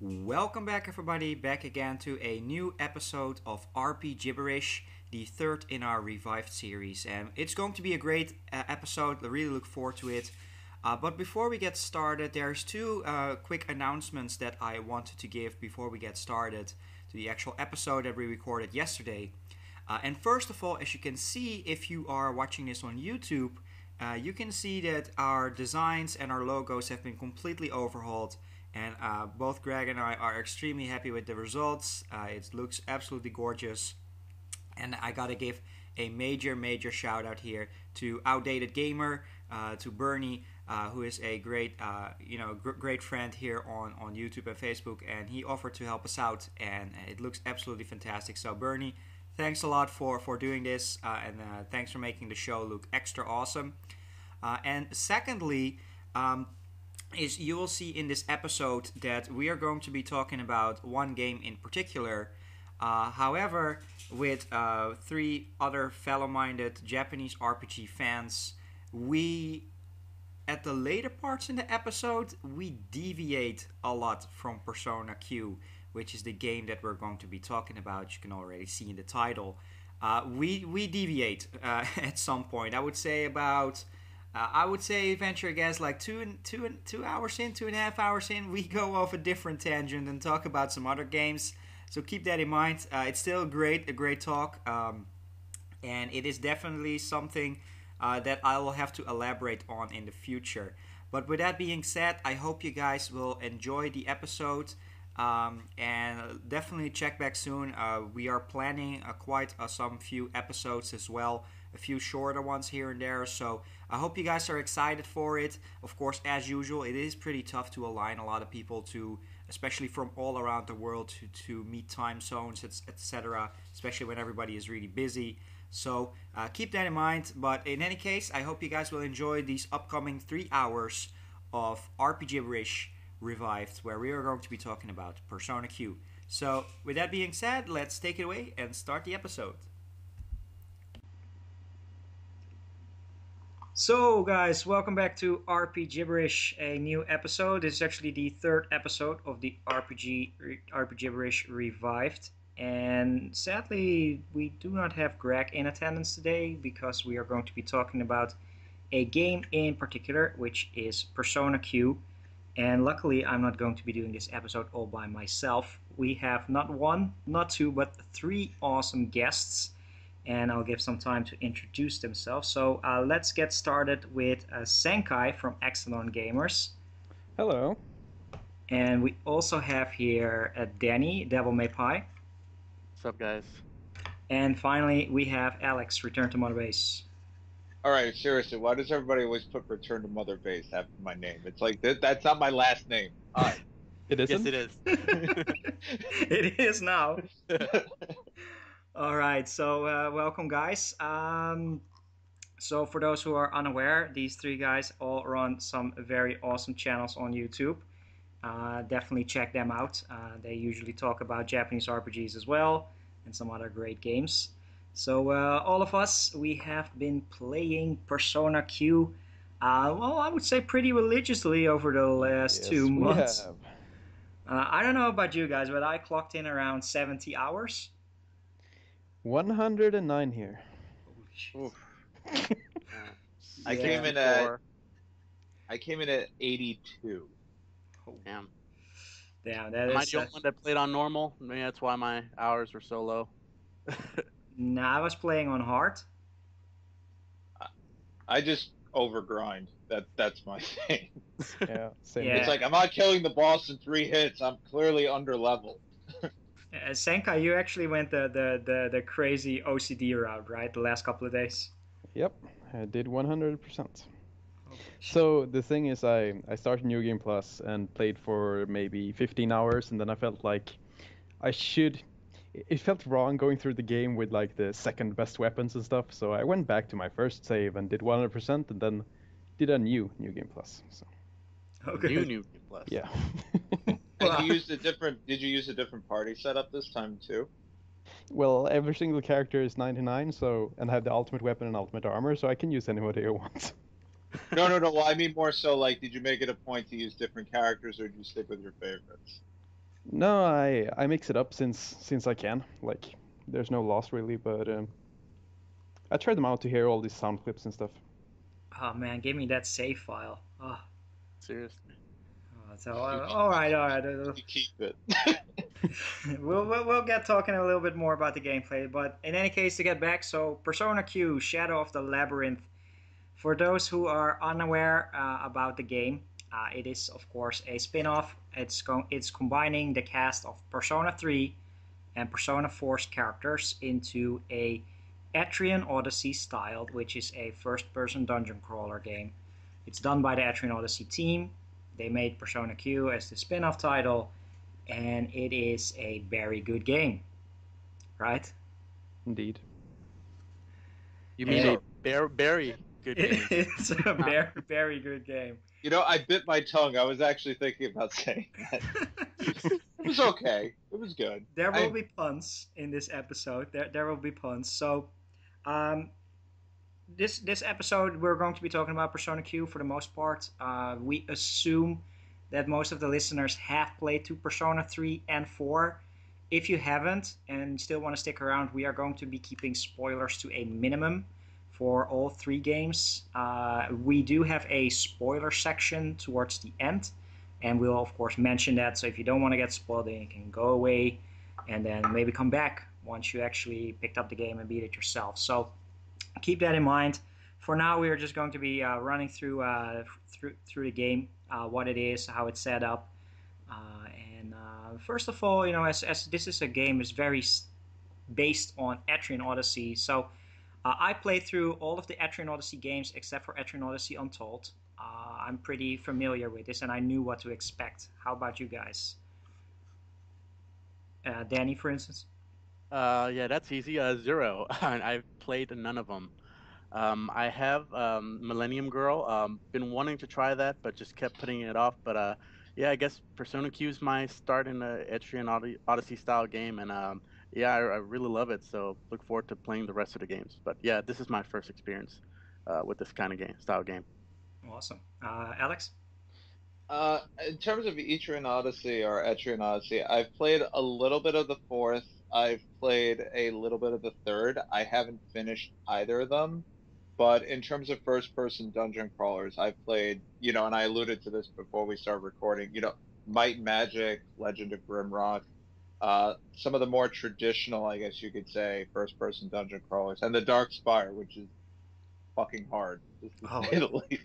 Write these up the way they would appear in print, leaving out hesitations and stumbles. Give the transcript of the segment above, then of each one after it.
Welcome back everybody, back again to a new episode of RP Gibberish, the third in our Revived series. And it's going to be a great episode, I really look forward to it. But before we get started, there's two quick announcements that I wanted to give before we get started to the actual episode that we recorded yesterday. And first of all, as you can see, if you are watching this on YouTube, you can see that our designs and our logos have been completely overhauled. And both Greg and I are extremely happy with the results. It looks absolutely gorgeous. And I gotta give a major shout out here to Outdated Gamer, to Bernie, who is a great, great friend here on YouTube and Facebook, and he offered to help us out, and it looks absolutely fantastic. So Bernie, thanks a lot for doing this, and thanks for making the show look extra awesome. And secondly, is you will see in this episode that we are going to be talking about one game in particular. However, with three other fellow-minded Japanese RPG fans, we, at the later parts in the episode, we deviate a lot from Persona Q, which is the game that we're going to be talking about. You can already see in the title. We deviate at some point. I would say venture a guess like 2 hours in, 2.5 hours in, we go off a different tangent and talk about some other games. So keep that in mind. It's still a great talk, and it is definitely something that I will have to elaborate on in the future. But with that being said, I hope you guys will enjoy the episode, and definitely check back soon. We are planning quite some few episodes as well, a few shorter ones here and there, so I hope you guys are excited for it. Of course, as usual, it is pretty tough to align a lot of people to, especially from all around the world, to meet time zones, etc., especially when everybody is really busy. So keep that in mind. But in any case, I hope you guys will enjoy these upcoming 3 hours of RPG Gibberish Revived, where we are going to be talking about Persona Q. So with that being said, let's take it away and start the episode. So guys, welcome back to RP Gibberish, a new episode. This is actually the third episode of the RP Gibberish Revived. And sadly, we do not have Greg in attendance today because we are going to be talking about a game in particular, which is Persona Q. And luckily, I'm not going to be doing this episode all by myself. We have not one, not two, but three awesome guests. And I'll give some time to introduce themselves. So let's get started with Senkai from Excellent Gamers. Hello. And we also have here Danny, DevilMayPie. What's up, guys? And finally, we have Alex, ReturnToMotherBase. Alright, seriously, why does everybody always put Return to Mother Base after my name? It's like, that's not my last name. Alright. It isn't? Yes, it is. It is now. All right, so welcome, guys. So for those who are unaware, these three guys all run some very awesome channels on YouTube. Definitely check them out. They usually talk about Japanese RPGs as well and some other great games. So all of us, we have been playing Persona Q, well, I would say pretty religiously over the last 2 months. We have. I don't know about you guys, but I clocked in around 70 hours. 109 here. I came in at 82. Damn. Damn, that Am I is. the only one that played on normal? Maybe that's why my hours were so low. Nah, I was playing on hard. I just overgrind. That's my thing. Yeah, same. Yeah. It's like, I'm not killing the boss in 3 hits. I'm clearly under level. Senkai, you actually went the crazy OCD route, right? The last couple of days. Yep, I did 100%. So the thing is, I started New Game Plus and played for maybe 15 hours, and then I felt like I should. It felt wrong going through the game with like the second best weapons and stuff. So I went back to my first save and did 100%, and then did a new Game Plus. So. Okay. New Game Plus. Yeah. Did you use a different party setup this time too? Well, every single character is 99, so and have the ultimate weapon and ultimate armor, so I can use anybody I want. No. Well, I mean more so like, did you make it a point to use different characters, or did you stick with your favorites? No, I mix it up since I can. Like, there's no loss really, but I try them out to hear all these sound clips and stuff. Oh man, give me that save file. Oh, Seriously. so all right, all right. You keep it. We'll get talking a little bit more about the gameplay, but in any case, to get back, so Persona Q, Shadow of the Labyrinth. For those who are unaware about the game, it is of course a spin-off. It's combining the cast of Persona 3 and Persona 4's characters into a Etrian Odyssey styled, which is a first-person dungeon crawler game. It's done by the Etrian Odyssey team. They made Persona Q as the spin-off title, and it is a very good game, right? Indeed. You mean Yeah. a very good game? It's a very, very good game. You know, I bit my tongue. I was actually thinking about saying that. It was okay. It was good. There will be puns in this episode. There will be puns. So, this episode we're going to be talking about Persona Q for the most part. We assume that most of the listeners have played through Persona 3 and 4. If you haven't and still want to stick around, we are going to be keeping spoilers to a minimum for all 3 games. We do have a spoiler section towards the end, and we'll of course mention that. So if you don't want to get spoiled, then you can go away and then maybe come back once you actually picked up the game and beat it yourself. So keep that in mind. For now, we are just going to be running through the game, what it is, how it's set up, and first of all, you know, as this is a game is very based on Etrian Odyssey, so I played through all of the Etrian Odyssey games except for Etrian Odyssey Untold. I'm pretty familiar with this, and I knew what to expect. How about you guys? Danny, for instance? Yeah, that's easy. 0. I've played none of them. I have Millennium Girl. Been wanting to try that, but just kept putting it off. But yeah, I guess Persona Q is my start in the Etrian Odyssey style game, and yeah, I really love it. So look forward to playing the rest of the games. But yeah, this is my first experience with this kind of style game. Awesome. Alex? In terms of Etrian Odyssey or Etrian Odyssey, I've played a little bit of the 4th. I've played a little bit of the 3rd. I haven't finished either of them. But in terms of first-person dungeon crawlers, I've played, you know, and I alluded to this before we started recording, you know, Might and Magic, Legend of Grimrock, some of the more traditional, I guess you could say, first-person dungeon crawlers, and the Dark Spire, which is fucking hard, just to say the least.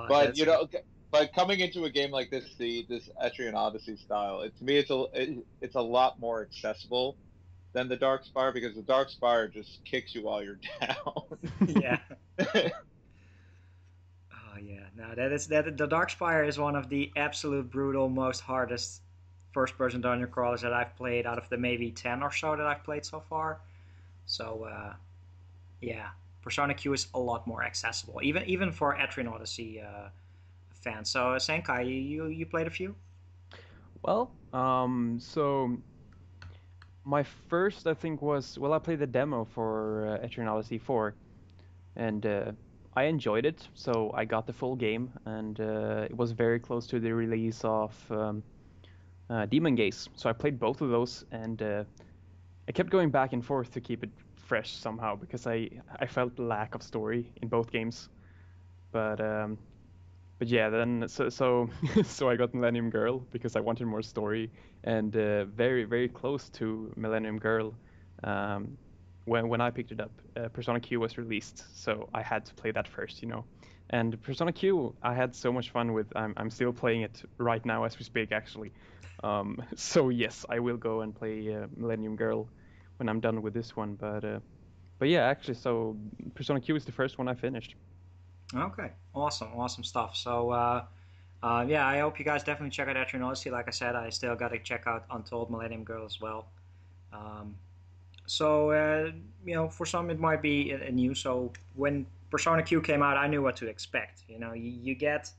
But you know, but coming into a game like this, this Etrian Odyssey style, to me, it's a lot more accessible than the Dark Spire, because the Dark Spire just kicks you while you're down. Yeah. Oh yeah, no, the Dark Spire is one of the absolute brutal, most hardest first-person dungeon crawlers that I've played out of the maybe 10 or so that I've played so far. So yeah, Persona Q is a lot more accessible, even for Etrian Odyssey fans. So Senkai, you played a few? Well, so my first, I think, was, well, I played the demo for Etrian Odyssey 4, and I enjoyed it, so I got the full game, and it was very close to the release of Demon Gaze, so I played both of those, and I kept going back and forth to keep it fresh somehow, because I felt the lack of story in both games, but yeah, then so I got Millennium Girl because I wanted more story, and very, very close to Millennium Girl. When I picked it up, Persona Q was released, so I had to play that first, you know. And Persona Q, I had so much fun with. I'm still playing it right now as we speak, actually. So yes, I will go and play Millennium Girl when I'm done with this one. But yeah, actually, so Persona Q is the first one I finished. Okay, awesome stuff. So yeah, I hope you guys definitely check out Etrian Odyssey. Like I said, I still got to check out Untold Millennium Girl as well. So you know, for some it might be new. So when Persona Q came out, I knew what to expect. You know, you get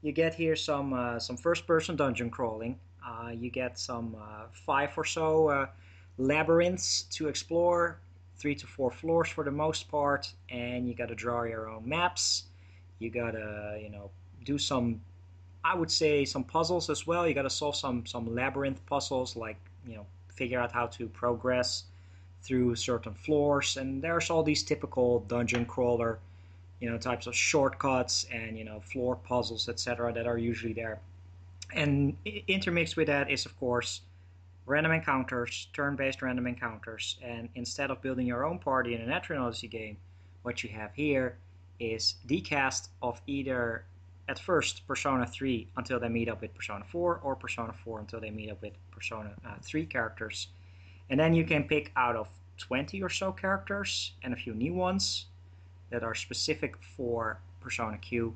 here some first-person dungeon crawling. You get some 5 or so labyrinths to explore. 3 to 4 floors for the most part, and you got to draw your own maps. You got to, you know, do some I would say some puzzles as well. You got to solve some labyrinth puzzles, like figure out how to progress through certain floors. And there's all these typical dungeon crawler, types of shortcuts and floor puzzles, etc., that are usually there. And intermixed with that is, of course, random encounters, turn-based random encounters. And instead of building your own party in an Etrian Odyssey game, what you have here is the cast of either, at first, Persona 3 until they meet up with Persona 4, or Persona 4 until they meet up with Persona 3 characters. And then you can pick out of 20 or so characters and a few new ones that are specific for Persona Q.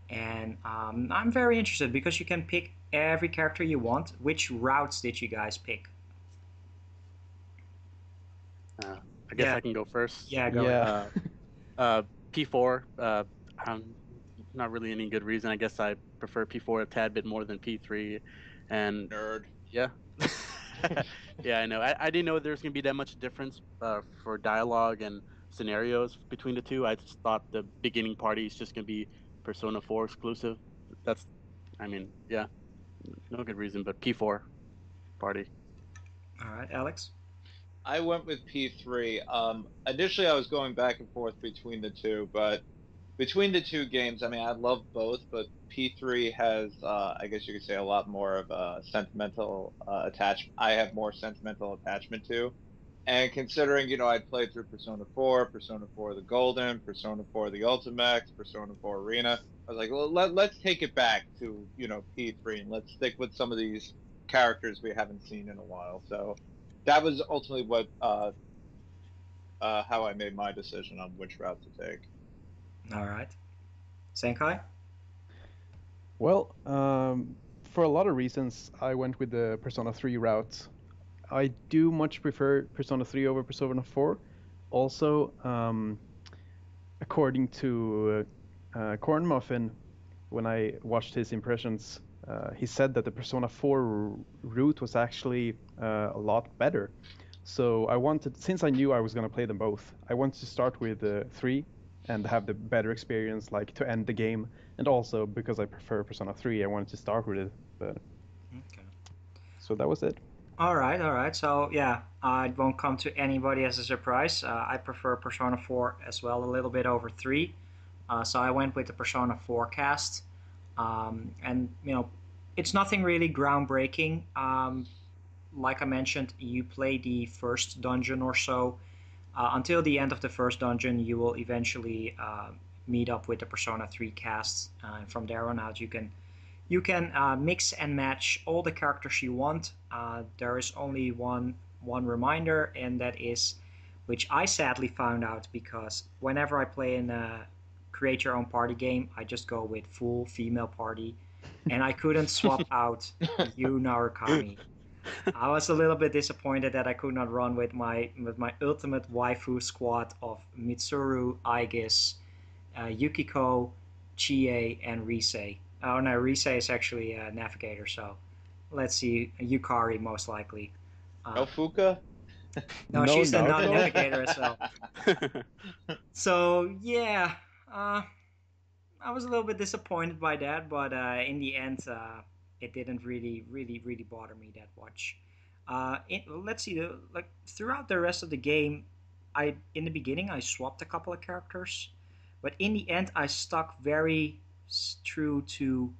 And I'm very interested because you can pick every character you want. Which routes did you guys pick? I guess I can go first. Yeah, go ahead. P4, not really any good reason. I guess I prefer P4 a tad bit more than P3. And Nerd. Yeah. Yeah, I know. I didn't know there was going to be that much difference for dialogue and scenarios between the two. I just thought the beginning party is just going to be Persona 4 exclusive. Yeah, no good reason, but P4 party. All right, Alex? I went with P3. Initially, I was going back and forth between the two, but between the two games, I love both, but P3 has, I guess you could say, a lot more of a sentimental attachment. I have more sentimental attachment to. And considering, I'd played through Persona 4, Persona 4 the Golden, Persona 4 the Ultimax, Persona 4 Arena, I was like, well, let's take it back to, P3, and let's stick with some of these characters we haven't seen in a while. So that was ultimately what, how I made my decision on which route to take. All right. Senkai? Well, for a lot of reasons, I went with the Persona 3 route. I do much prefer Persona 3 over Persona 4. Also, according to Corn Muffin, when I watched his impressions, he said that the Persona 4 route was actually a lot better. So since I knew I was going to play them both, I wanted to start with 3 and have the better experience, like to end the game. And also, because I prefer Persona 3, I wanted to start with it. But... Okay. So that was it. All right. So, yeah, it won't come to anybody as a surprise. I prefer Persona 4 as well, a little bit over 3. So I went with the Persona 4 cast. And, it's nothing really groundbreaking. Like I mentioned, you play the first dungeon or so. Until the end of the first dungeon, you will eventually meet up with the Persona 3 cast. And from there on out, you can mix and match all the characters you want. There is only one reminder, and that is, which I sadly found out because whenever I play in a create your own party game, I just go with full female party, and I couldn't swap out Yu Narukami. I was a little bit disappointed that I could not run with my ultimate waifu squad of Mitsuru, Aigis, Yukiko, Chie, and Risei. Oh no, Risei is actually a navigator, so let's see, Yukari most likely. No Fuka? No, she's the navigator as well. So yeah, I was a little bit disappointed by that, but in the end, it didn't really bother me that much. Let's see, throughout the rest of the game, in the beginning I swapped a couple of characters, but in the end I stuck very true to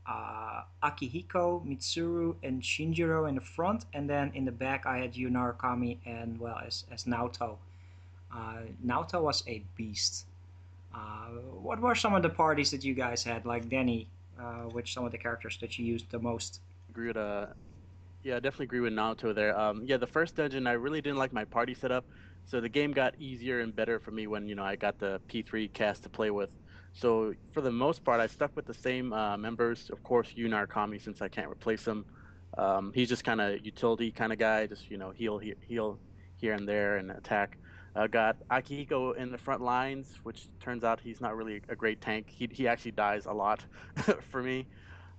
Akihiko, Mitsuru, and Shinjiro in the front, and then in the back I had Yu Narukami and, well, as Naoto. Naoto was a beast. What were some of the parties that you guys had, like Denny? Which some of the characters that you used the most? Agree with I definitely agree with Naoto there. The first dungeon I really didn't like my party setup, so the game got easier and better for me when I got the P3 cast to play with. So for the most part, I stuck with the same members. Of course, Yu Narukami, since I can't replace him. He's just kind of utility kind of guy, just heal here and there and attack. Got Akihiko in the front lines, which turns out he's not really a great tank. He actually dies a lot for me.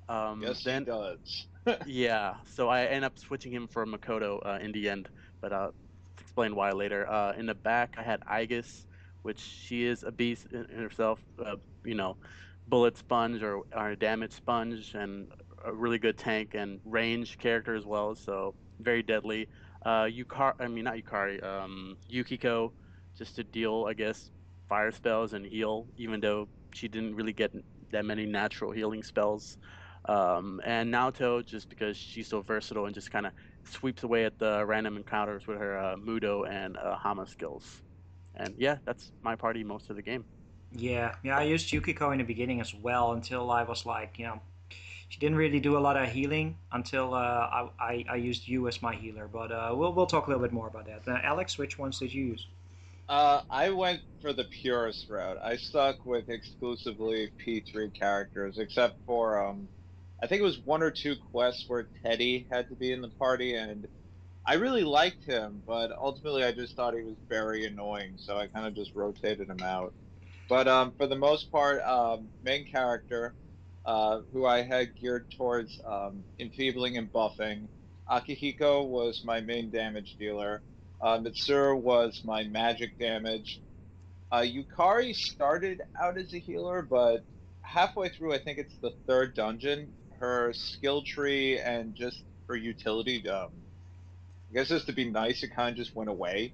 Yes, he does. Yeah, so I end up switching him for Makoto in the end, but I'll explain why later. In the back, I had Aigis, which she is a beast in herself. bullet sponge or a damage sponge, and a really good tank and range character as well. So very deadly. I mean not Yukari, Yukiko, just to deal, I guess, fire spells and heal, even though she didn't really get that many natural healing spells. And Naoto, just because she's so versatile and just kind of sweeps away at the random encounters with her Mudo and Hama skills. And yeah, that's my party most of the game. Yeah, yeah. I used Yukiko in the beginning as well until I was like, she didn't really do a lot of healing until I used you as my healer. But we'll talk a little bit more about that. Alex, which ones did you use? I went for the purest route. I stuck with exclusively P3 characters, except for I think it was one or two quests where Teddy had to be in the party, and I really liked him, but ultimately I just thought he was very annoying, so I kind of just rotated him out. But for the most part, main character, who I had geared towards enfeebling and buffing. Akihiko was my main damage dealer. Mitsuru was my magic damage. Yukari started out as a healer, but halfway through, I think it's the third dungeon, her skill tree and just her utility, I guess just to be nice, it kind of just went away.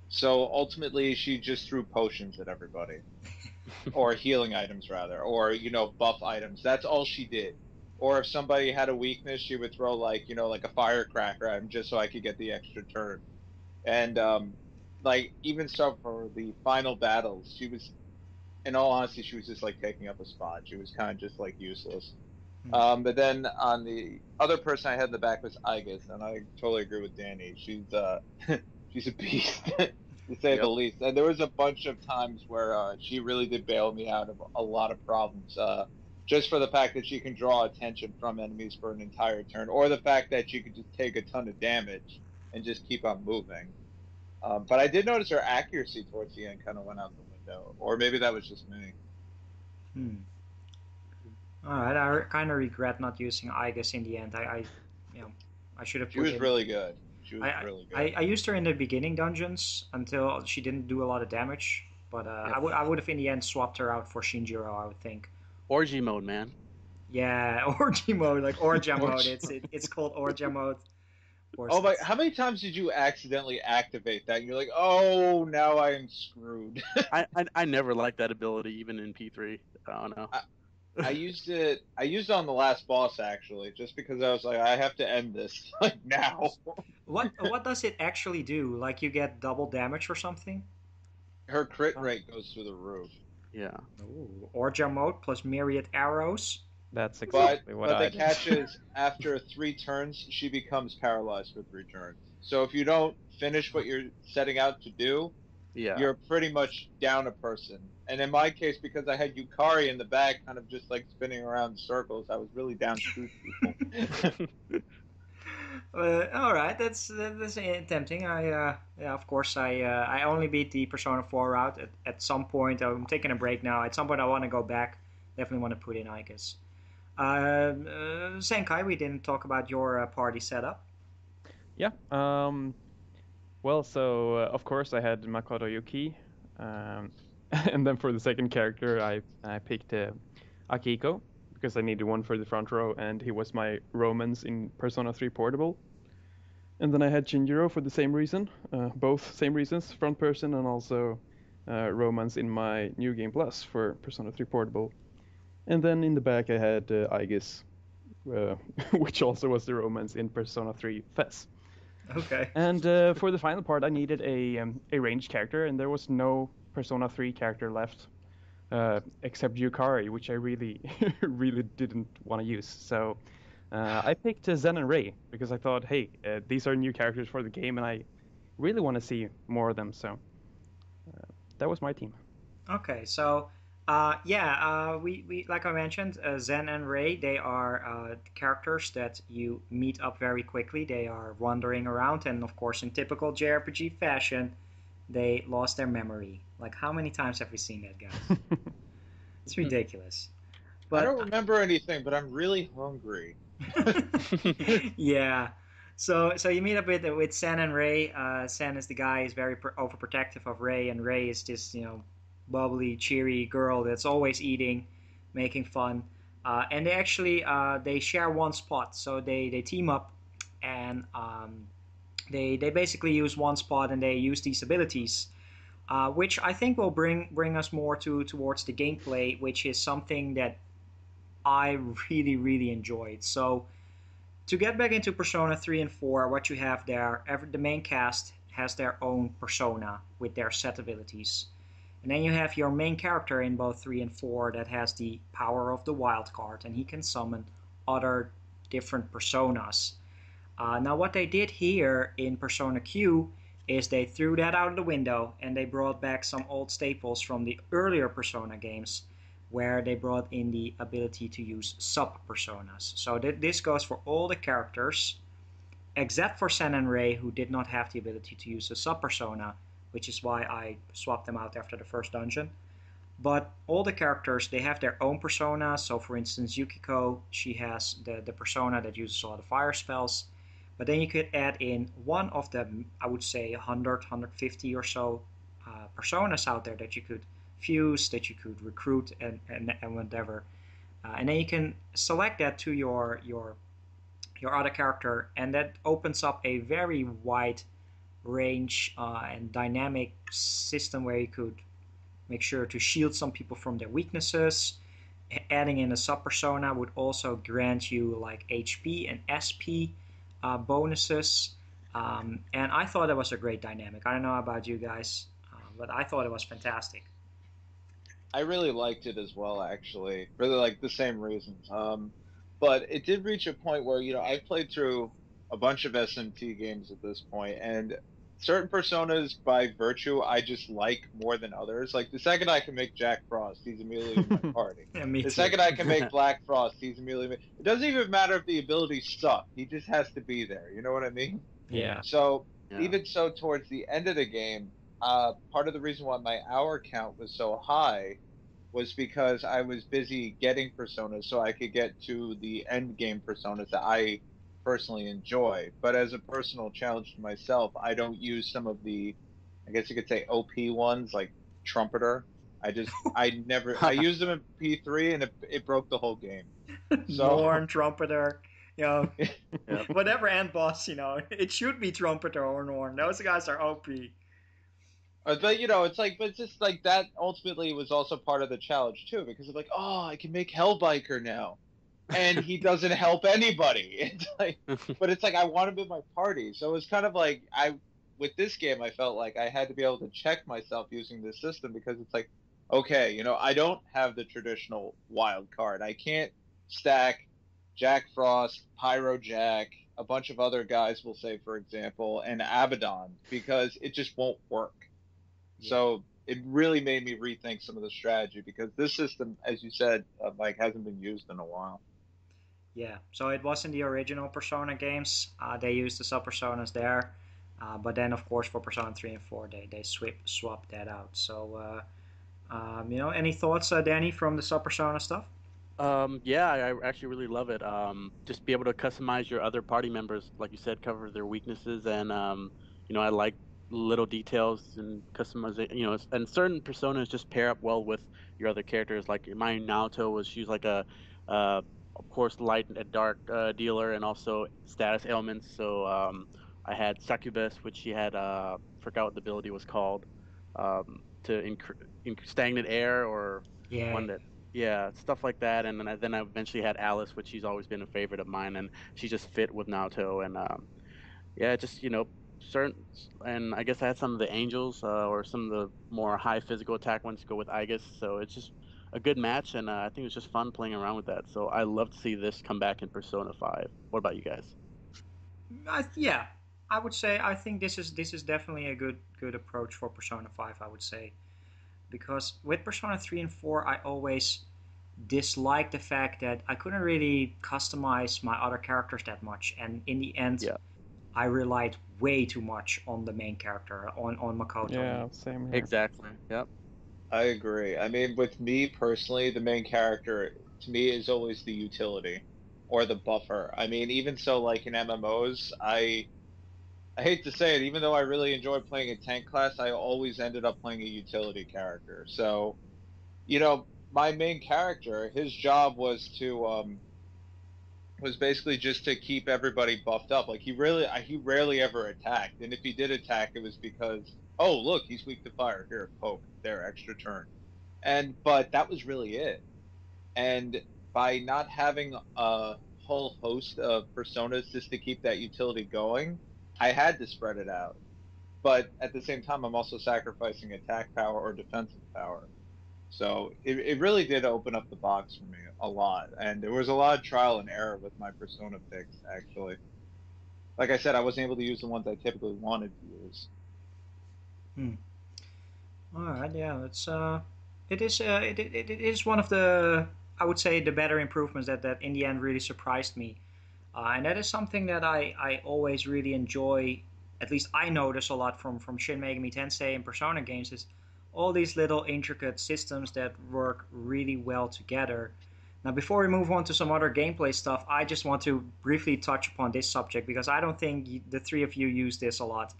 So ultimately, she just threw potions at everybody. Or healing items, rather. Or, buff items. That's all she did. Or if somebody had a weakness, she would throw, like a firecracker at him just so I could get the extra turn. And, even so for the final battles, she was, in all honesty, she was just, taking up a spot. She was kind of just, useless. But then on the other person I had in the back was Aigis, and I totally agree with Danny. She's she's a beast, to say the least. And there was a bunch of times where she really did bail me out of a lot of problems, just for the fact that she can draw attention from enemies for an entire turn, or the fact that she could just take a ton of damage and just keep on moving. But I did notice her accuracy towards the end kind of went out the window, or maybe that was just me. All right, I kind of regret not using Aigis in the end. I should have. She was really good. She was really good. I used her in the beginning dungeons until she didn't do a lot of damage. But I would have in the end swapped her out for Shinjiro, I would think. Orgy mode, man. Yeah, orgy mode, like Orja mode. It's called Orja mode. Oh my! How many times did you accidentally activate that? And you're like, oh, now I am screwed. I never liked that ability, even in P3. I don't know. I used it on the last boss, actually, just because I was like, I have to end this now. What does it actually do? Like, you get double damage or something? Her crit rate goes through the roof. Yeah. Ooh, Orja mode plus myriad arrows. That's exactly what I But did. the catch is, after 3 turns, she becomes paralyzed for 3 turns. So if you don't finish what you're setting out to do, you're pretty much down a person. And in my case, because I had Yukari in the back kind of just spinning around in circles, I was really down 2 people. All right, that's tempting. Of course, I only beat the Persona 4 route at some point. I'm taking a break now. At some point, I want to go back. Definitely want to put in Aigis. Senkai, we didn't talk about your party setup. Yeah. Well, so of course I had Makoto Yuki, and then for the second character I picked Akihiko because I needed one for the front row, and he was my romance in Persona 3 Portable. And then I had Shinjiro for the same reason, both same reasons, front person and also romance in my New Game Plus for Persona 3 Portable. And then in the back I had Aigis, which also was the romance in Persona 3 FES. Okay. And for the final part, I needed a ranged character, and there was no Persona 3 character left, except Yukari, which I really, really didn't want to use. So I picked Zen and Rei because I thought, hey, these are new characters for the game, and I really want to see more of them. So that was my team. Okay, so we like I mentioned, Zen and Rei, they are characters that you meet up very quickly. They are wandering around, and of course, in typical JRPG fashion, they lost their memory. Like, how many times have we seen that, guys? It's ridiculous. But I don't remember anything, but I'm really hungry. Yeah. So you meet up with Sen and Rei. Sen is the guy who's very overprotective of Rei, and Rei is this bubbly, cheery girl that's always eating. making fun. And they actually they share one spot, so they team up, and they basically use one spot, and they use these abilities, which I think will bring us more towards the gameplay, which is something that I really enjoyed. So to get back into Persona 3 and 4, what you have there, the main cast has their own persona with their set abilities. And then you have your main character in both 3 and 4 that has the power of the wild card, and he can summon other different personas. Now what they did here in Persona Q is they threw that out of the window, and they brought back some old staples from the earlier Persona games, where they brought in the ability to use sub-personas. So this goes for all the characters, except for Sen and Rei, who did not have the ability to use a sub-persona, which is why I swapped them out after the first dungeon. But all the characters, they have their own persona. So for instance, Yukiko, she has the persona that uses all the fire spells. But then you could add in one of the, I would say, 100, 150 or so personas out there that you could fuse, that you could recruit, and whatever. And then you can select that to your other character, and that opens up a very wide range and dynamic system where you could make sure to shield some people from their weaknesses. Adding in a sub-persona would also grant you like HP and SP bonuses, and I thought that was a great dynamic. I don't know about you guys, but I thought it was fantastic. I really liked it as well, actually, for like the same reasons. But it did reach a point where, you know, I've played through a bunch of SMT games at this point, and certain personas by virtue I just like more than others. Like the second I can make Jack Frost, he's immediately in my party. Yeah, me The too. second I can make Black Frost, he's immediately. It doesn't even matter if the abilities suck. He just has to be there. You know what I mean? Yeah. So Yeah. even so, towards the end of the game, part of the reason why my hour count was so high was because I was busy getting personas so I could get to the end game personas that I personally enjoy. But as a personal challenge to myself, I don't use some of the, I guess you could say, OP ones like Trumpeter. I used them in P3 and it broke the whole game. So Norn, Trumpeter, you know, Yep. whatever end boss, you know, it should be Trumpeter or Norn. Those guys are OP. But you know, it's like, but it's just like that. Ultimately, was also part of the challenge too, because it's like, oh, I can make Hellbiker now, and he doesn't help anybody. It's like, but it's like I want him in my party, so it's kind of like with this game, I felt like I had to be able to check myself using this system because it's like, okay, you know, I don't have the traditional wild card. I can't stack Jack Frost, Pyro Jack, a bunch of other guys, we'll say, for example, and Abaddon, because it just won't work. So it really made me rethink some of the strategy because this system, as you said, Mike, hasn't been used in a while. Yeah, so it was in the original Persona games. They used the sub-personas there. But then, of course, for Persona 3 and 4, they swapped that out. So, you know, any thoughts, Danny, from the sub-persona stuff? Yeah, I actually really love it. Just be able to customize your other party members, like you said, cover their weaknesses, and you know, I like little details and customization. You know, and certain personas just pair up well with your other characters. Like my Naoto she's like a, of course, light and dark dealer, and also status ailments. So I had Succubus, which she had forgot what the ability was called, to stagnant air or Yeah. one that. Yeah, stuff like that, and then I eventually had Alice, which she's always been a favorite of mine, and she just fit with Naoto, and yeah, just, you know, certain, and I guess I had some of the angels or some of the more high physical attack ones to go with Aegis, so it's just a good match, and I think it was just fun playing around with that. So I love to see this come back in Persona 5. What about you guys? Yeah, I would say I think this is definitely a good approach for Persona 5. I would say, because with Persona 3 and 4, I always disliked the fact that I couldn't really customize my other characters that much, and in the end, I relied way too much on the main character, on Makoto. Yeah, same here. Exactly. Yep. I agree. I mean, with me personally, the main character to me is always the utility or the buffer. I mean, even so, like in MMOs, I hate to say it, even though I really enjoy playing a tank class, I always ended up playing a utility character. So, you know, my main character, his job was to was basically just to keep everybody buffed up. Like he rarely ever attacked, and if he did attack, it was because, oh look, he's weak to fire. Here, poke. There, extra turn. But that was really it. And by not having a whole host of personas just to keep that utility going, I had to spread it out. But at the same time, I'm also sacrificing attack power or defensive power. So it really did open up the box for me a lot. And there was a lot of trial and error with my persona picks, actually. Like I said, I wasn't able to use the ones I typically wanted to use. All right, yeah, it is one of the, I would say, the better improvements that in the end really surprised me, and that is something that I always really enjoy. At least I notice a lot from Shin Megami Tensei and Persona games is all these little intricate systems that work really well together. Now, before we move on to some other gameplay stuff, I just want to briefly touch upon this subject because I don't think the three of you use this a lot.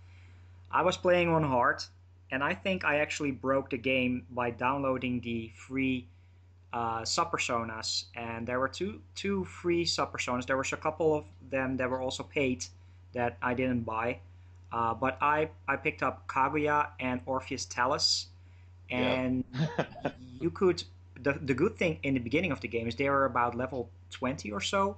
I was playing on hard, and I think I actually broke the game by downloading the free sub-personas. And there were two free sub-personas. There was a couple of them that were also paid that I didn't buy. But I picked up Kaguya and Orpheus Talus. And Yep. you could... The good thing in the beginning of the game is they are about level 20 or so.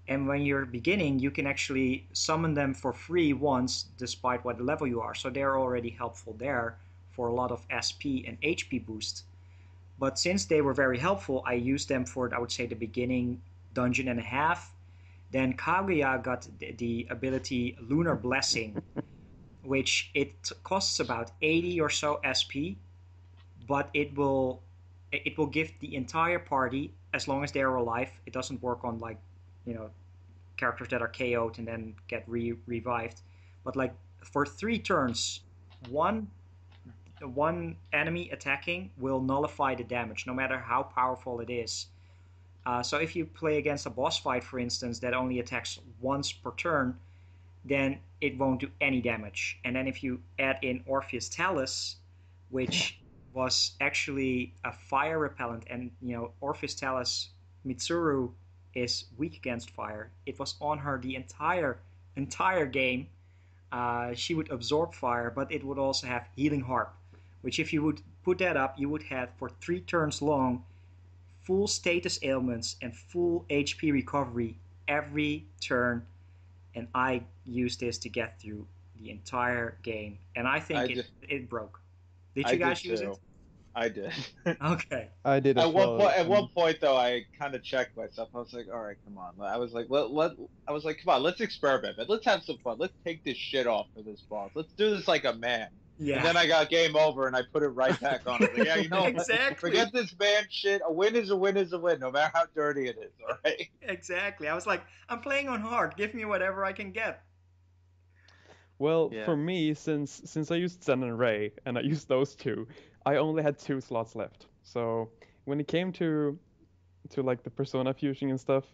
And when you're beginning, you can actually summon them for free once, despite what level you are. So they're already helpful there for a lot of SP and HP boost. But since they were very helpful, I used them for, I would say, the beginning dungeon and a half. Then Kaguya got the ability Lunar Blessing, which it costs about 80 or so SP, but it will give the entire party, as long as they're alive. It doesn't work on, like, characters that are KO'd and then get revived. But like for 3 turns, one enemy attacking will nullify the damage, no matter how powerful it is. So if you play against a boss fight, for instance, that only attacks once per turn, then it won't do any damage. And then if you add in Orpheus Talus, which was actually a fire repellent, and Orpheus Talus, Mitsuru is weak against fire. It was on her the entire game. She would absorb fire, but it would also have Healing Harp, which if you would put that up, you would have for 3 turns long full status ailments and full HP recovery every turn. And I used this to get through the entire game, and I think it broke. Did you guys use it? I did. Okay. I did as well. At one point, though, I kind of checked myself. I was like, all right, come on. I was like, come on, let's experiment. Let's have some fun. Let's take this shit off for this boss. Let's do this like a man. Yeah. And then I got game over, and I put it right back on. I was like, yeah, exactly. Forget this man shit. A win is a win is a win, no matter how dirty it is, all right? Exactly. I was like, I'm playing on hard. Give me whatever I can get. Well, Yeah. for me, since I used Zen and Ray, and I used those two, I only had 2 slots left. So when it came to like the persona fusion and stuff,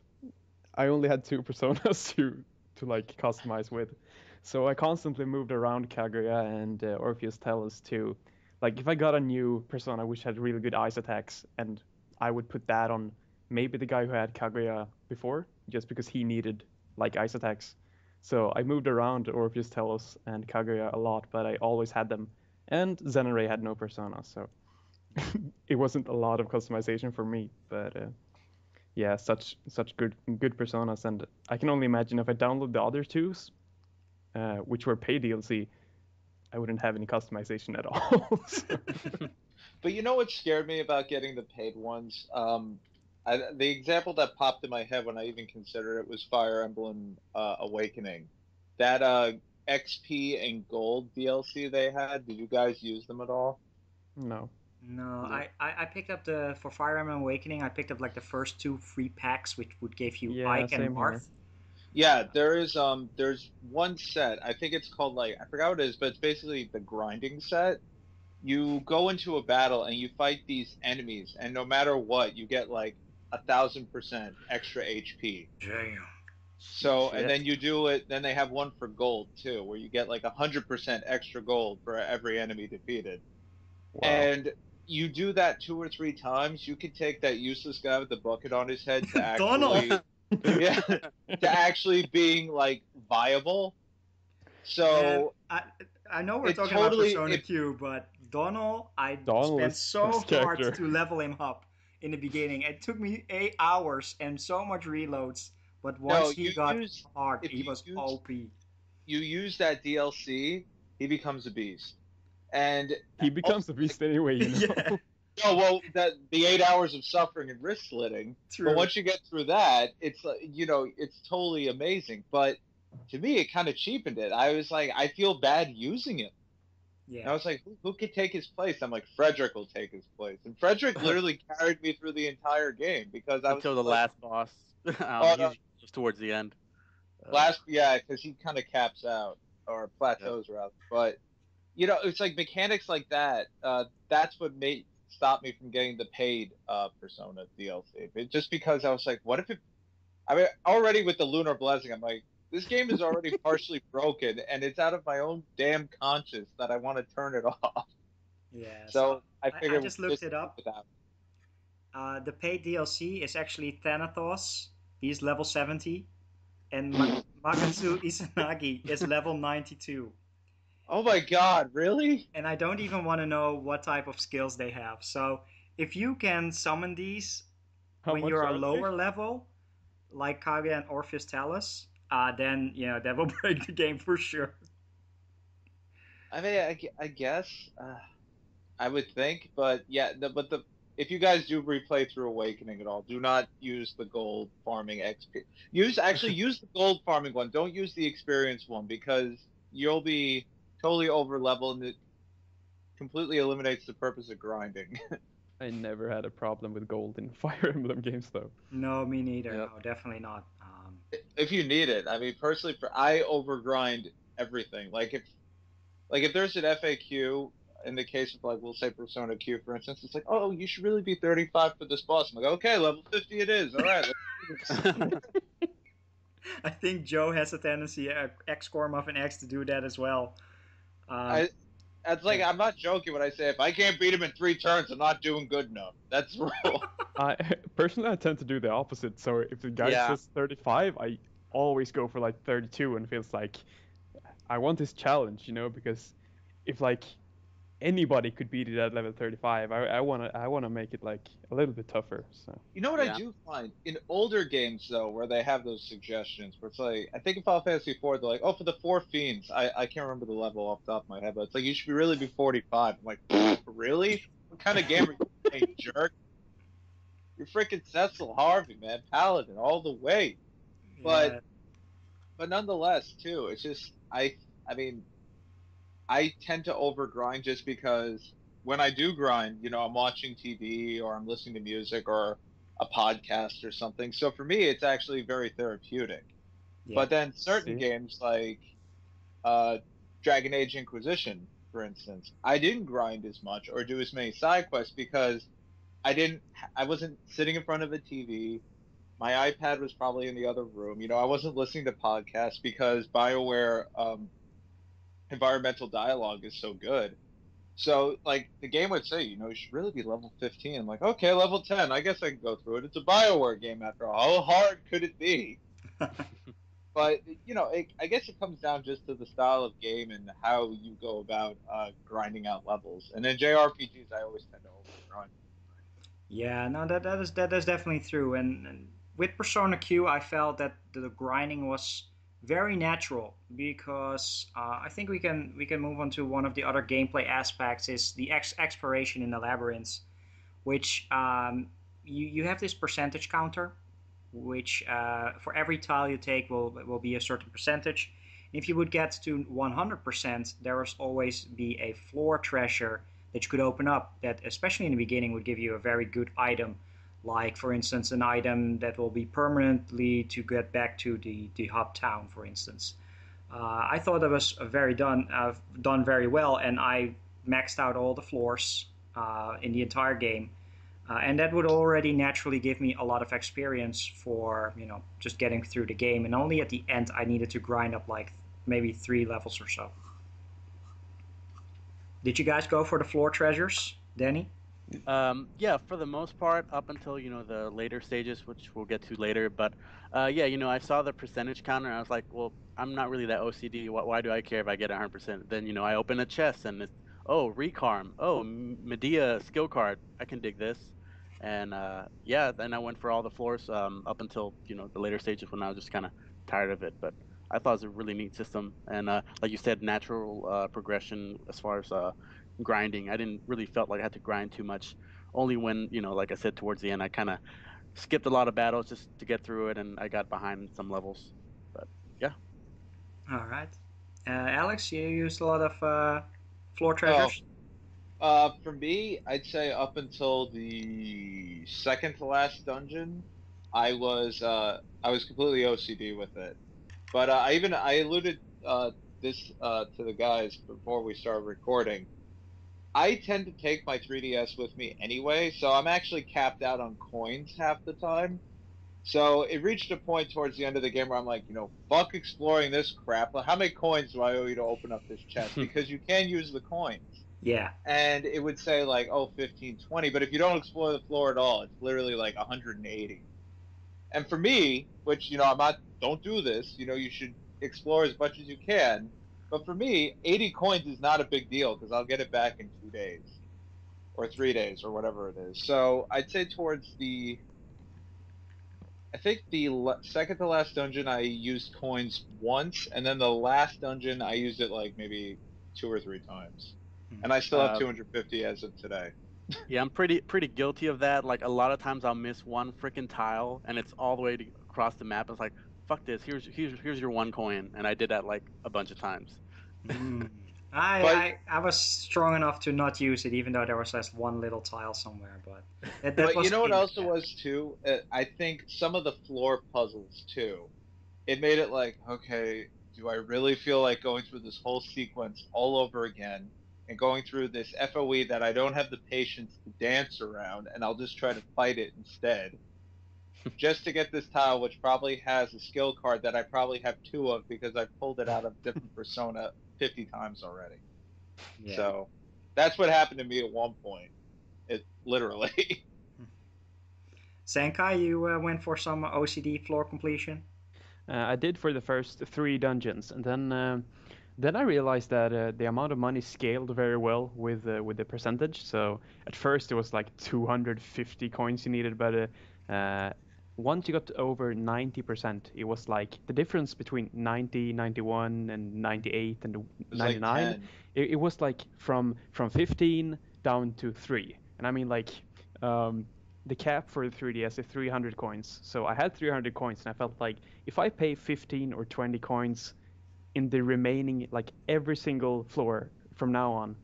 I only had 2 personas to like customize with. So I constantly moved around Kaguya and Orpheus Talus to, like, if I got a new persona which had really good ice attacks, and I would put that on maybe the guy who had Kaguya before, just because he needed like ice attacks. So I moved around Orpheus Talus and Kaguya a lot, but I always had them. And Zen and Ray had no persona, so it wasn't a lot of customization for me. But yeah, such good personas, and I can only imagine if I download the other 2s, which were paid DLC, I wouldn't have any customization at all. But you know what scared me about getting the paid ones? The example that popped in my head when I even considered it was Fire Emblem Awakening. That XP and Gold DLC they had, did you guys use them at all? No. No, I picked up for Fire Emblem Awakening, I picked up like the first 2 free packs, which would give you Ike and Marth. Yeah, there's one set, I think it's called, like, I forgot what it is, but it's basically the grinding set. You go into a battle and you fight these enemies, and no matter what, you get like 1,000% extra HP. Damn. So, Shit. and then you do it, then they have one for gold too, where you get like 100% extra gold for every enemy defeated. Wow. And you do that 2 or 3 times, you could take that useless guy with the bucket on his head to Donald! yeah, to actually being like viable. So I know we're talking totally, about Persona Q, but Donald, I Donald spent is so best hard character. to level him up in the beginning. It took me 8 hours and so much reloads. But once he got hard, he was OP. You use that DLC, he becomes a beast. And he becomes a beast anyway, you know. Yeah. No, well, the 8 hours of suffering and wrist slitting. True. But once you get through that, it's it's totally amazing. But to me, it kind of cheapened it. I was like, I feel bad using him. Yeah. And I was like, who could take his place? I'm like, Frederick will take his place. And Frederick literally carried me through the entire game because I was until the last boss. Just towards the end. Because he kind of caps out or plateaus rather. But it's like mechanics like that. That's what stopped me from getting the paid Persona DLC. Just because I was like, what if it? I mean, already with the Lunar Blessing, I'm like, this game is already partially broken, and it's out of my own damn conscience that I want to turn it off. Yeah. So I figured I just looked it up. The paid DLC is actually Thanatos. He's level 70, and Magatsu Izanagi is level 92. Oh my God! Really? And I don't even want to know what type of skills they have. So if you can summon these when you're a lower level, like Kaguya and Orpheus Tellus, then that will break the game for sure. I mean, I guess I would think, but yeah, if you guys do replay through Awakening at all, do not use the gold farming XP. Use the gold farming one. Don't use the experience one because you'll be totally over level and it completely eliminates the purpose of grinding. I never had a problem with gold in Fire Emblem games though. No, me neither. Yep. No, definitely not. If you need it, I mean, personally, I overgrind everything. Like if there's an FAQ in the case of we'll say Persona Q for instance, it's like, oh, you should really be 35 for this boss. I'm like, okay, level 50 it is. All right. Let's do this. I think Joe has a tendency, X-Corm of an X, to do that as well. It's like, I'm not joking when I say if I can't beat him in 3 turns, I'm not doing good enough. That's the rule. Personally, I tend to do the opposite. So if the guy says 35, I always go for 32 and feels like I want this challenge, because if anybody could beat it at level 35, I wanna make it a little bit tougher. So you know what I do find in older games though, where they have those suggestions, where it's like, I think in Final Fantasy IV they're like, oh, for the 4 fiends, I can't remember the level off the top of my head, but it's like you should really be 45. I'm like, really? What kind of game are you playing, jerk? You're freaking Cecil Harvey, man, Paladin all the way. But nonetheless, too, it's just I mean, I tend to overgrind just because when I do grind, I'm watching TV or I'm listening to music or a podcast or something. So for me, it's actually very therapeutic. Yeah. But then certain games like Dragon Age Inquisition, for instance, I didn't grind as much or do as many side quests because I wasn't sitting in front of a TV. My iPad was probably in the other room. I wasn't listening to podcasts because BioWare environmental dialogue is so good. So the game would say, you should really be level 15. I'm like, okay, level 10. I guess I can go through it. It's a BioWare game after all. How hard could it be? But I guess it comes down just to the style of game and how you go about grinding out levels. And in JRPGs, I always tend to overgrind. Yeah, no, that is definitely true. And with Persona Q, I felt that the grinding was very natural because I think we can move on to one of the other gameplay aspects is the exploration in the labyrinths, which you have this percentage counter, which for every tile you take will be a certain percentage. If you would get to 100%, there will always be a floor treasure that you could open up that, especially in the beginning, would give you a very good item. Like, for instance, an item that will be permanently to get back to the hub town, for instance. I thought that was done very well, and I maxed out all the floors in the entire game. And that would already naturally give me a lot of experience for, just getting through the game. And only at the end I needed to grind up maybe 3 levels or so. Did you guys go for the floor treasures, Danny? Yeah, for the most part, up until the later stages, which we'll get to later. But yeah, I saw the percentage counter, and I was like, well, I'm not really that OCD. Why do I care if I get 100%? Then I open a chest, and it's Recarm, Medea skill card. I can dig this, and yeah, then I went for all the floors up until the later stages when I was just kind of tired of it. But I thought it was a really neat system, and like you said, natural progression as far as grinding. I didn't really felt like I had to grind too much. Only when, like I said, towards the end, I kind of skipped a lot of battles just to get through it, and I got behind some levels. But yeah. All right. Alex, you used a lot of floor treasures? For me, I'd say up until the second to last dungeon, I was completely OCD with it. But I alluded this to the guys before we started recording. I tend to take my 3DS with me anyway, so I'm actually capped out on coins half the time. So it reached a point towards the end of the game where I'm like, fuck exploring this crap. How many coins do I owe you to open up this chest? Because you can use the coins. Yeah. And it would say like, 15, 20, but if you don't explore the floor at all, it's literally like 180. And for me, which, don't do this, you should explore as much as you can. But for me, 80 coins is not a big deal because I'll get it back in 2 days or 3 days or whatever it is. So I'd say towards I think the second to last dungeon I used coins once, and then the last dungeon I used it like maybe 2 or 3 times. And I still have 250 as of today. Yeah, I'm pretty guilty of that. Like a lot of times I'll miss one freaking tile, and it's all the way across the map. It's like, fuck this. Here's your 1 coin, and I did that like a bunch of times. I was strong enough to not use it, even though there was just one little tile somewhere. But but you know what else it was too? I think some of the floor puzzles too. It made it like, okay, do I really feel like going through this whole sequence all over again? And going through this FOE that I don't have the patience to dance around, and I'll just try to fight it instead, just to get this tile, which probably has a skill card that I probably have 2 of because I've pulled it out of different Persona 50 times already. Yeah. So that's what happened to me at one point. It literally. Senkai, you went for some OCD floor completion? I did for the first 3 dungeons, and then I realized that the amount of money scaled very well with the percentage. So at first it was like 250 coins you needed, but once you got over 90%, it was like the difference between 90, 91, and 98 and 99. Like it was like from 15 down to 3. And I mean like the cap for the 3DS is 300 coins. So I had 300 coins, and I felt like if I pay 15 or 20 coins in the remaining, like every single floor from now on,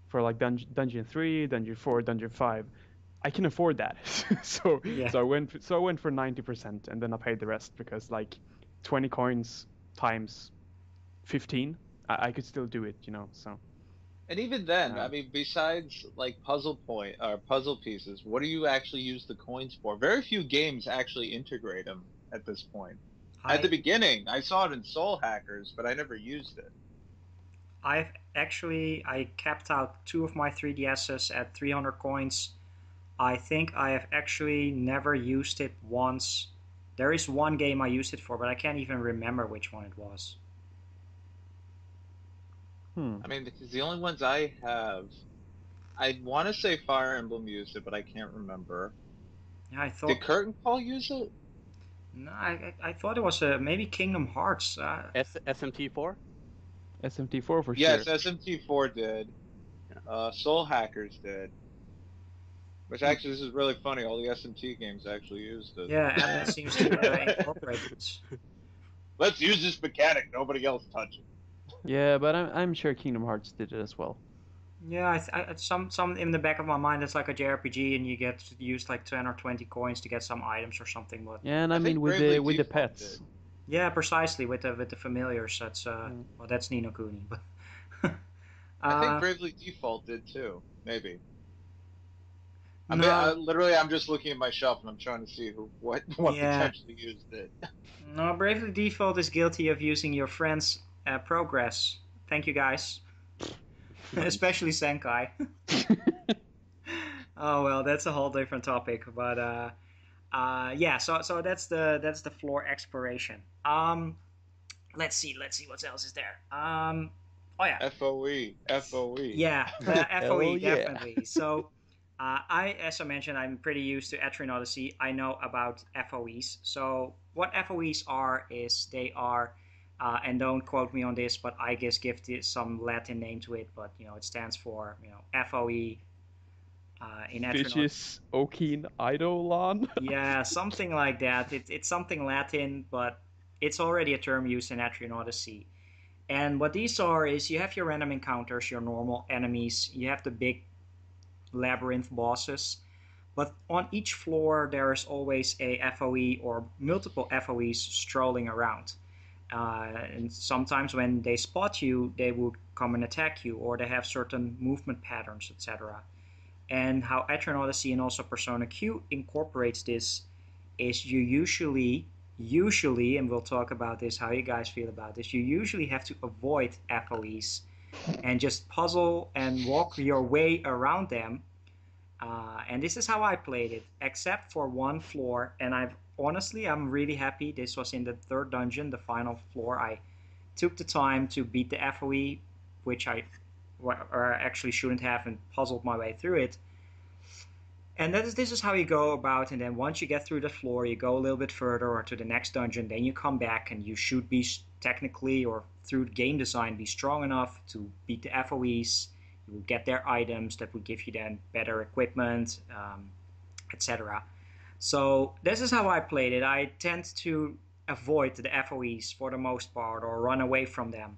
for like dungeon 3, dungeon 4, dungeon 5, I can afford that. so I went for 90%, and then I paid the rest because like 20 coins times 15, I could still do it, So. And even then, I mean, besides like puzzle pieces, what do you actually use the coins for? Very few games actually integrate them at this point. At the beginning, I saw it in Soul Hackers, but I never used it. I capped out 2 of my 3DSs at 300 coins. I think I have actually never used it once. There is one game I used it for, but I can't even remember which one it was. I mean, because the only ones I have, I want to say Fire Emblem used it, but I can't remember. Yeah, I thought. Did Curtain Call use it? No, I thought it was maybe Kingdom Hearts. SMT4? SMT4 for sure. Yes, SMT4 did. Yeah. Soul Hackers did. Which actually, this is really funny. All the SMT games actually used it. Yeah, and it seems to incorporate it. Let's use this mechanic. Nobody else touch it. Yeah, but I'm sure Kingdom Hearts did it as well. Yeah, some in the back of my mind, it's like a JRPG, and you get to use like 10 or 20 coins to get some items or something. But yeah, and I mean with the pets. Did. Yeah, precisely with the familiars. That's well, that's Ni no Kuni, but I think Bravely Default did too. Maybe. I'm just looking at my shelf and I'm trying to see what potentially used it. No, Bravely Default is guilty of using your friend's progress. Thank you, guys. Especially Senkai. Oh well, that's a whole different topic. But yeah. So that's the floor exploration. Let's see what else is there. Oh yeah, FOE, FOE. yeah, Hell FOE yeah. definitely. So, as I mentioned, I'm pretty used to Etrian Odyssey. I know about FOEs. So, what FOEs are is they are, and don't quote me on this, but I guess give this some Latin name to it. But it stands for FOE in Etrian Odyssey. Fishes Okin Eidolon. Yeah, something like that. It's something Latin, but it's already a term used in Etrian Odyssey. And what these are is you have your random encounters, your normal enemies, you have the big labyrinth bosses, but on each floor there is always a FOE or multiple FOEs strolling around. And sometimes when they spot you, they will come and attack you, or they have certain movement patterns, etc. And how Etrian Odyssey and also Persona Q incorporates this is you usually, and we'll talk about this, how you guys feel about this, you usually have to avoid FOEs and just puzzle and walk your way around them. And this is how I played it, except for one floor. And I'm really happy. This was in the third dungeon, the final floor. I took the time to beat the FOE, which I actually shouldn't have, and puzzled my way through it. And this is how you go about, and then once you get through the floor, you go a little bit further or to the next dungeon, then you come back, and you should be technically, or through game design, be strong enough to beat the FOEs. You will get their items that will give you then better equipment, etc. So this is how I played it. I tend to avoid the FOEs for the most part, or run away from them.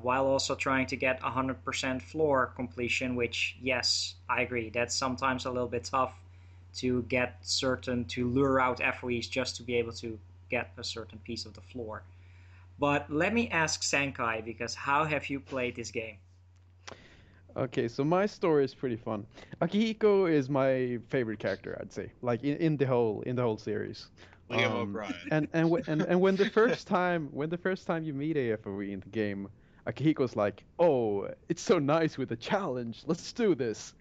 While also trying to get 100% floor completion, which, yes, I agree, that's sometimes a little bit tough to lure out FOEs just to be able to get a certain piece of the floor. But let me ask Senkai, because how have you played this game? Okay, so my story is pretty fun. Akihiko is my favorite character, I'd say, like in the whole series. Liam O'Brien. And when the first time you meet AFOE in the game, Akihiko's like, "Oh, it's so nice with a challenge. Let's do this."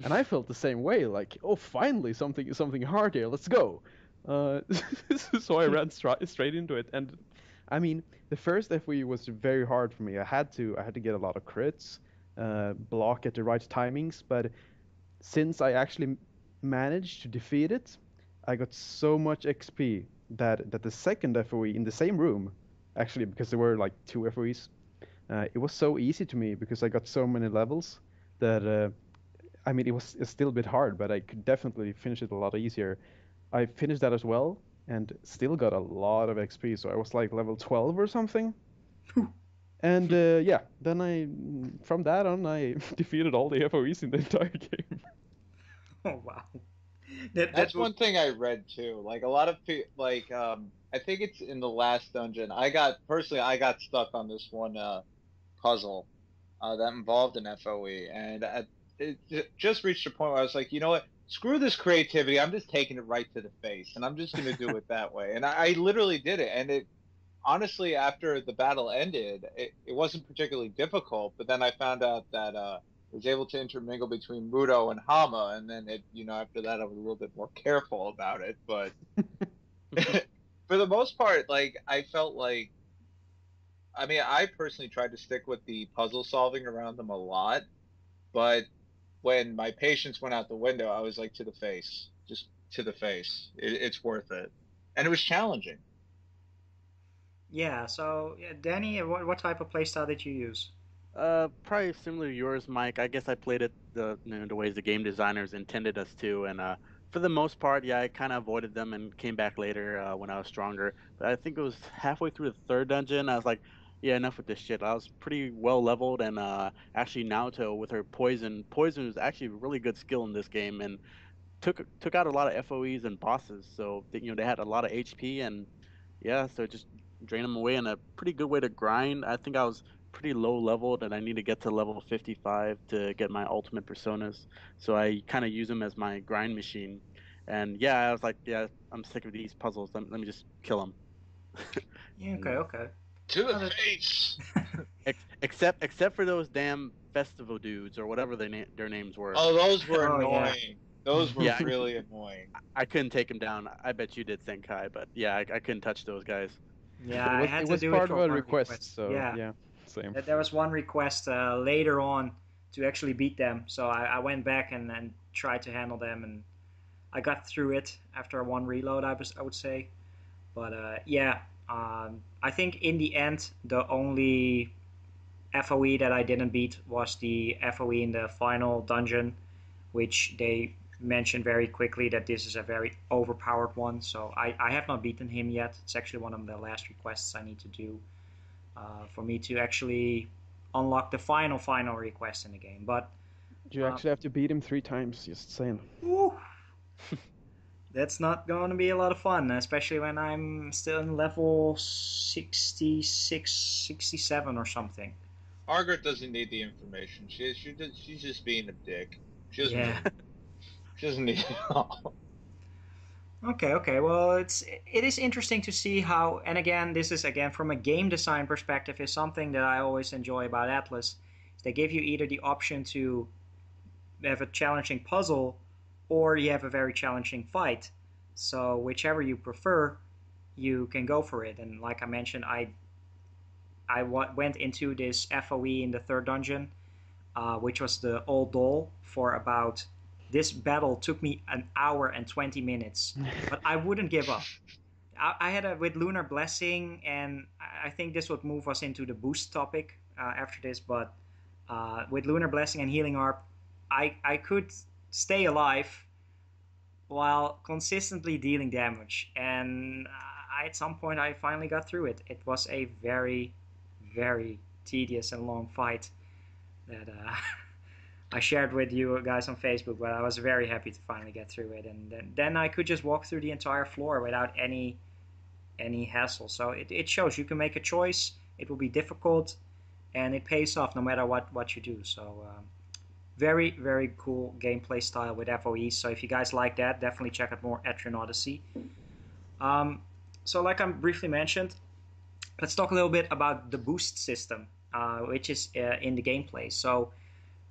And I felt the same way, like, "Oh, finally something hard here. Let's go." So I ran straight into it, and I mean, the first FOE was very hard for me. I had to get a lot of crits, block at the right timings, but since I actually managed to defeat it, I got so much XP that the second FOE in the same room, actually, because there were like 2 FOEs, it was so easy to me because I got so many levels that I mean, it's still a bit hard, but I could definitely finish it a lot easier. I finished that as well and still got a lot of XP, so I was like level 12 or something. And yeah, then from that on, I defeated all the FOEs in the entire game. Oh, wow. That's one thing I read too. Like a lot of people, like I think it's in the last dungeon. I got stuck on this one puzzle that involved an FOE, and it just reached a point where I was like, you know what? Screw this creativity. I'm just taking it right to the face, and I'm just going to do it that way. And I literally did it, and it honestly, after the battle ended, it wasn't particularly difficult. But then I found out that was able to intermingle between Muto and Hama, and then after that I was a little bit more careful about it. But for the most part, like I felt like, I mean, I personally tried to stick with the puzzle solving around them a lot, but when my patience went out the window, I was like, to the face, just to the face. It's worth it, and it was challenging. Yeah. So, Danny, what type of playstyle did you use? Probably similar to yours, Mike. I guess I played it the ways the game designers intended us to, and for the most part, yeah, I kind of avoided them and came back later when I was stronger. But I think it was halfway through the third dungeon, I was like, yeah, enough with this shit. I was pretty well leveled, and actually Naoto with her poison was actually a really good skill in this game, and took out a lot of FOEs and bosses. So they had a lot of HP, and yeah, so just drain them away in a pretty good way to grind. I think I was pretty low leveled, and I need to get to level 55 to get my ultimate personas. So I kind of use them as my grind machine. And yeah, I was like, yeah, I'm sick of these puzzles. Let me just kill them. Yeah, okay. To the face. except for those damn festival dudes or whatever their names were. Oh, those were Oh, yeah. annoying. Those were Yeah. really annoying. I couldn't take them down. I bet you did, Senkai, but yeah, I couldn't touch those guys. Yeah, I had It to was do part it for of a one request, so Yeah. yeah, same. There was one request later on to actually beat them, so I went back and tried to handle them, and I got through it after one reload, I would say. But yeah, I think in the end, the only FOE that I didn't beat was the FOE in the final dungeon, which they mentioned very quickly that this is a very overpowered one. So I have not beaten him yet. It's actually one of the last requests I need to do for me to actually unlock the final request in the game. But You actually have to beat him 3 times, just saying. woo, that's not going to be a lot of fun, especially when I'm still in level 66, 67 or something. Margaret doesn't need the information. She's just being a dick. She doesn't, Yeah. she doesn't need it all. Okay. Well, it is interesting to see how, and again, this is again from a game design perspective, is something that I always enjoy about Atlas. They give you either the option to have a challenging puzzle, or you have a very challenging fight. So whichever you prefer, you can go for it. And like I mentioned, I went into this FOE in the 3rd dungeon, which was the old doll, for about. This battle took me 1 hour and 20 minutes, but I wouldn't give up. I had it with Lunar Blessing, and I think this would move us into the boost topic after this, but with Lunar Blessing and Healing Harp, I could stay alive while consistently dealing damage, and at some point I finally got through it. It was a very, very tedious and long fight that I shared with you guys on Facebook, but I was very happy to finally get through it, and then I could just walk through the entire floor without any hassle. So it shows you can make a choice. It will be difficult, and it pays off no matter what you do. So very, very cool gameplay style with FOE. So if you guys like that, definitely check out more Etrian Odyssey. So like I briefly mentioned, let's talk a little bit about the boost system, which is in the gameplay. So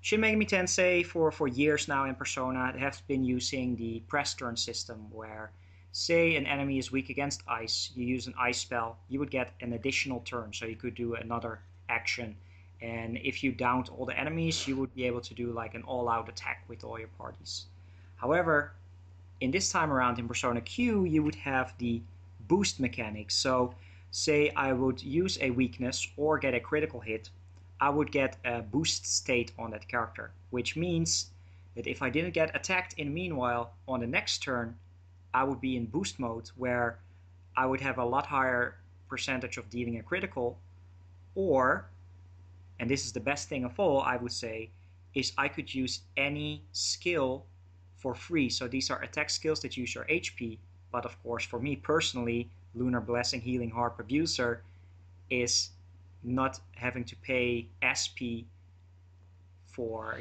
Shin Megami Tensei for years now in Persona has been using the press turn system, where say an enemy is weak against ice, you use an ice spell, you would get an additional turn, so you could do another action. And if you downed all the enemies, you would be able to do like an all-out attack with all your parties. However, in this time around in Persona Q, you would have the boost mechanic. So say I would use a weakness or get a critical hit, I would get a boost state on that character, which means that if I didn't get attacked in meanwhile, on the next turn, I would be in boost mode, where I would have a lot higher percentage of dealing a critical, or, and this is the best thing of all, I would say, is I could use any skill for free. So these are attack skills that use your HP, but of course for me personally, Lunar Blessing, Healing Harp, Abuser is not having to pay SP for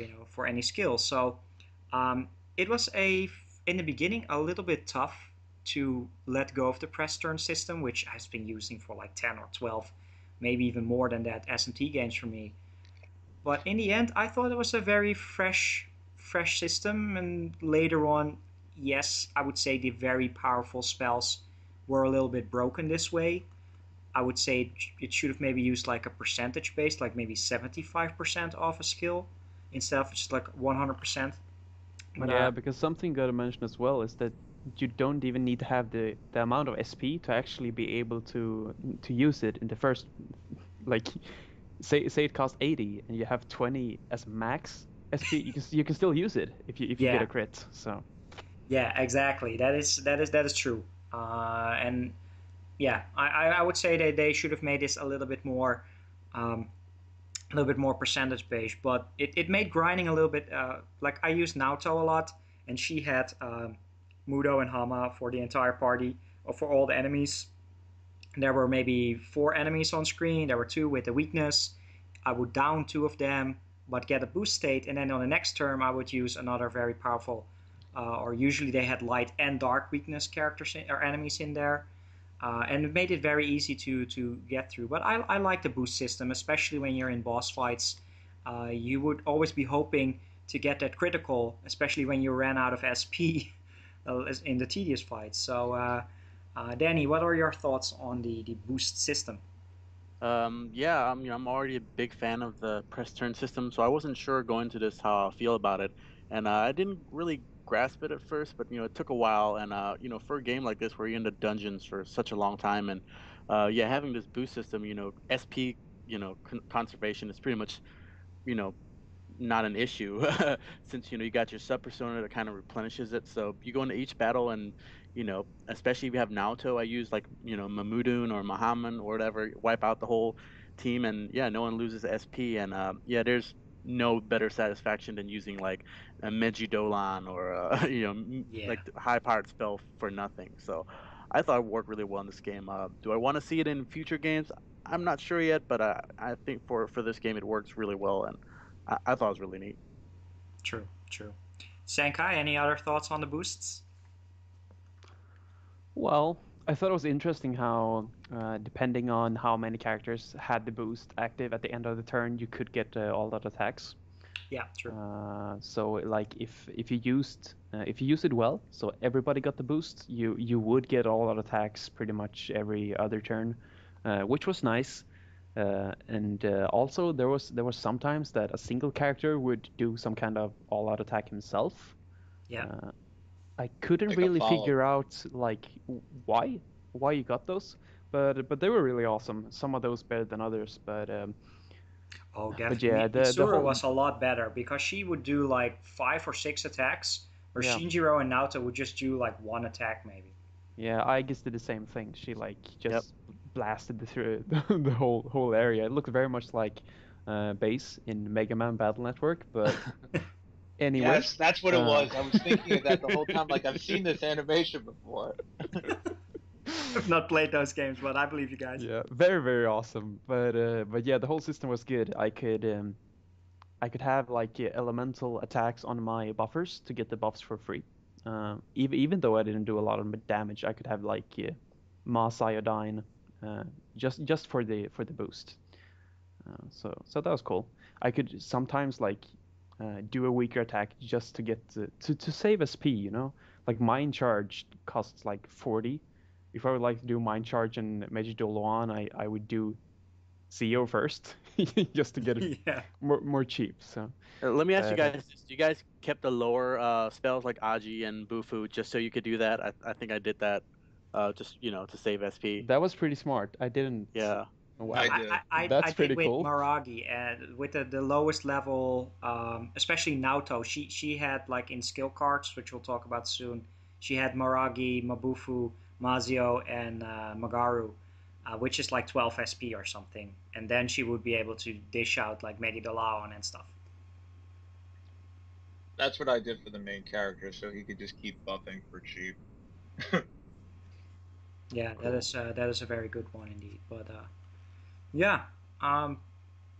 any skills. So it was in the beginning a little bit tough to let go of the press turn system, which I've been using for like 10 or 12, maybe even more than that, SMT games for me. But in the end, I thought it was a very fresh system, and later on, yes, I would say the very powerful spells were a little bit broken this way. I would say it should have maybe used like a percentage based, like maybe 75% off a skill instead of just like 100%. But, yeah, because something got to mention as well is that you don't even need to have the amount of SP to actually be able to use it in the first, like, say it costs 80 and you have 20 as max SP, you can still use it if you get a crit. So yeah, exactly. That is true. And yeah, I would say that they should have made this a little bit more percentage based, but it made grinding a little bit like I use Naoto a lot, and she had Mudo and Hama for the entire party, or for all the enemies. There were maybe 4 enemies on screen. There were 2 with a weakness. I would down 2 of them, but get a boost state, and then on the next turn I would use another very powerful, or usually they had light and dark weakness characters or enemies in there. and it made it very easy to get through. But I like the boost system, especially when you're in boss fights. You would always be hoping to get that critical, especially when you ran out of SP in the tedious fights. So, Danny, what are your thoughts on the boost system? Yeah, I'm already a big fan of the press turn system, so I wasn't sure going to this how I feel about it, and I didn't really grasp it at first, but it took a while, and for a game like this where you're in the dungeons for such a long time, and yeah, having this boost system, SP, conservation is pretty much, you know, not an issue since you got your sub persona that kind of replenishes it. So you go into each battle and especially if you have Naoto, I use like Mamudun or Mahaman or whatever, wipe out the whole team, and yeah, no one loses SP. And yeah, there's no better satisfaction than using like a Meiji Dolan or like the high powered spell for nothing. So I thought it worked really well in this game. Do I want to see it in future games? I'm not sure yet, but I think for this game it works really well, and I thought it was really neat. True. Senkai, any other thoughts on the boosts? Well, I thought it was interesting how, depending on how many characters had the boost active at the end of the turn, you could get all out attacks. Yeah, true. So like if you used it well, so everybody got the boost, you would get all out attacks pretty much every other turn, which was nice. And also there was sometimes that a single character would do some kind of all-out attack himself. Yeah. I couldn't Like really figure out like why you got those, but they were really awesome. Some of those better than others, but definitely. yeah, the whole... was a lot better because she would do like 5 or 6 attacks, where Shinjiro and Naoto would just do like 1 attack maybe. Yeah, I guess did the same thing. She like just blasted through the whole area. It looked very much like base in Mega Man Battle Network, but anyway. Yes, that's what it was. I was thinking of that the whole time. Like, I've seen this animation before. I've not played those games, but I believe you guys. Yeah, very, very awesome. But yeah, the whole system was good. I could have like elemental attacks on my buffers to get the buffs for free. Even though I didn't do a lot of damage, I could have like Mass Iodine just for the boost. So that was cool. I could sometimes like do a weaker attack just to get to save SP. Like Mind Charge costs like 40. If I would like to do Mind Charge and Meiji Dolan, I would do CO first just to get it more cheap. So let me ask you guys this. You guys kept the lower spells like Aji and Bufu just so you could do that? I think I did that just to save SP. That was pretty smart. I didn't. Yeah. Wow. I did. That's pretty with cool. Maragi, and with the lowest level, especially Naoto, she had like in skill cards, which we'll talk about soon. She had Maragi, Mabufu, Mazio, and Magaru, which is like 12 SP or something, and then she would be able to dish out like Medidolaon and stuff. That's what I did for the main character, so he could just keep buffing for cheap. Yeah, cool. That is a very good one indeed. But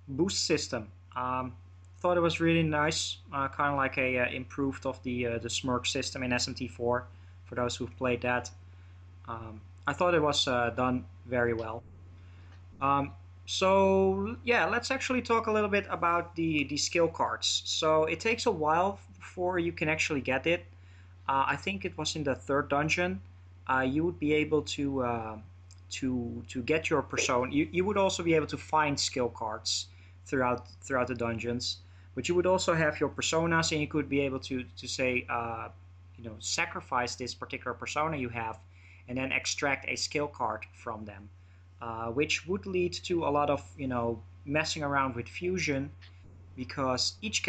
boost system. Thought it was really nice. Kind of like a improved of the Smirk system in SMT4. For those who've played that, I thought it was done very well. So yeah, let's actually talk a little bit about the skill cards. So it takes a while before you can actually get it. I think it was in the 3rd dungeon. You would be able to get your persona. You would also be able to find skill cards throughout the dungeons, but you would also have your personas, and you could be able to say sacrifice this particular persona you have, and then extract a skill card from them, which would lead to a lot of messing around with fusion, because each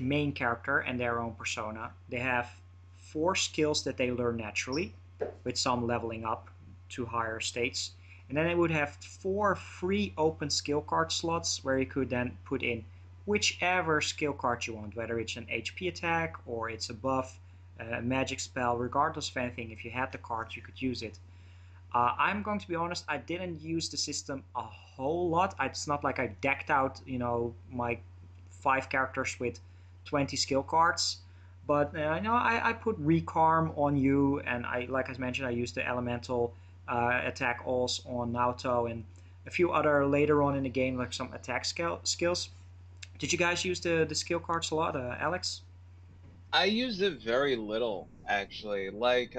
main character and their own persona, they have 4 skills that they learn naturally, with some leveling up to higher states, and then they would have 4 free open skill card slots where you could then put in whichever skill card you want, whether it's an HP attack or it's a buff, a magic spell. Regardless of anything, if you had the cards, you could use it. I'm going to be honest, I didn't use the system a whole lot. It's not like I decked out my 5 characters with 20 skill cards. But I put Recarm on you, and like I mentioned, I used the elemental attack alls on Naoto and a few other later on in the game, like some attack skills. Did you guys use the skill cards a lot, Alex? I used it very little, actually. Like,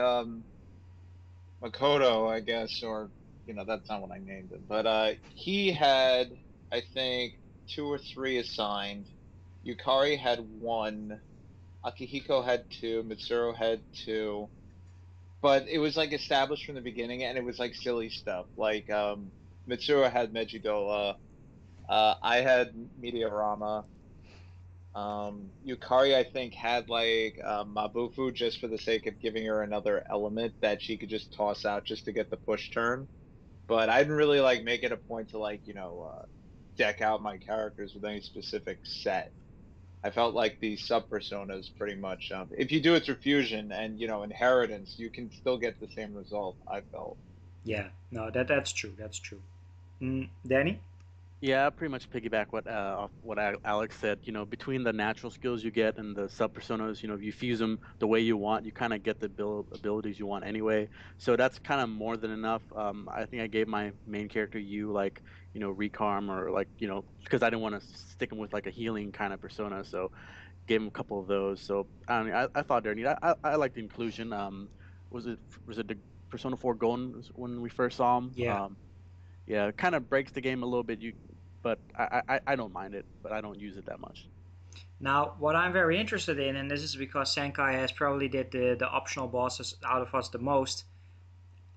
Makoto, I guess, or, that's not what I named him. But he had, I think, 2 or 3 assigned. Yukari had 1. Akihiko had 2. Mitsuru had 2. But it was, like, established from the beginning, and it was, like, silly stuff. Like, Mitsuru had Mejidola. I had Meteorama. Yukari, I think, had like Mabufu just for the sake of giving her another element that she could just toss out just to get the push turn. But I didn't really like make it a point to like deck out my characters with any specific set. I felt like the sub personas pretty much. If you do it through fusion and inheritance, you can still get the same result. I felt. Yeah, no, that's true. That's true. Danny? Yeah, I pretty much piggyback off what Alex said. Between the natural skills you get and the sub personas, if you fuse them the way you want, you kind of get the abilities you want anyway. So that's kind of more than enough. I think I gave my main character like Recarm or like because I didn't want to stick him with like a healing kind of persona, so gave him a couple of those. So I mean, I thought they're neat. I like the inclusion. Was it the Persona 4 Golden when we first saw him? Yeah. Yeah, it kind of breaks the game a little bit. But I don't mind it, but I don't use it that much. Now, what I'm very interested in, and this is because Senkai has probably did the optional bosses out of us the most.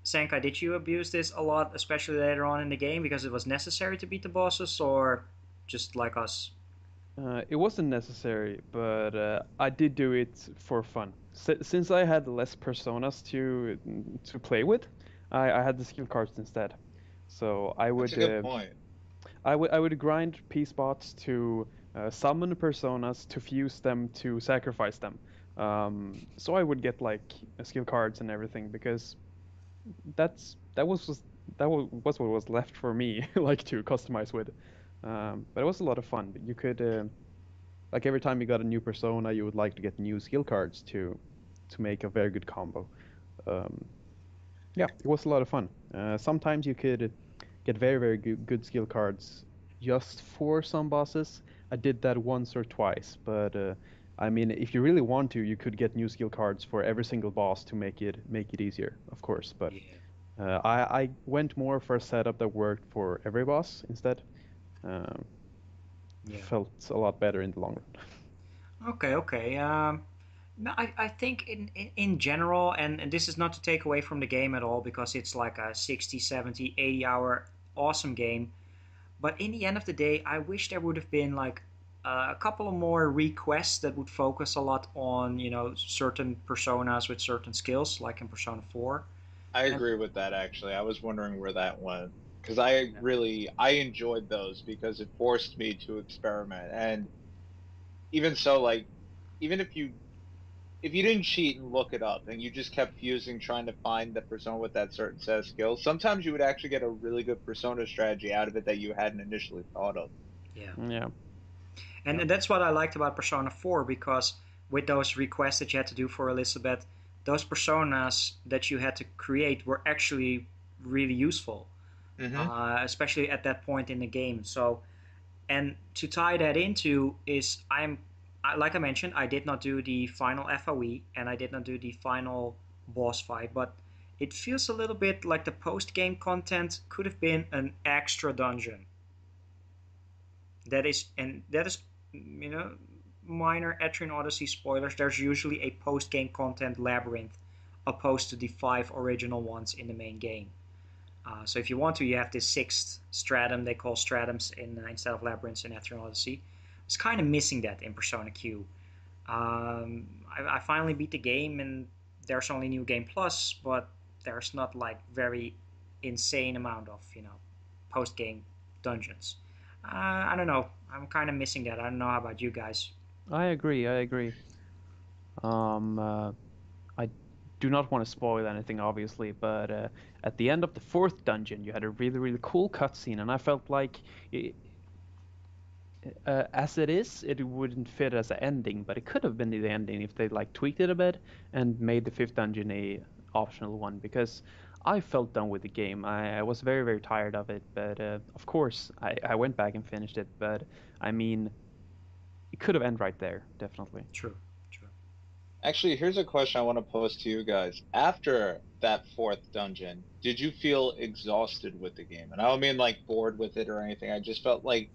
Senkai, did you abuse this a lot, especially later on in the game, because it was necessary to beat the bosses, or just like us? It wasn't necessary, but I did do it for fun. Since I had less personas to play with, I had the skill cards instead. So I would. That's a good point. I would grind P-spots to summon the personas, to fuse them, to sacrifice them. So I would get like skill cards and everything because that was what was left for me like to customize with. But it was a lot of fun. You could like every time you got a new persona, you would like to get new skill cards to make a very good combo. Yeah, it was a lot of fun. Sometimes you could get very, very good skill cards just for some bosses. I did that once or twice, but I mean, if you really want to, you could get new skill cards for every single boss to make it easier, of course. But I went more for a setup that worked for every boss instead. Felt a lot better in the long run. Okay. No, I think in general, and this is not to take away from the game at all, because it's like a 60, 70, 80 hour awesome game. But in the end of the day, I wish there would have been like a couple of more requests that would focus a lot on, certain personas with certain skills, like in Persona 4. I agree with that, actually. I was wondering where that went. Because I enjoyed those because it forced me to experiment. And even so, like, even if you didn't cheat and look it up and you just kept fusing trying to find the persona with that certain set of skills, sometimes you would actually get a really good persona strategy out of it that you hadn't initially thought of. Yeah. And that's what I liked about Persona 4, because with those requests that you had to do for Elizabeth, those personas that you had to create were actually really useful, especially at that point in the game. So, and to tie that into is like I mentioned, I did not do the final FOE and I did not do the final boss fight, but it feels a little bit like the post-game content could have been an extra dungeon. That is, minor Etrian Odyssey spoilers. There's usually a post-game content labyrinth opposed to the 5 original ones in the main game. So if you want to, you have this 6th stratum they call stratums instead of labyrinths in Etrian Odyssey. I was kind of missing that in Persona Q. I finally beat the game, and there's only New Game Plus, but there's not like very insane amount of post-game dungeons. I don't know. I'm kind of missing that. I don't know how about you guys. I agree. I do not want to spoil anything, obviously, but at the end of the 4th dungeon, you had a really, really cool cutscene, and I felt like as it is, it wouldn't fit as an ending, but it could have been the ending if they like tweaked it a bit and made the 5th dungeon a optional one, because I felt done with the game. I was very, very tired of it, but of course I went back and finished it. But I mean, it could have ended right there, definitely. True. True. Actually, here's a question I want to pose to you guys. After that fourth dungeon, did you feel exhausted with the game? And I don't mean like bored with it or anything. I just felt like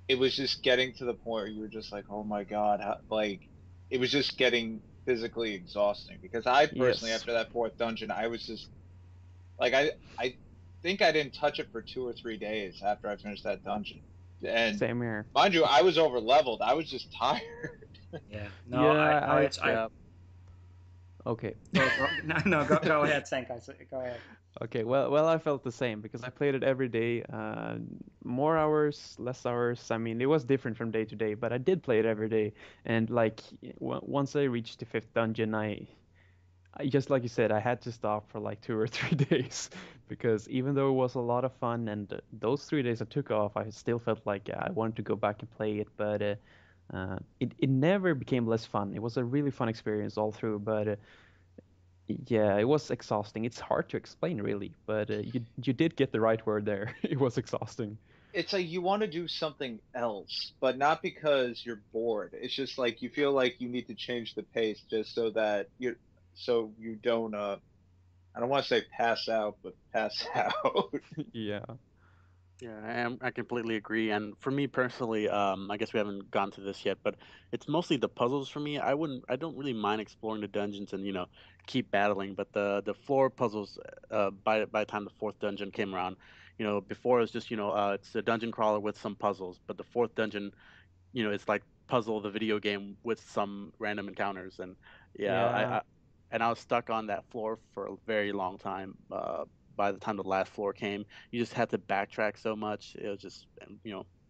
it was just getting to the point where you were just like, oh my God, like it was just getting physically exhausting. Because I personally, Yes. after that fourth dungeon, I was just like, I think I didn't touch it for 2 or 3 days after I finished that dungeon. And Same here. mind you, I was over leveled. I was just tired. Yeah. No, Yeah, Yeah. Okay. Go ahead, Senkai. Go ahead. Okay, well, I felt the same because I played it every day. More hours, less hours. I mean, it was different from day to day, but I did play it every day. And like once I reached the fifth dungeon, I just like you said, I had to stop for like 2 or 3 days because even though it was a lot of fun and those 3 days I took off, I still felt like I wanted to go back and play it, but it never became less fun. It was a really fun experience all through, but yeah, it was exhausting. It's hard to explain really, but you did get the right word there. It was exhausting. It's like you want to do something else, but not because you're bored. It's just like you feel like you need to change the pace just so you don't I don't want to say pass out, but pass out. Yeah. Yeah, I completely agree. And for me personally, I guess we haven't gone to this yet, but it's mostly the puzzles for me. I don't really mind exploring the dungeons and keep battling. But the floor puzzles, by the time the fourth dungeon came around, before it was just it's a dungeon crawler with some puzzles. But the fourth dungeon, it's like puzzle the video game with some random encounters. And yeah, Yeah. I was stuck on that floor for a very long time. By the time the last floor came, you just had to backtrack so much. It was just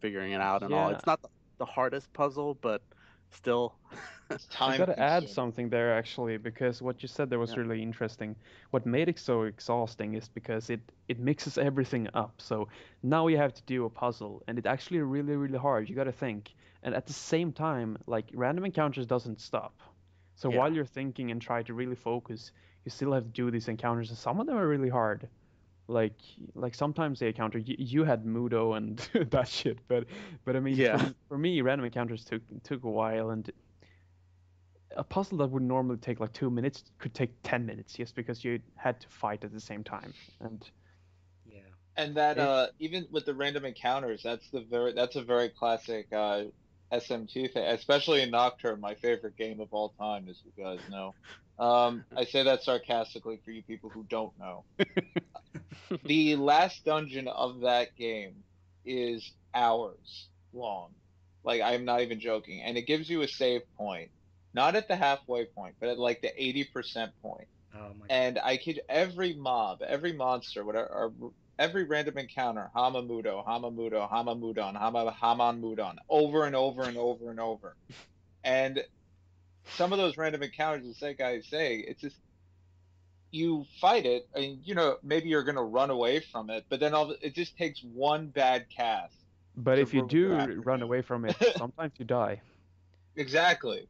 figuring it out and all. Yeah. It's not the hardest puzzle, but still. It's I time gotta add consuming. something there actually, because what you said there was Yeah. really interesting. What made it so exhausting is because it mixes everything up. So now you have to do a puzzle, and it's actually really, really hard. You gotta think, and at the same time, like random encounters doesn't stop. So Yeah. while you're thinking and try to really focus, you still have to do these encounters, and some of them are really hard. Like like sometimes they encounter you had Mudo and that shit, but I mean Yeah. for me random encounters took a while, and a puzzle that would normally take like 2 minutes could take 10 minutes just because you had to fight at the same time. And Yeah. And that it, even with the random encounters, that's a very classic SMT thing, especially in Nocturne, my favorite game of all time, as you guys know. I say that sarcastically for you people who don't know. The last dungeon of that game is hours long. Like, I'm not even joking. And it gives you a save point, not at the halfway point, but at like the 80% point. Oh my. And I kid every mob, every monster, whatever, or every random encounter, Hamamudo, Hamamudo, Hamamudon, Hamanmudon, over and over and over and over. And some of those random encounters, the Senkai say, it's just you fight it, and maybe you're gonna run away from it, but then it just takes one bad cast but to if you ruin your do run afternoon. away from it, sometimes you die. Exactly.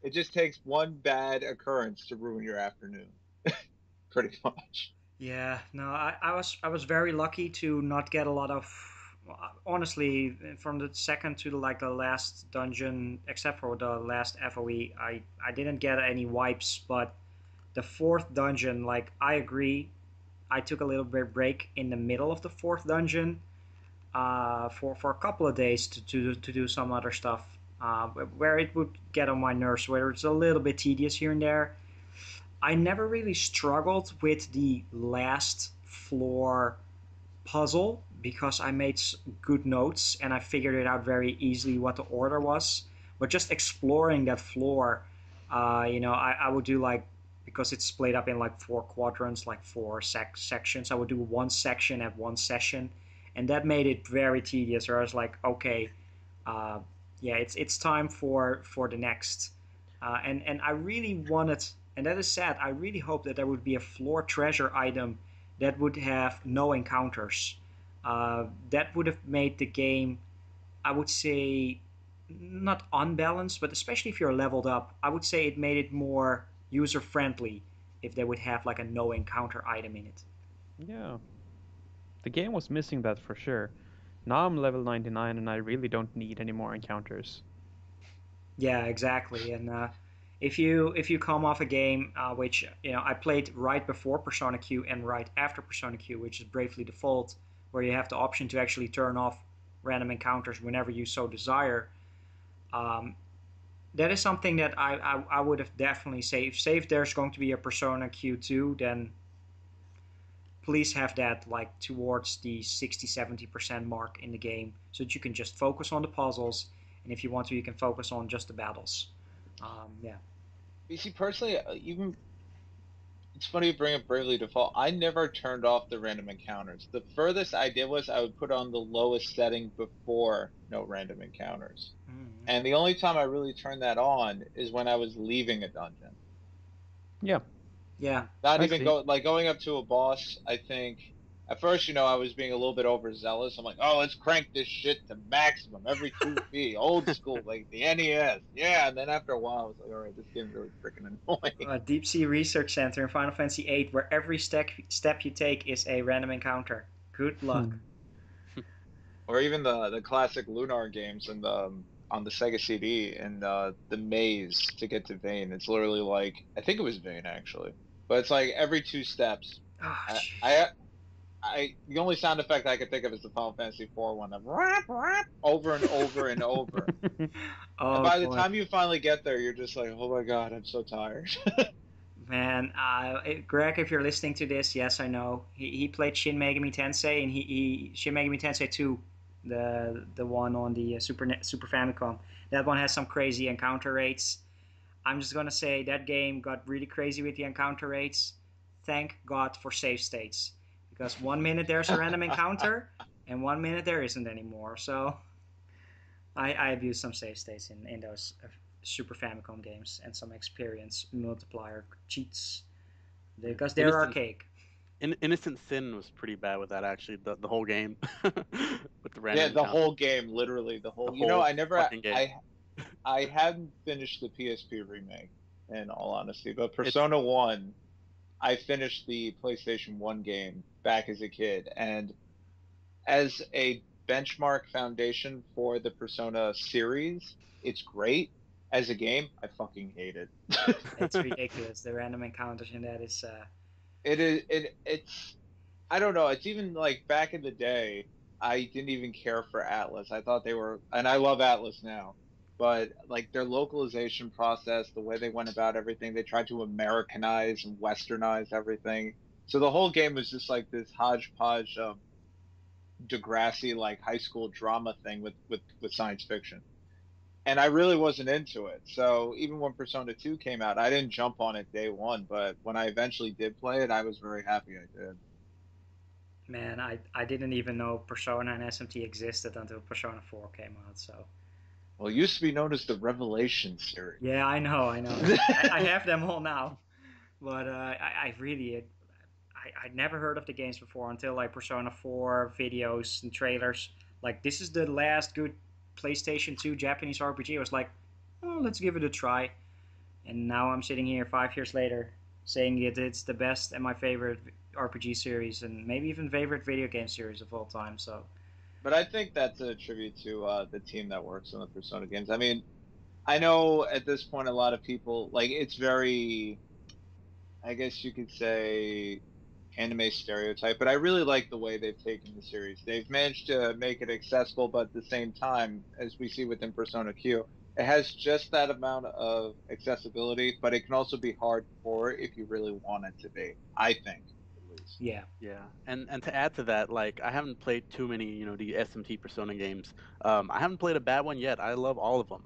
It just takes one bad occurrence to ruin your afternoon. Pretty much. Yeah, no, I was very lucky to not get a lot of, honestly, from the second to the last dungeon, except for the last FOE, I didn't get any wipes, but the fourth dungeon, like I agree, I took a little bit break in the middle of the fourth dungeon, for a couple of days to do some other stuff, where it would get on my nerves, where it's a little bit tedious here and there. I never really struggled with the last floor puzzle because I made good notes and I figured it out very easily what the order was. But just exploring that floor, I would do because it's split up in like 4 quadrants, like four sections. I would do one section at one session, and that made it very tedious. Or I was like, okay, yeah, it's time for the next, and I really wanted. And that is sad. I really hope that there would be a floor treasure item that would have no encounters. That would have made the game, I would say, not unbalanced, but especially if you're leveled up, I would say it made it more user friendly if they would have like a no encounter item in it. Yeah. The game was missing that for sure. Now I'm level 99 and I really don't need any more encounters. Yeah, exactly. And if you come off a game which I played right before Persona Q and right after Persona Q, which is Bravely Default, where you have the option to actually turn off random encounters whenever you so desire. Um, that is something that I would have definitely saved. Say if there's going to be a Persona Q2, then please have that like towards the 60-70% mark in the game so that you can just focus on the puzzles, and if you want to you can focus on just the battles. Yeah. You see, personally, even it's funny you bring up Bravely Default. I never turned off the random encounters. The furthest I did was I would put on the lowest setting before no random encounters. Mm-hmm. And the only time I really turned that on is when I was leaving a dungeon. Yeah. Yeah. Not I even see. going up to a boss. I think at first, I was being a little bit overzealous. I'm like, oh, let's crank this shit to maximum every 2 feet, old school, like the NES. Yeah, and then after a while, I was like, all right, this game's really freaking annoying. Deep Sea Research Center in Final Fantasy VIII, where every step you take is a random encounter. Good luck. Or even the classic Lunar games and on the Sega CD and the maze to get to Vane. It's literally like I think it was Vane actually, but it's like every 2 steps. Oh, The only sound effect I could think of is the Final Fantasy IV one of rap, rap, over and over and over. oh, And by the boy. time you finally get there, you're just like, oh my god, I'm so tired. Man, Greg, if you're listening to this, yes, I know. He played Shin Megami Tensei, and he Shin Megami Tensei 2, the one on the Super Famicom. That one has some crazy encounter rates. I'm just gonna say that game got really crazy with the encounter rates. Thank God for save states, because 1 minute there's a random encounter, and 1 minute there isn't anymore. So I abused some save states in those Super Famicom games and some experience multiplier cheats because they're archaic. Innocent Sin was pretty bad with that actually. The whole game with the random. Yeah, the whole game, literally the whole. I never. Game. I hadn't finished the PSP remake, in all honesty, but Persona 1, I finished the PlayStation 1 game back as a kid, and as a benchmark foundation for the Persona series, it's great. As a game, I fucking hate it. It's ridiculous. The random encounters in that is. It's. I don't know. It's even like back in the day, I didn't even care for Atlas. I thought they were, and I love Atlas now, but like their localization process, the way they went about everything, they tried to Americanize and Westernize everything. So the whole game was just like this hodgepodge of Degrassi like high school drama thing with science fiction. And I really wasn't into it. So even when Persona 2 came out, I didn't jump on it day one, but when I eventually did play it, I was very happy I did. Man, I didn't even know Persona and SMT existed until Persona 4 came out, so. Well, it used to be known as the Revelation series. Yeah, I know. I have them all now. But I really... I'd never heard of the games before until like Persona 4 videos and trailers. Like, this is the last good PlayStation 2 Japanese RPG. I was like, oh, let's give it a try. And now I'm sitting here 5 years later saying it's the best and my favorite RPG series and maybe even favorite video game series of all time. So, but I think that's a tribute to the team that works on the Persona games. I mean, I know at this point a lot of people, like, it's very, I guess you could say, anime stereotype, but I really like the way they've taken the series. They've managed to make it accessible, but at the same time, as we see within Persona Q, it has just that amount of accessibility, but it can also be hardcore if you really want it to be, I think, at least. Yeah. Yeah, and to add to that, like, I haven't played too many, the SMT Persona games. I haven't played a bad one yet. I love all of them.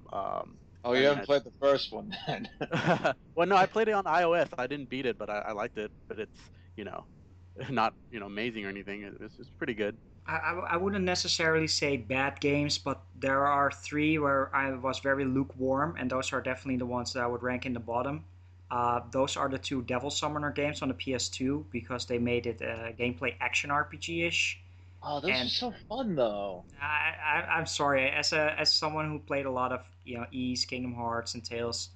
You haven't played the first one then? Well, no, I played it on iOS. I didn't beat it, but I liked it. But it's, not amazing or anything. It's pretty good. I wouldn't necessarily say bad games, but there are 3 where I was very lukewarm, and those are definitely the ones that I would rank in the bottom. Those are the 2 Devil Summoner games on the PS2 because they made it a gameplay action RPG-ish. Oh, those are so fun though. I'm sorry, as someone who played a lot of Ys, Kingdom Hearts, and Tales,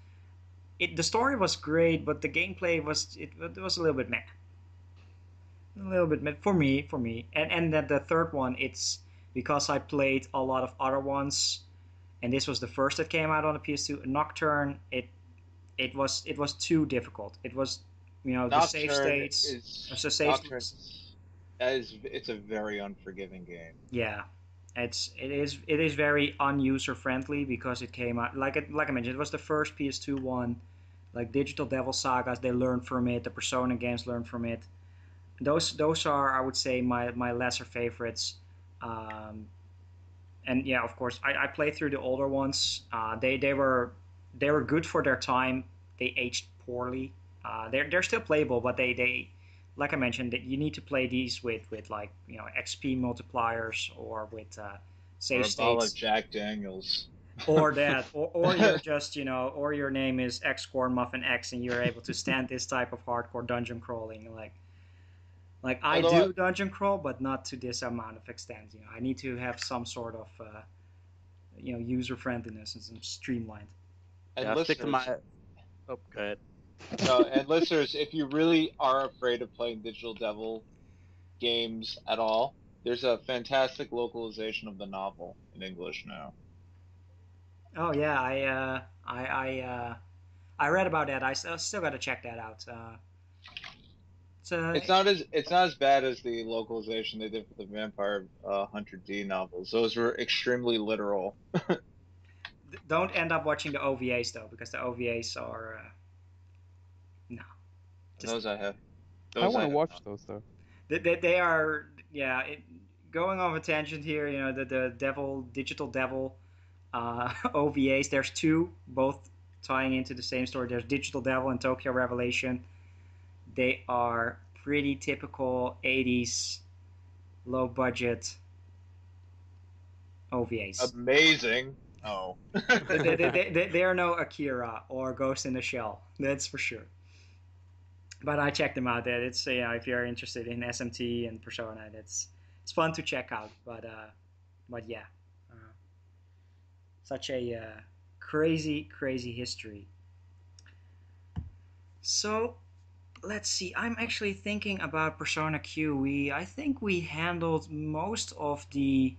the story was great, but the gameplay was a little bit meh. A little bit for me, and then the third one, it's because I played a lot of other ones, and this was the first that came out on the PS2. Nocturne, it was too difficult. It was, the save Nocturne states, is the save Nocturne. states. It's a very unforgiving game. Yeah, it is very unuser friendly because it came out like I mentioned. It was the first PS2 one. Like Digital Devil Sagas, they learned from it. The Persona games learned from it. Those are, I would say, my lesser favorites. Um, and yeah, of course, I played through the older ones. They were good for their time. They aged poorly. They're still playable, but they like I mentioned, that you need to play these with like XP multipliers or with Or save a bottle of states. Jack Daniels. Or that, or you're just, or your name is X Corn Muffin X, and you're able to stand this type of hardcore dungeon crawling. Like I Although do dungeon crawl, but not to this amount of extent. I need to have some sort of, user friendliness and some streamlined. and Yeah, I'll stick to listeners, my. Oh, go ahead. no, and listeners, if you really are afraid of playing Digital Devil games at all, there's a fantastic localization of the novel in English now. Oh yeah, I read about that. I still got to check that out. It's not as bad as the localization they did for the Vampire Hunter D novels. Those were extremely literal. Don't end up watching the OVAs though, because the OVAs are no. Those I have. I want to watch those though. They are, yeah. Going off a tangent here, the Digital Devil OVAs. There's two, both tying into the same story. There's Digital Devil and Tokyo Revelation. They are pretty typical 80s low budget OVAs. Amazing. Oh. They are no Akira or Ghost in the Shell. That's for sure. But I checked them out. There, it's if you're interested in SMT and Persona, it's fun to check out. But yeah, such a crazy history. So let's see. I'm actually thinking about Persona Q. I think we handled most of the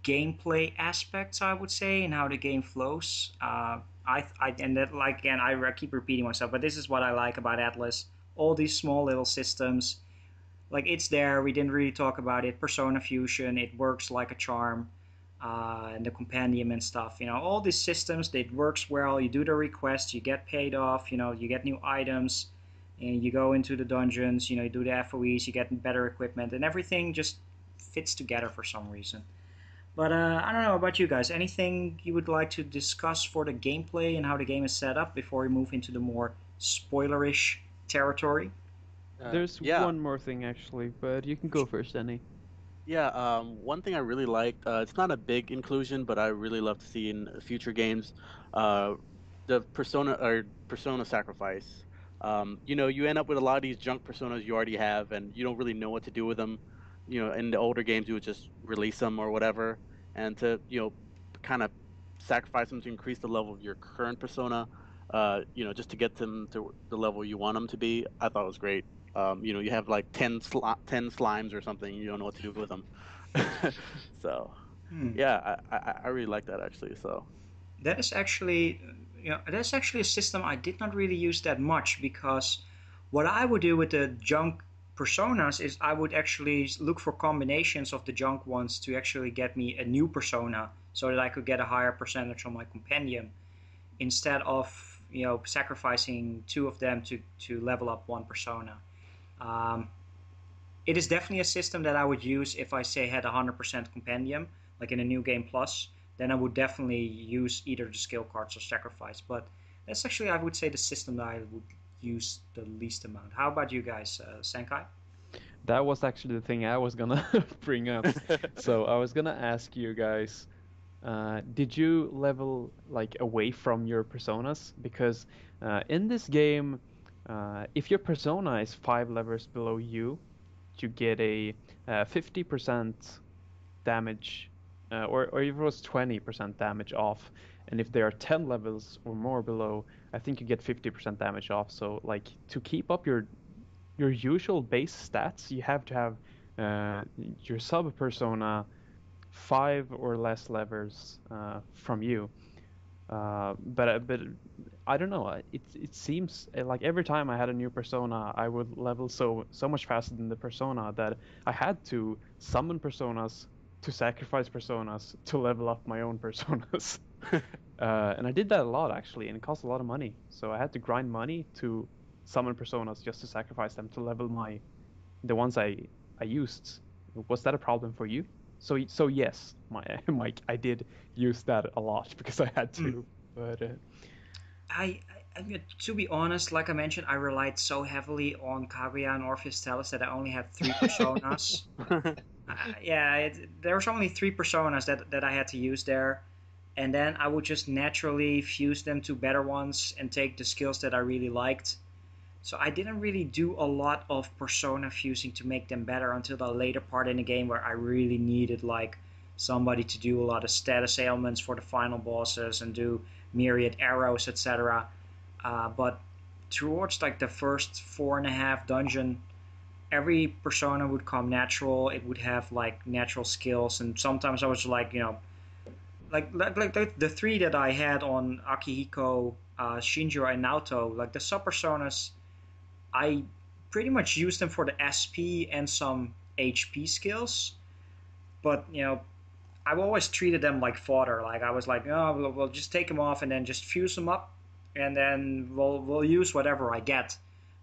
gameplay aspects, I would say, and how the game flows. And that, like, again, I keep repeating myself, but this is what I like about Atlas. All these small little systems, like, it's there. We didn't really talk about it. Persona Fusion, it works like a charm. And the compendium and stuff, all these systems, it works well. You do the request, you get paid off, you get new items, and you go into the dungeons, you do the FOEs, you get better equipment, and everything just fits together for some reason. But I don't know about you guys. Anything you would like to discuss for the gameplay and how the game is set up before we move into the more spoilerish territory? There's Yeah. one more thing actually, but you can go first, Danny. Yeah, one thing I really liked, it's not a big inclusion, but I really love to see in future games, the Persona sacrifice. You end up with a lot of these junk personas you already have, and you don't really know what to do with them. In the older games, you would just release them or whatever, and to kind of sacrifice them to increase the level of your current persona, just to get them to the level you want them to be. I thought it was great. You have like 10 slimes or something. You don't know what to do with them. So, yeah, I really like that actually. So That is actually, that's actually a system I did not really use that much, because what I would do with the junk personas is I would actually look for combinations of the junk ones to actually get me a new persona, so that I could get a higher percentage on my compendium, instead of sacrificing two of them to level up one persona. It is definitely a system that I would use if I say had 100% compendium, like in a new game plus. Then I would definitely use either the skill cards or sacrifice. But that's actually, I would say, the system that I would use the least amount. How about you guys, Senkai? That was actually the thing I was gonna bring up. So I was gonna ask you guys, did you level like away from your personas? Because in this game, if your persona is 5 levels below you, you get a 50% damage, or if it was 20% damage off. And if they are 10 levels or more below, I think you get 50% damage off. So like to keep up your your usual base stats, you have to have your sub persona 5 or less levels from you. But I don't know. It seems like every time I had a new persona, I would level so much faster than the persona that I had to summon personas to sacrifice personas to level up my own personas. And I did that a lot actually, and it cost a lot of money. So I had to grind money to summon personas just to sacrifice them to level the ones I used. Was that a problem for you? So yes, Mike, I did use that a lot because I had to. But I mean, to be honest, like I mentioned, I relied so heavily on Kaguya and Orpheus Tellus that I only had 3 personas. There was only 3 personas that I had to use there, and then I would just naturally fuse them to better ones and take the skills that I really liked. So I didn't really do a lot of persona fusing to make them better until the later part in the game where I really needed like somebody to do a lot of status ailments for the final bosses and do myriad arrows, etc. But towards like the first 4.5 dungeon, every persona would come natural. It would have like natural skills, and sometimes I was like, you know, like the 3 that I had on Akihiko, Shinjo, and Naoto, like the sub personas, I pretty much used them for the SP and some HP skills, but you know, I've always treated them like fodder. Like I was like, oh, we'll just take them off and then just fuse them up, and then we'll use whatever I get,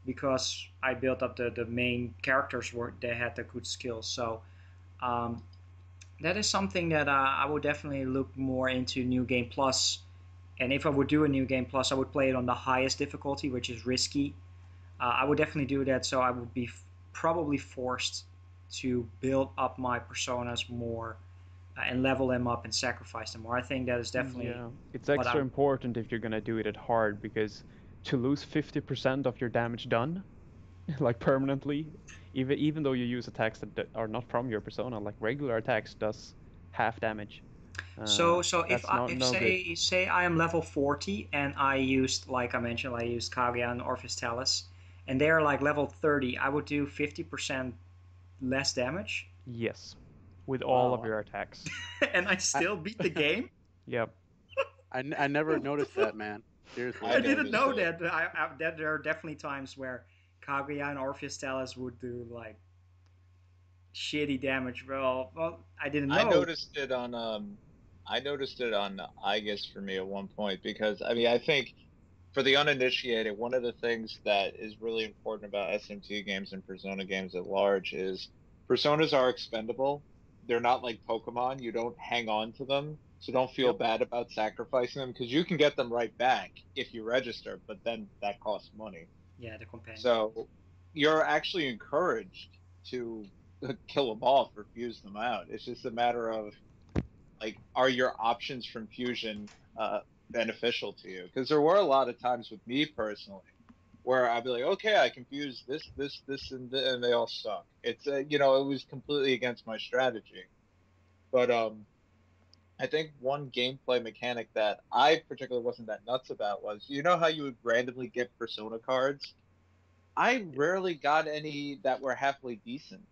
because I built up the main characters where they had the good skills. So that is something that I would definitely look more into New Game Plus. And if I would do a New Game Plus, I would play it on the highest difficulty, which is risky. I would definitely do that, so I would be probably forced to build up my personas more and level them up and sacrifice them more. I think that is definitely... It's extra important if you're going to do it at hard, because to lose 50% of your damage done, like permanently, even though you use attacks that are not from your persona, like regular attacks does half damage. So if say I am level 40 and I used, like I mentioned, I used Kaguya and Orpheus Tellus, and they're like level 30, I would do 50% less damage? Yes, with all of your attacks. And I still beat the game? Yep. I never noticed that, man. Seriously. I didn't know that. That there are definitely times where Kaguya and Orpheus Tellus would do like shitty damage. Well, I didn't know. I noticed it on iGUS for me at one point, because I mean, I think for the uninitiated, one of the things that is really important about SMT games and Persona games at large is personas are expendable. They're not like Pokemon. You don't hang on to them, so don't feel bad about sacrificing them, because you can get them right back if you register, but then that costs money. Yeah, the companion. So you're actually encouraged to kill them off or fuse them out. It's just a matter of, like, are your options from fusion beneficial to you? Because there were a lot of times with me personally where I'd be like, okay, I can fuse this, and they all suck. It's it was completely against my strategy. But I think one gameplay mechanic that I particularly wasn't that nuts about was, you know how you would randomly get Persona cards? I rarely got any that were halfway decent.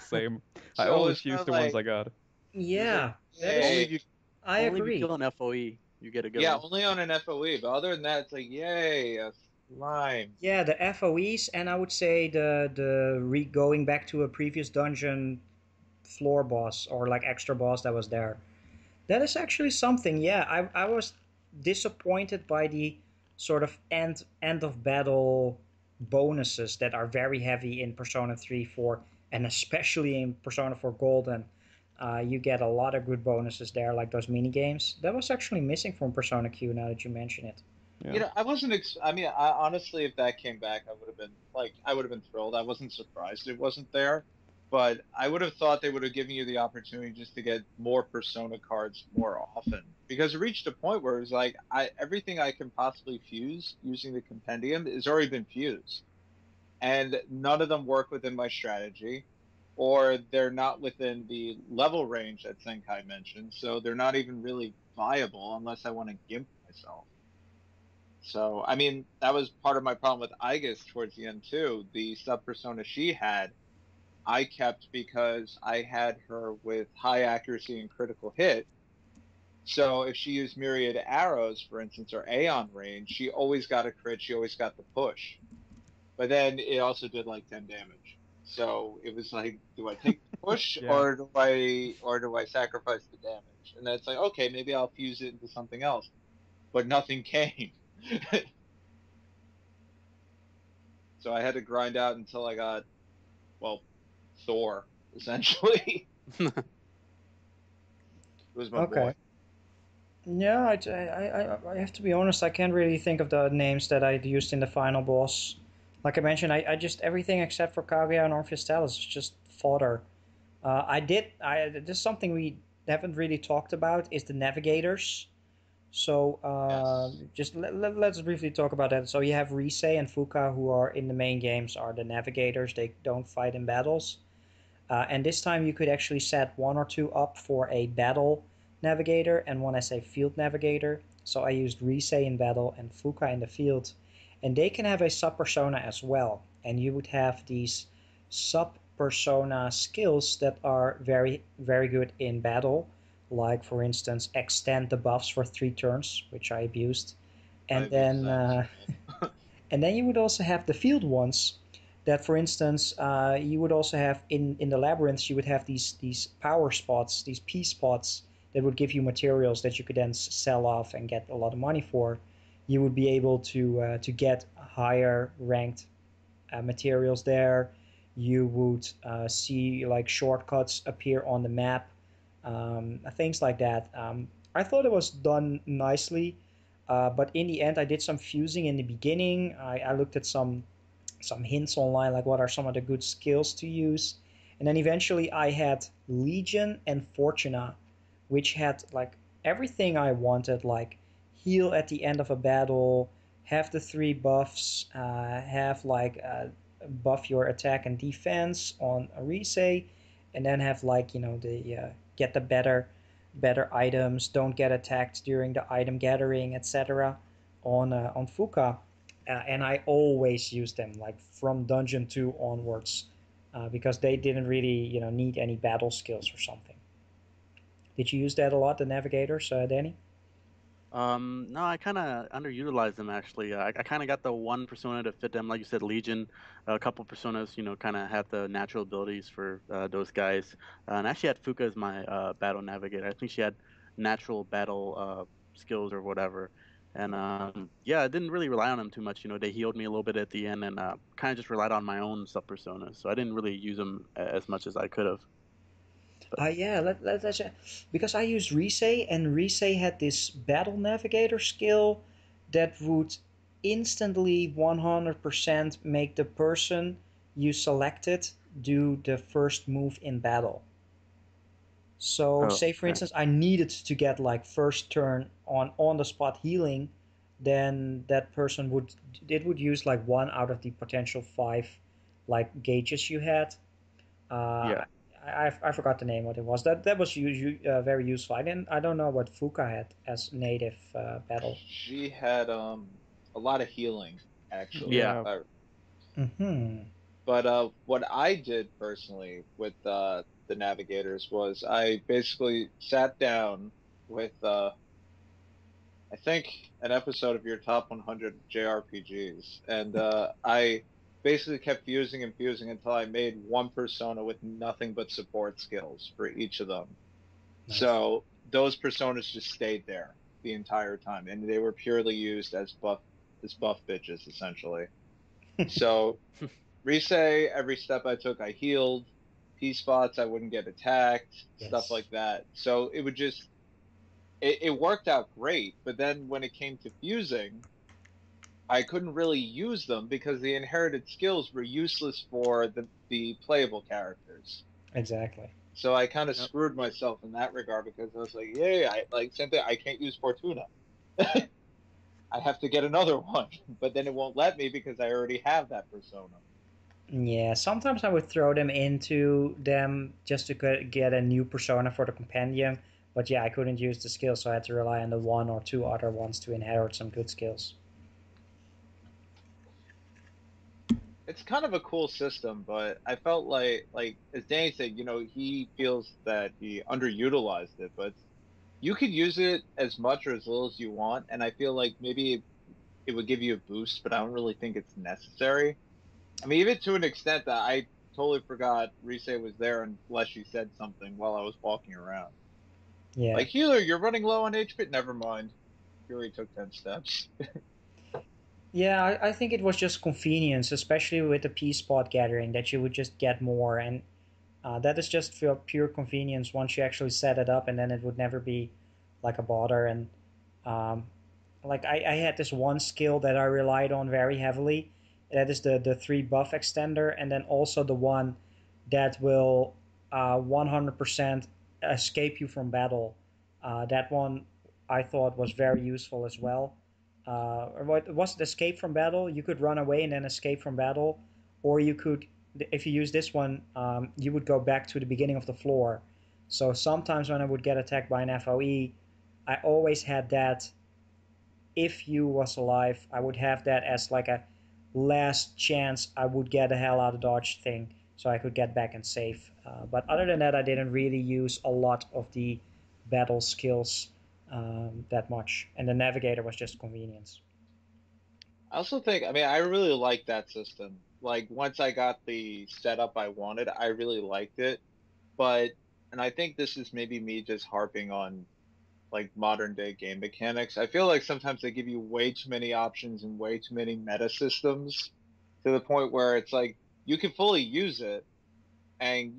Same. So I always used the ones I got. Yeah, I agree. Only if you kill an FOE, you get a good one. Yeah, only on an FOE, but other than that, it's like, yay, a slime. Yeah, the FOEs, and I would say the going back to a previous dungeon floor boss or like extra boss that was there. That is actually something. Yeah, I was disappointed by the sort of end of battle bonuses that are very heavy in Persona 3, 4, and especially in Persona 4 Golden. You get a lot of good bonuses there, like those mini games. That was actually missing from Persona Q. Now that you mention it. Yeah. I wasn't. I honestly, if that came back, I would have been thrilled. I wasn't surprised it wasn't there, but I would have thought they would have given you the opportunity just to get more Persona cards more often, because it reached a point where it was like, everything I can possibly fuse using the compendium has already been fused, and none of them work within my strategy, or they're not within the level range that Senkai mentioned, so they're not even really viable unless I want to gimp myself. So, I mean, that was part of my problem with Aegis towards the end too. The sub persona she had, I kept because I had her with high accuracy and critical hit. So if she used myriad arrows, for instance, or Aeon range, she always got a crit, she always got the push. But then it also did like 10 damage. So it was like, do I take the push Yeah. or do I sacrifice the damage? And then it's like, okay, maybe I'll fuse it into something else. But nothing came. So I had to grind out until I got, well, Thor, essentially. It was my boy. Yeah, I have to be honest, I can't really think of the names that I used in the final boss. Like I mentioned, I just, everything except for Kaguya and Orpheus Talos is just fodder. There's something we haven't really talked about, is the navigators. So Yes. just let's briefly talk about that. So you have Risei and Fuka, who are in the main games, are the navigators. They don't fight in battles. And this time you could actually set one or two up for a battle navigator and one as a field navigator. So I used Risei in battle and Fuka in the field. And they can have a sub-persona as well. And you would have these sub-persona skills that are very, very good in battle. Like, for instance, extend the buffs for 3 turns, which I abused. And then and then you would also have the field ones that, for instance, you would also have in the labyrinths, you would have these power spots, these P spots that would give you materials that you could then sell off and get a lot of money for. You would be able to get higher ranked materials there. You would see like shortcuts appear on the map, things like that. I thought it was done nicely, but in the end, I did some fusing in the beginning. I looked at some hints online, like what are some of the good skills to use, and then eventually I had Legion and Fortuna, which had like everything I wanted, like heal at the end of a battle, have the 3 buffs, have like buff your attack and defense on Arise, and then have like, you know, the get the better items, don't get attacked during the item gathering, etc. on Fuka. And I always use them like from Dungeon 2 onwards, because they didn't really, you know, need any battle skills or something. Did you use that a lot, the navigators, Danny? No, I kind of underutilized them actually. I kind of got the one persona to fit them, like you said, Legion. A couple personas, you know, kind of had the natural abilities for those guys. And I actually had Fuka as my battle navigator. I think she had natural battle skills or whatever. And yeah, I didn't really rely on them too much. You know, they healed me a little bit at the end, and kind of just relied on my own sub personas. So I didn't really use them as much as I could have. Yeah, let's because I used Risei, and Risei had this battle navigator skill that would instantly 100% make the person you selected do the first move in battle. So, say for instance, I needed to get like first turn on the spot healing, then that person would use like 1 out of the potential 5 like gauges you had. Yeah. I forgot the name what it was. That was very useful. I don't know what Fuka had as native battle. She had a lot of healing, actually. Yeah. But what I did personally with the navigators was I basically sat down with I think an episode of your top 100 JRPGs, and I basically kept fusing and fusing until I made one persona with nothing but support skills for each of them. Nice. So those personas just stayed there the entire time, and they were purely used as buff bitches, essentially. So Risei, every step I took, I healed. P spots, I wouldn't get attacked, stuff like that. So it would just, it worked out great, but then when it came to fusing, I couldn't really use them because the inherited skills were useless for the playable characters. Exactly. So I kind of screwed myself in that regard because I was like, same thing, I can't use Fortuna. I have to get another one, but then it won't let me because I already have that persona. Yeah, sometimes I would throw them into them just to get a new persona for the compendium, but yeah, I couldn't use the skills, so I had to rely on the 1 or 2 other ones to inherit some good skills. it's kind of a cool system, but I felt like as Danny said, he feels that he underutilized it, but you could use it as much or as little as you want, and I feel like maybe it would give you a boost, but I don't really think it's necessary. I mean, even to an extent that I totally forgot Rise was there unless she said something while I was walking around. Yeah. Like, healer, you're running low on HP. Never mind. He already took 10 steps. Yeah, I think it was just convenience, especially with the P-spot gathering, that you would just get more, and that is just for pure convenience once you actually set it up, and then it would never be like a bother. And um, like I had this one skill that I relied on very heavily. That is the 3 buff extender, and then also the one that will 100% escape you from battle. That one I thought was very useful as well. What was it? Escape from battle? You could run away and then escape from battle, or you could, if you use this one, you would go back to the beginning of the floor. So sometimes when I would get attacked by an FOE, I always had that. If you was alive, I would have that as like a last chance. I would get the hell out of dodge thing, so I could get back and save. But other than that, I didn't really use a lot of the battle skills that much, and the navigator was just convenience. I also think, I mean, I really like that system. Like, once I got the setup I wanted, I really liked it. But, and I think this is maybe me just harping on like modern day game mechanics. I feel like sometimes they give you way too many options and way too many meta systems to the point where it's like you can fully use it and,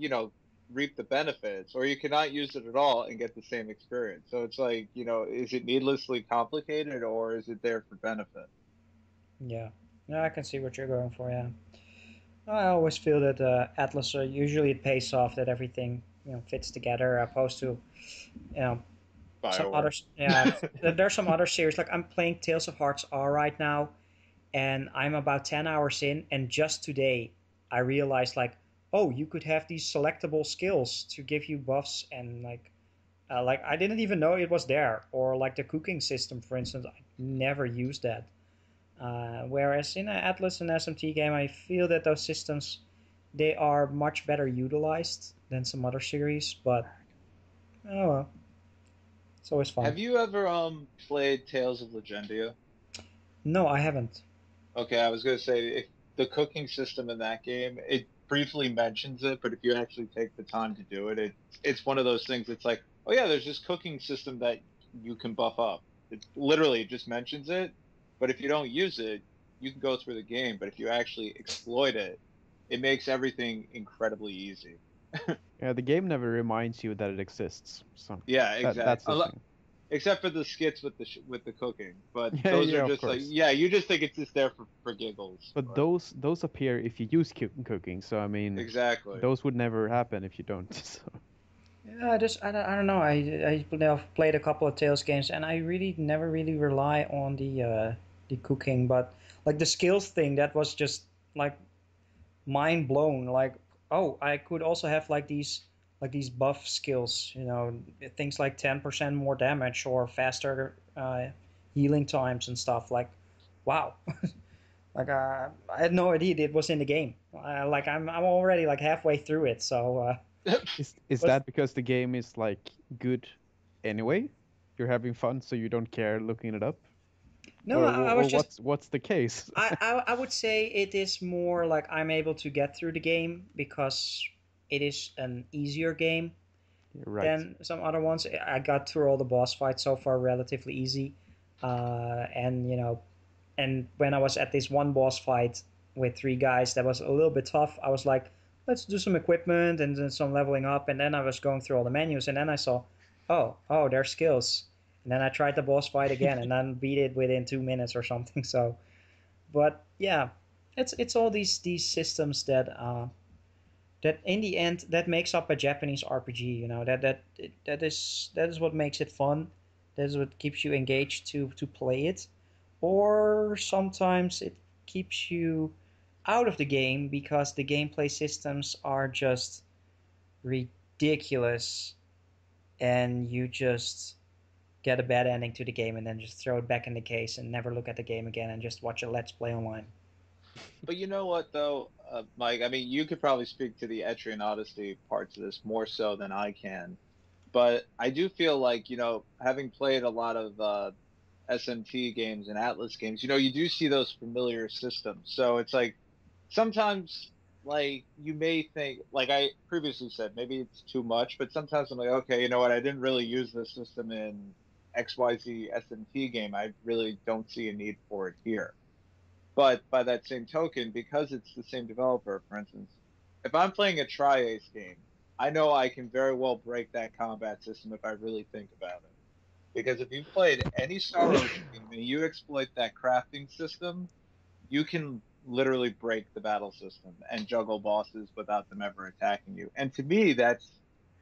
reap the benefits, or you cannot use it at all and get the same experience. So it's like, is it needlessly complicated or is it there for benefit? Yeah, I can see what you're going for. Yeah, I always feel that Atlas usually it pays off that everything fits together, opposed to some BioWare. others. Yeah, there's some other series like I'm playing Tales of Hearts R right now, and I'm about 10 hours in, and just today I realized like, oh, you could have these selectable skills to give you buffs, and like I didn't even know it was there, or like the cooking system, for instance, I never used that. Whereas in an Atlas and SMT game, I feel that those systems, they are much better utilized than some other series, but oh well, it's always fun. Have you ever played Tales of Legendia? No, I haven't. Okay, I was gonna say if the cooking system in that game, it briefly mentions it, but if you actually take the time to do it, it's one of those things. It's like, oh yeah, there's this cooking system that you can buff up. It literally just mentions it, but if you don't use it, you can go through the game. But if you actually exploit it, it makes everything incredibly easy. Yeah, the game never reminds you that it exists. So Yeah, exactly. that's the thing. Except for the skits with the cooking, but Yeah, those yeah, are of just like, course. yeah, you just think it's just there for giggles. But those appear if you use cooking. So I mean, exactly. those would never happen if you don't. So. Yeah, I don't know. I've played a couple of Tales games, and I really never really rely on the cooking, but like the skills thing, that was just like mind blown. Like, oh, I could also have like these buff skills, things like 10% more damage or faster healing times and stuff. Like, wow. Like I had no idea it was in the game. Like I'm already like halfway through it, so. Is that because the game is like good anyway? You're having fun, so you don't care looking it up? No, I was just. What's the case? I would say it is more like I'm able to get through the game because it is an easier game than some other ones. I got through all the boss fights so far relatively easy, and and when I was at this one boss fight with 3 guys that was a little bit tough, I was like, let's do some equipment and then some leveling up, and then I was going through all the menus, and then I saw, oh, there's skills. And then I tried the boss fight again, and then beat it within 2 minutes or something. So, but yeah, it's all these systems that that in the end that makes up a Japanese RPG. That is what makes it fun. That is what keeps you engaged to play it, or sometimes it keeps you out of the game because the gameplay systems are just ridiculous, and you just get a bad ending to the game and then just throw it back in the case and never look at the game again and just watch a Let's Play online. But you know what, though, Mike? I mean, you could probably speak to the Etrian Odyssey parts of this more so than I can. But I do feel like, having played a lot of SMT games and Atlas games, you do see those familiar systems. So it's like sometimes, like, you may think, like I previously said, maybe it's too much, but sometimes I'm like, okay, you know what? I didn't really use this system in XYZ SMT game. I really don't see a need for it here. But by that same token, because it's the same developer, for instance, if I'm playing a Tri-Ace game, I know I can very well break that combat system if I really think about it. Because if you've played any Star Ocean game and you exploit that crafting system, you can literally break the battle system and juggle bosses without them ever attacking you. And to me, that's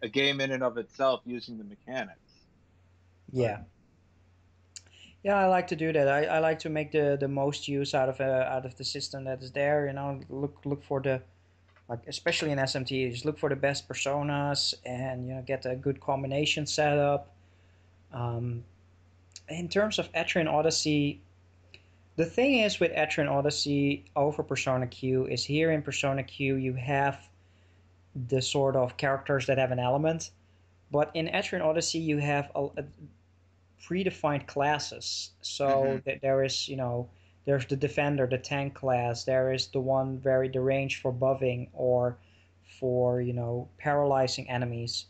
a game in and of itself using the mechanics. Yeah. Yeah, I like to do that. I like to make the most use out of the system that is there. Look for the, like, especially in SMT, just look for the best personas and get a good combination set up. In terms of Etrian Odyssey, the thing is with Etrian Odyssey over Persona Q is here in Persona Q you have the sort of characters that have an element, but in Etrian Odyssey you have a predefined classes. So that there is, there's the defender, the tank class. There is the one very deranged for buffing or for paralyzing enemies,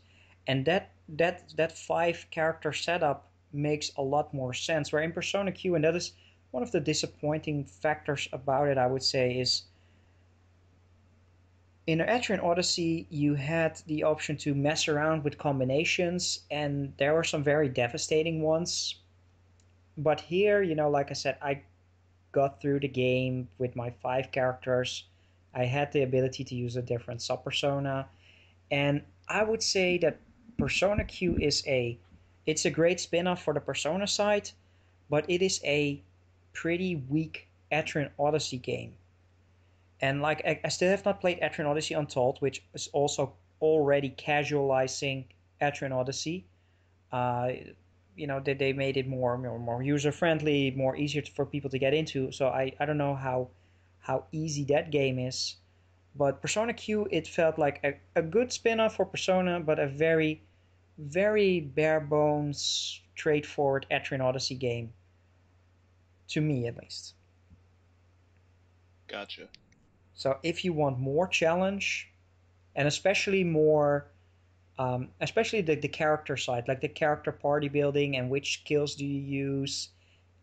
and that 5 character setup makes a lot more sense. Where in Persona Q, and that is one of the disappointing factors about it, I would say, is in Etrian Odyssey, you had the option to mess around with combinations, and there were some very devastating ones. But here, like I said, I got through the game with my 5 characters. I had the ability to use a different sub-persona, and I would say that Persona Q it's a great spin-off for the Persona side, but it is a pretty weak Etrian Odyssey game. And like I still have not played Etrian Odyssey Untold, which is also already casualizing Etrian Odyssey. They made it more user friendly, more easier for people to get into. So I don't know how easy that game is. But Persona Q, it felt like a good spin-off for Persona, but a very, very bare bones, straightforward Etrian Odyssey game. To me, at least. Gotcha. So if you want more challenge, and especially more, especially the character side, like the character party building and which skills do you use,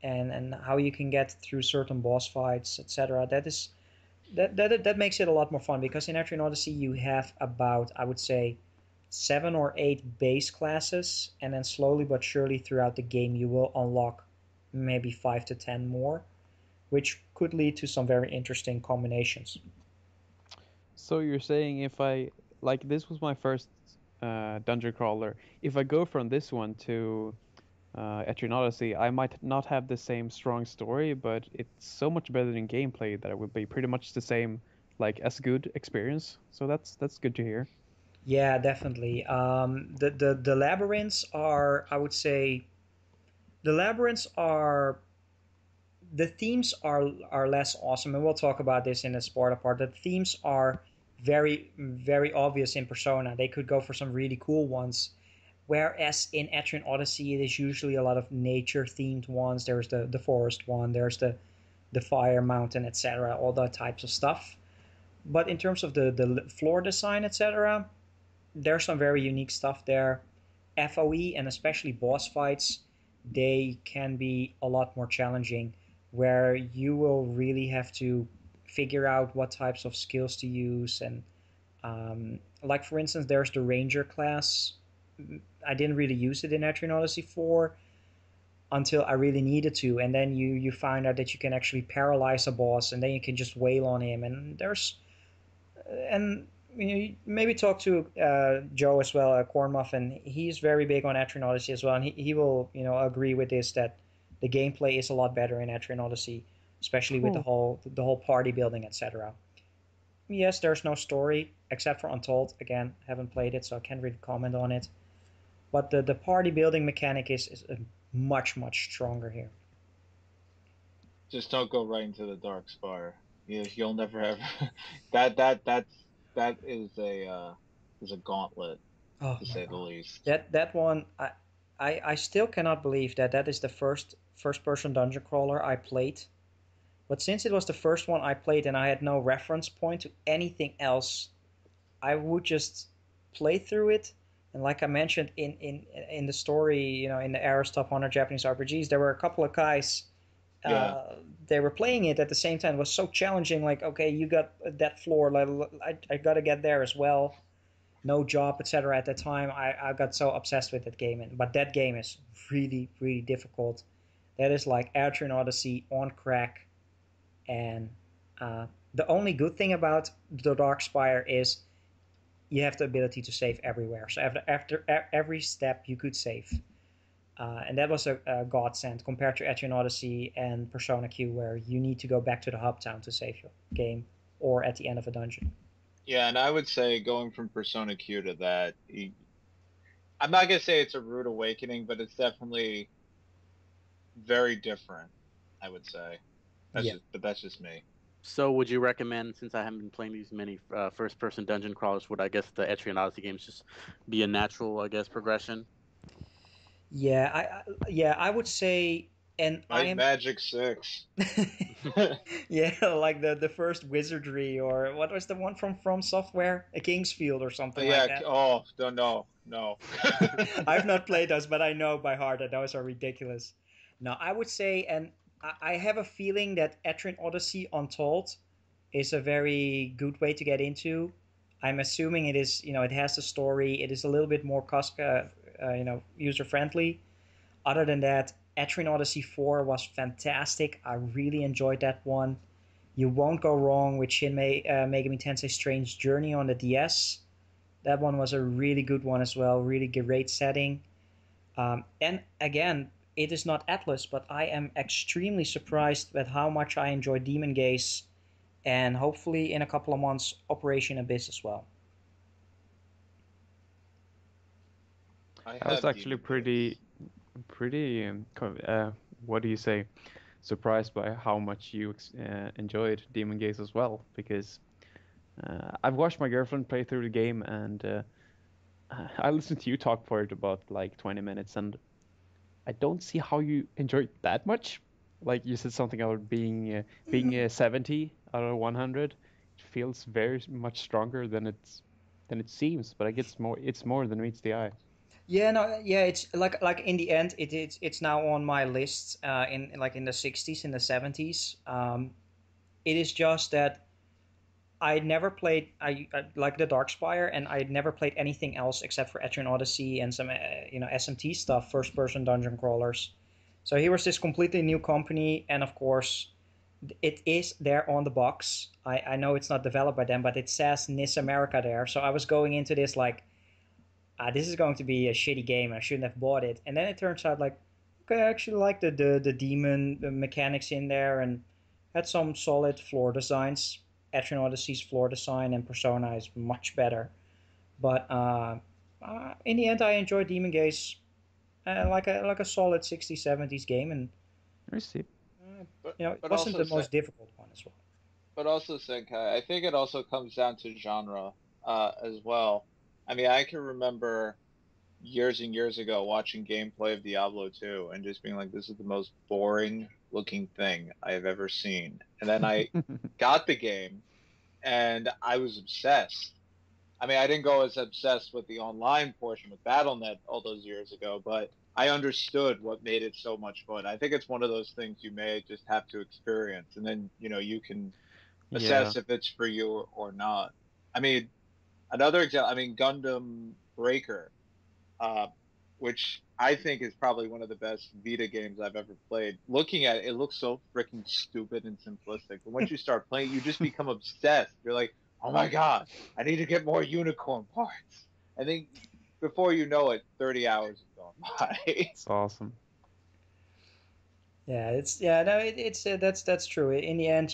and how you can get through certain boss fights, etc. That makes it a lot more fun, because in Etrian Odyssey you have about, I would say, 7 or 8 base classes, and then slowly but surely throughout the game you will unlock maybe 5 to 10 more, which could lead to some very interesting combinations. So you're saying if I, like, this was my first dungeon crawler, if I go from this one to Etrian Odyssey, I might not have the same strong story, but it's so much better in gameplay that it would be pretty much the same, like, as good experience. So that's good to hear. Yeah, definitely. The labyrinths are, I would say, the labyrinths are, the themes are less awesome, and we'll talk about this in the spoiler part. The themes are very, very obvious in Persona. They could go for some really cool ones, whereas in Etrian Odyssey it is usually a lot of nature themed ones. There's the forest one, there's the fire mountain, etc., all that types of stuff. But in terms of the floor design, etc., there's some very unique stuff there. FOE and especially boss fights, they can be a lot more challenging, where you will really have to figure out what types of skills to use. And like, for instance, there's the Ranger class. I didn't really use it in Etrian Odyssey 4 until I really needed to, and then you find out that you can actually paralyze a boss, and then you can just wail on him. And maybe talk to Joe as well, Corn Muffin. He's very big on Etrian Odyssey as well, and he will agree with this, that the gameplay is a lot better in Etrian Odyssey, especially with the whole party building, etc. Yes, there's no story except for Untold. Again, haven't played it, so I can't really comment on it. But the party building mechanic is much, much stronger here. Just don't go right into the Dark Spire. You'll never have that is a gauntlet, Oh to my say the god. least. That one, I still cannot believe that is the first person dungeon crawler I played. But since it was the first one I played and I had no reference point to anything else, I would just play through it. And like I mentioned in the story, in the Era's Top 100 Japanese RPGs, there were a couple of guys. They were playing it at the same time. It was so challenging. Like, okay, you got that floor. Like, I got to get there as well. No job, etc. At that time, I got so obsessed with that game. But that game is really, really difficult. That is like Etrian Odyssey on crack. And the only good thing about the Darkspire is you have the ability to save everywhere. So after every step, you could save. And that was a godsend compared to Etrian Odyssey and Persona Q, where you need to go back to the hub town to save your game, or at the end of a dungeon. Yeah, and I would say going from Persona Q to that, I'm not gonna say it's a rude awakening, but it's definitely very different, I would say. That's just me. So would you recommend, since I haven't been playing these many first-person dungeon crawlers, would I guess the Etrian Odyssey games just be a natural, I guess, progression? Yeah, I would say, and I am Magic 6. yeah, like the first Wizardry, or what was the one from Software, a Kingsfield or something like that. Oh no. I've not played those, but I know by heart that those are ridiculous. No, I would say, and I have a feeling that Etrian Odyssey Untold is a very good way to get into. I'm assuming it is, it has a story. It is a little bit more user friendly. Other than that, Etrian Odyssey 4 was fantastic. I really enjoyed that one. You won't go wrong with Shin Megami Tensei Strange Journey on the DS. That one was a really good one as well. Really great setting. And again, it is not Atlas, but I am extremely surprised at how much I enjoy Demon Gaze, and hopefully in a couple of months, Operation Abyss as well. I was actually pretty what do you say, surprised by how much you enjoyed Demon Gaze as well, because I've watched my girlfriend play through the game, and I listened to you talk for it about like 20 minutes, and I don't see how you enjoyed that much. Like you said something about being 70 out of 100. It feels very much stronger than it seems, but I guess it's more than meets the eye. Yeah, no, yeah, it's like in the end, it's now on my list in the 60s, in the 70s. It is just that I never played I like the Darkspire, and I had never played anything else except for Etrian Odyssey and some SMT stuff, first person dungeon crawlers. So here was this completely new company, and of course, it is there on the box. I know it's not developed by them, but it says NIS America there. So I was going into this like, this is going to be a shitty game. I shouldn't have bought it. And then it turns out like, okay, I actually like the demon mechanics in there, and had some solid floor designs. Etrian Odyssey's floor design and Persona is much better. But in the end, I enjoyed Demon Gaze like a solid 60s, 70s game. And I see. it wasn't the most difficult one as well. But also, Senkai, I think it also comes down to genre as well. I mean, I can remember years and years ago watching gameplay of Diablo 2 and just being like, this is the most boring looking thing I have ever seen. And then I got the game and I was obsessed. I mean, I didn't go as obsessed with the online portion with BattleNet all those years ago, but I understood what made it so much fun. I think it's one of those things you may just have to experience, and then, you can assess if it's for you or not. I mean, another example, Gundam Breaker, which I think is probably one of the best Vita games I've ever played. Looking at it, it looks so freaking stupid and simplistic. But once you start playing, you just become obsessed. You're like, oh my god, I need to get more unicorn parts. I think before you know it, 30 hours have gone by. It's awesome. Yeah, that's true. In the end,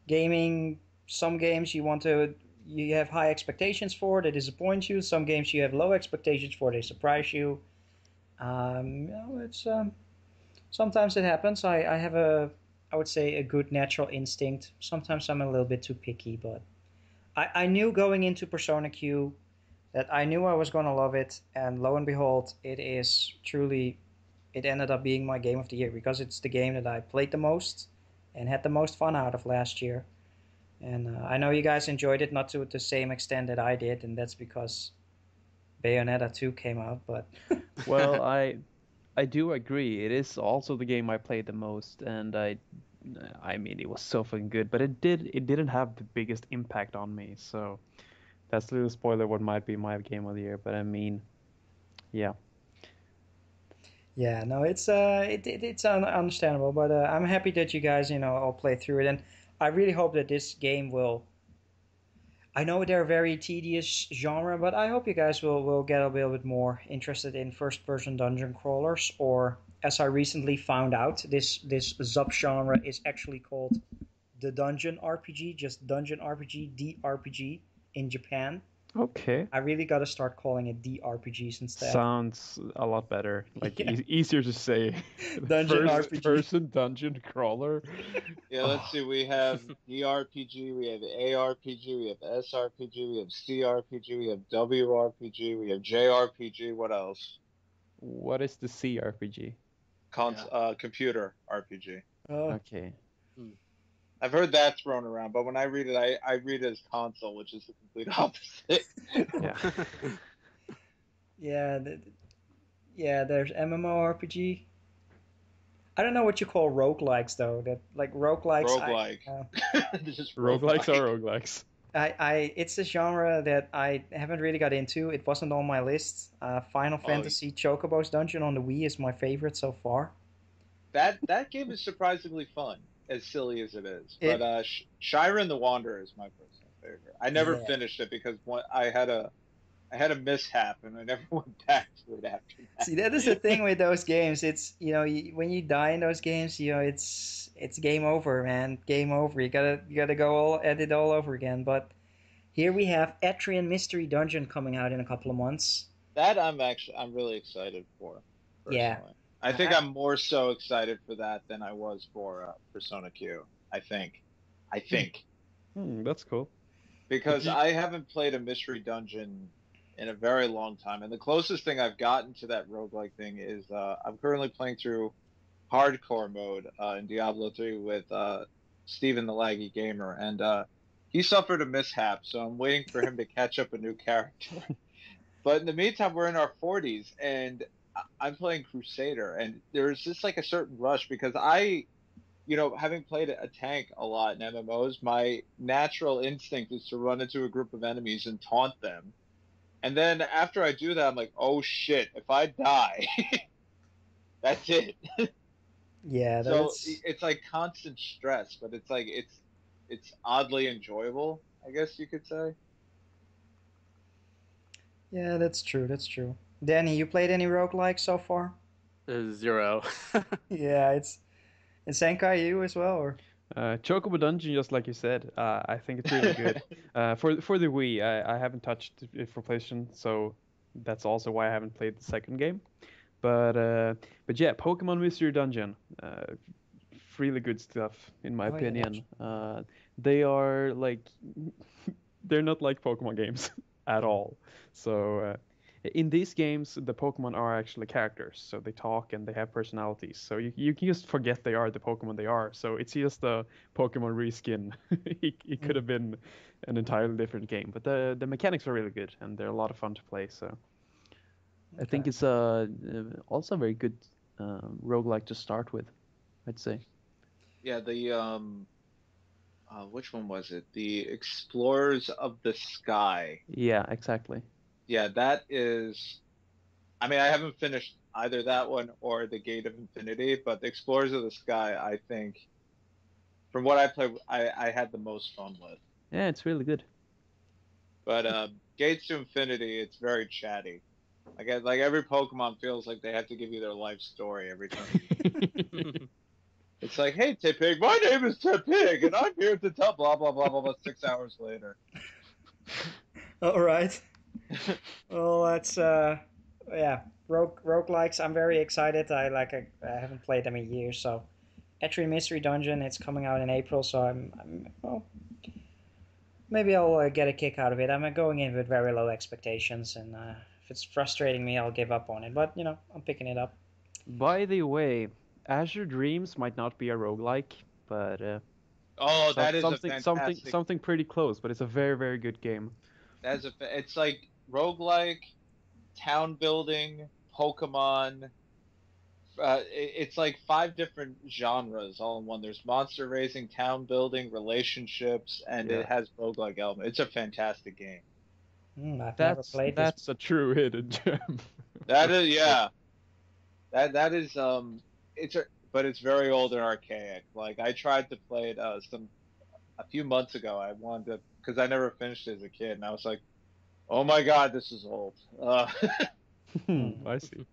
gaming, some games you have high expectations for, they disappoint you. Some games you have low expectations for, they surprise you. It's sometimes it happens. I have a I would say, a good natural instinct. Sometimes I'm a little bit too picky, but I knew going into Persona Q that I knew I was going to love it, and lo and behold, it is truly, it ended up being my game of the year because it's the game that I played the most and had the most fun out of last year. And I know you guys enjoyed it, not to the same extent that I did, and that's because Bayonetta 2 came out, but... Well, I do agree. It is also the game I played the most, and I mean, it was so fucking good, but it didn't have the biggest impact on me. So that's a little spoiler what might be my game of the year, but I mean, yeah. Yeah, no, it's understandable, but I'm happy that you guys, all play through it, and I really hope that this game will. I know they're a very tedious genre, but I hope you guys will get a little bit more interested in first-person dungeon crawlers, or as I recently found out, this subgenre is actually called the Dungeon RPG, just Dungeon RPG, DRPG in Japan. Okay. I really got to start calling it DRPGs instead. Sounds a lot better. Like Yeah. Easier to say. Dungeon First RPG. person dungeon crawler. Yeah, let's see. We have DRPG, we have ARPG, we have SRPG, we have CRPG, we have WRPG, we have JRPG. What else? What is the CRPG? Computer RPG. Oh, Okay. I've heard that thrown around, but when I read it, I read it as console, which is the complete opposite. Yeah. yeah, there's MMORPG. I don't know what you call roguelikes though. That like roguelikes. Roguelike. Just Roguelikes are roguelikes. It's a genre that I haven't really got into. It wasn't on my list. Final Fantasy Chocobo's Dungeon on the Wii is my favorite so far. That game is surprisingly fun, as silly as it is. But Shira and the Wanderer is my personal favorite. I never finished it because I had a mishap and I never went back to it after that. See, that is the thing with those games. It's when you die in those games, it's game over, man. Game over. You gotta go at it all over again. But here we have Etrian Mystery Dungeon coming out in a couple of months. That I'm really excited for. Personally. Yeah. I think I'm more so excited for that than I was for Persona Q. I think. That's cool. Because I haven't played a mystery dungeon in a very long time, and the closest thing I've gotten to that roguelike thing is I'm currently playing through hardcore mode in Diablo 3 with Steven the Laggy Gamer, and he suffered a mishap, so I'm waiting for him to catch up a new character. But in the meantime, we're in our 40s, and I'm playing Crusader, and there's just like a certain rush because having played a tank a lot in MMOs, my natural instinct is to run into a group of enemies and taunt them. And then after I do that, I'm like, oh shit, if I die, that's it. Yeah, so it's like constant stress, but it's like it's oddly enjoyable, I guess you could say. Yeah, that's true. Danny, you played any roguelikes so far? 0. Yeah, it's Senkai you as well, or? Chocobo Dungeon, just like you said, I think it's really good. For the Wii, I haven't touched it for PlayStation, so that's also why I haven't played the second game. But yeah, Pokemon Mystery Dungeon, really good stuff in my opinion. Yeah. They are like, they're not like Pokemon games at all. So in these games, the Pokemon are actually characters, so they talk and they have personalities. So you can just forget they are the Pokemon they are. So it's just a Pokemon reskin. It could have been an entirely different game, but the mechanics are really good and they're a lot of fun to play. So I think it's also a very good roguelike to start with, I'd say. Yeah, the which one was it? The Explorers of the Sky. Yeah, exactly. Yeah, that is. I mean, I haven't finished either that one or the Gate of Infinity, but the Explorers of the Sky, I think, from what I played, I had the most fun with. Yeah, it's really good. But Gates to Infinity, it's very chatty. Like every Pokemon feels like they have to give you their life story every time. It's like, hey, Tipig, my name is Tipig, and I'm here to tell blah, blah, blah, blah, blah, 6 hours later. All right. Well, that's roguelikes. I'm very excited. I haven't played them in years, so Etri Mystery Dungeon. It's coming out in April, so well, maybe I'll get a kick out of it. I'm going in with very low expectations, and if it's frustrating me, I'll give up on it. But I'm picking it up. By the way, Azure Dreams might not be a roguelike, but that is something pretty close. But it's a very, very good game. It's like roguelike, town building, Pokemon. It's like 5 different genres all in one. There's monster raising, town building, relationships, and it has roguelike element. It's a fantastic game. I've never played this. That's a true hidden gem. That is, yeah. That is but it's very old and archaic. Like I tried to play it a few months ago. I wanted to, because I never finished it as a kid, and I was like, oh my god, this is old. I see.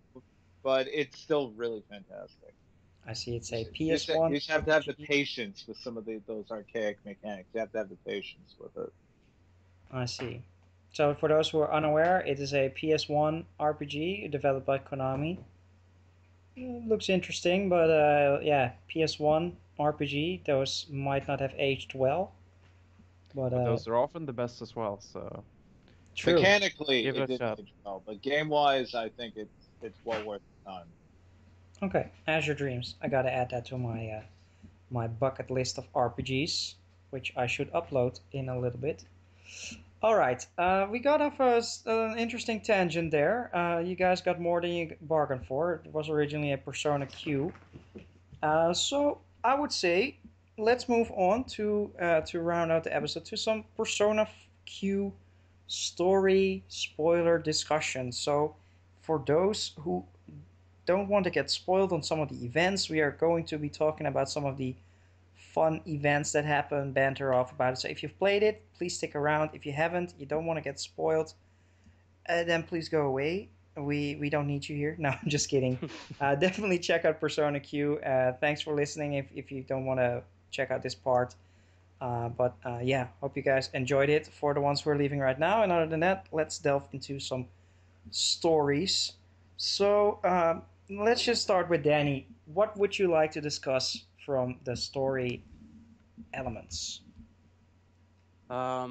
But it's still really fantastic. I see. It's a PS1. You just have to have the patience with some of those archaic mechanics. You have to have the patience with it. I see. So for those who are unaware, it is a PS1 RPG developed by Konami. It looks interesting, but PS1 RPG, those might not have aged well. But those are often the best as well. So true. Mechanically, it didn't age well, but game-wise, I think it's well worth the time. Okay, Azure Dreams. I gotta add that to my bucket list of RPGs, which I should upload in a little bit. All right, we got off an interesting tangent there. You guys got more than you bargained for. It was originally a Persona Q. So I would say let's move on to round out the episode to some Persona Q story spoiler discussion. So for those who don't want to get spoiled on some of the events, we are going to be talking about some of the fun events that happen, banter off about it. So if you've played it, please stick around. If you haven't, you don't want to get spoiled, then please go away. We don't need you here. No, I'm just kidding. Definitely check out Persona Q. Thanks for listening if you don't want to check out this part. But hope you guys enjoyed it for the ones who are leaving right now. And other than that, let's delve into some stories. So let's just start with Danny. What would you like to discuss from the story elements? I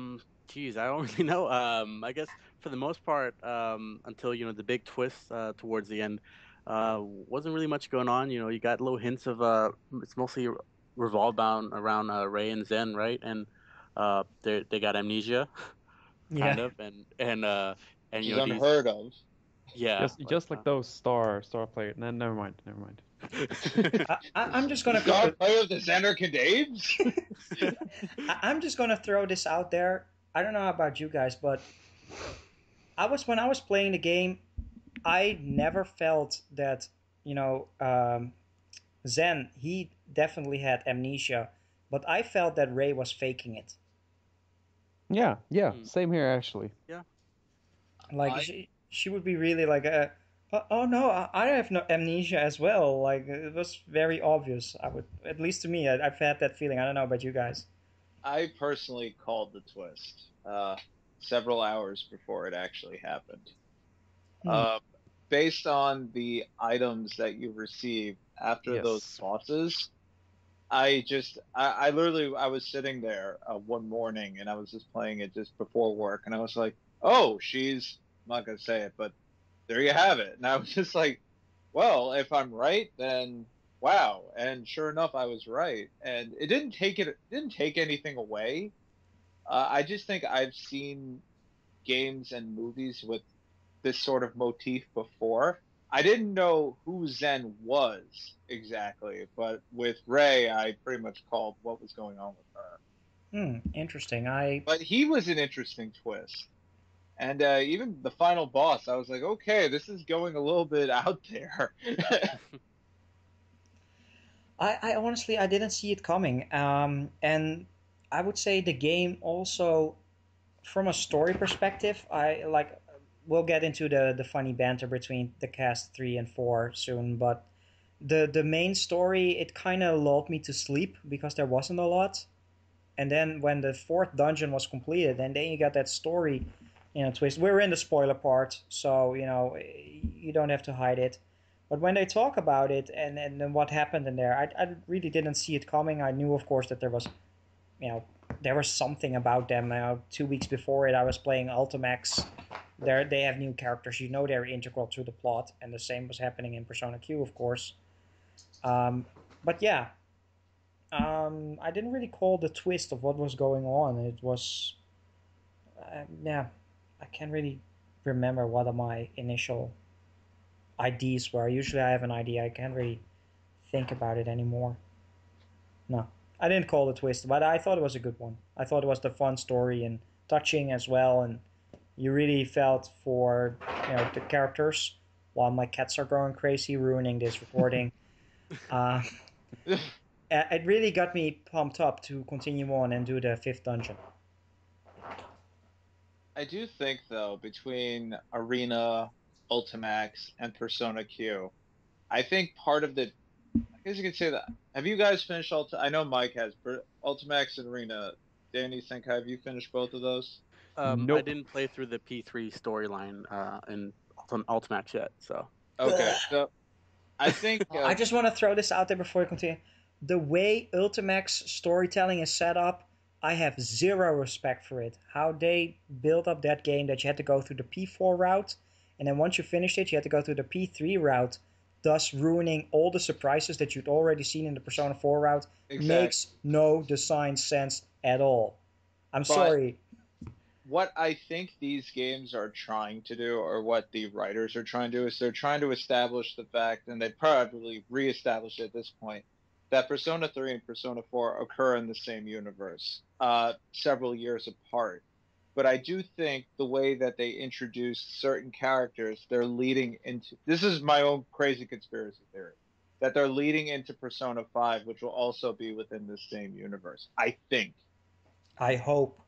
don't really know. I guess for the most part, until the big twist towards the end, wasn't really much going on. You got little hints of it's mostly revolved around Ray and Zen, right? And they got amnesia, kind of, and She's unheard of. Yeah, just like those star players. No, never mind. I'm just gonna star player of the Xander Cadaves. I'm just gonna throw this out there. I don't know about you guys, but when I was playing the game, I never felt that Zen, he definitely had amnesia, but I felt that Ray was faking it. Yeah, same here actually. Yeah, like she would be really like, oh no, I have no amnesia as well. Like it was very obvious. At least to me, I've had that feeling. I don't know about you guys. I personally called the twist several hours before it actually happened. Based on the items that you receive after those bosses, I was sitting there one morning and I was just playing it just before work, and I was like, oh, I'm not going to say it, but there you have it. And I was just like, well, if I'm right, then wow. And sure enough, I was right. And it didn't take anything away. I just think I've seen games and movies with this sort of motif before. I didn't know who Zen was exactly, but with Ray, I pretty much called what was going on with her. Interesting. But he was an interesting twist. And even the final boss, I was like, okay, this is going a little bit out there. I honestly, I didn't see it coming. And I would say the game also, from a story perspective, we'll get into the funny banter between the cast 3 and 4 soon, but the main story, it kind of lulled me to sleep because there wasn't a lot. And then when the 4th dungeon was completed, and then you got that story twist. We're in the spoiler part, so you don't have to hide it. But when they talk about it and then what happened in there, I really didn't see it coming. I knew, of course, that there was, there was something about them. 2 weeks before it, I was playing Ultimax. They have new characters. They're integral to the plot, and the same was happening in Persona Q, of course. But yeah, I didn't really call the twist of what was going on. It was, I can't really remember what my initial ideas were. Usually I have an idea. I can't really think about it anymore. No, I didn't call the twist, but I thought it was a good one. I thought it was the fun story and touching as well, and you really felt for the characters. While my cats are going crazy, ruining this recording. It really got me pumped up to continue on and do the 5th dungeon. I do think, though, between Arena, Ultimax, and Persona Q, I think part of the... I guess you could say that... Have you guys finished I know Mike has. Ultimax and Arena. Danny, Senkai, have you finished both of those? Nope. I didn't play through the P3 storyline in Ultimax yet, so... Okay, so I think... I just want to throw this out there before we continue. The way Ultimax storytelling is set up, I have zero respect for it. How they built up that game, that you had to go through the P4 route, and then once you finished it, you had to go through the P3 route, thus ruining all the surprises that you'd already seen in the Persona 4 route. Exactly. Makes no design sense at all. I'm sorry. What I think these games are trying to do, or what the writers are trying to do, is they're trying to establish the fact, and they probably re-establish it at this point, that Persona 3 and Persona 4 occur in the same universe, several years apart. But I do think the way that they introduce certain characters, they're leading into... This is my own crazy conspiracy theory, that they're leading into Persona 5, which will also be within the same universe, I think. I hope.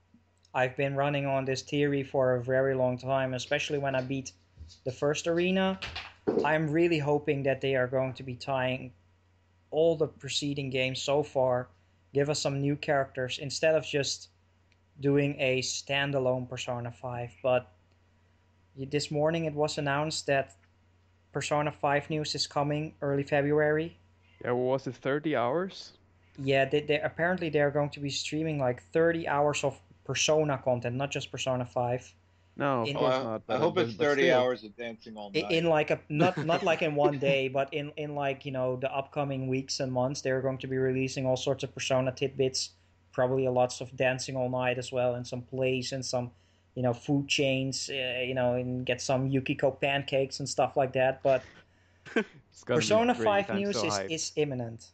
I've been running on this theory for a very long time, especially when I beat the first Arena. I'm really hoping that they are going to be tying all the preceding games so far, give us some new characters, instead of just doing a standalone Persona 5. But this morning it was announced that Persona 5 news is coming early February. Yeah, was it 30 hours? Yeah, they apparently they're going to be streaming like 30 hours of Persona content, not just Persona 5. No, of course not. I hope it's 30 hours of dancing all night. In like not like in one day, but in like the upcoming weeks and months, they're going to be releasing all sorts of Persona tidbits, probably lots of dancing all night as well, and some plays and some food chains, and get some Yukiko pancakes and stuff like that. But Persona 5 news is imminent.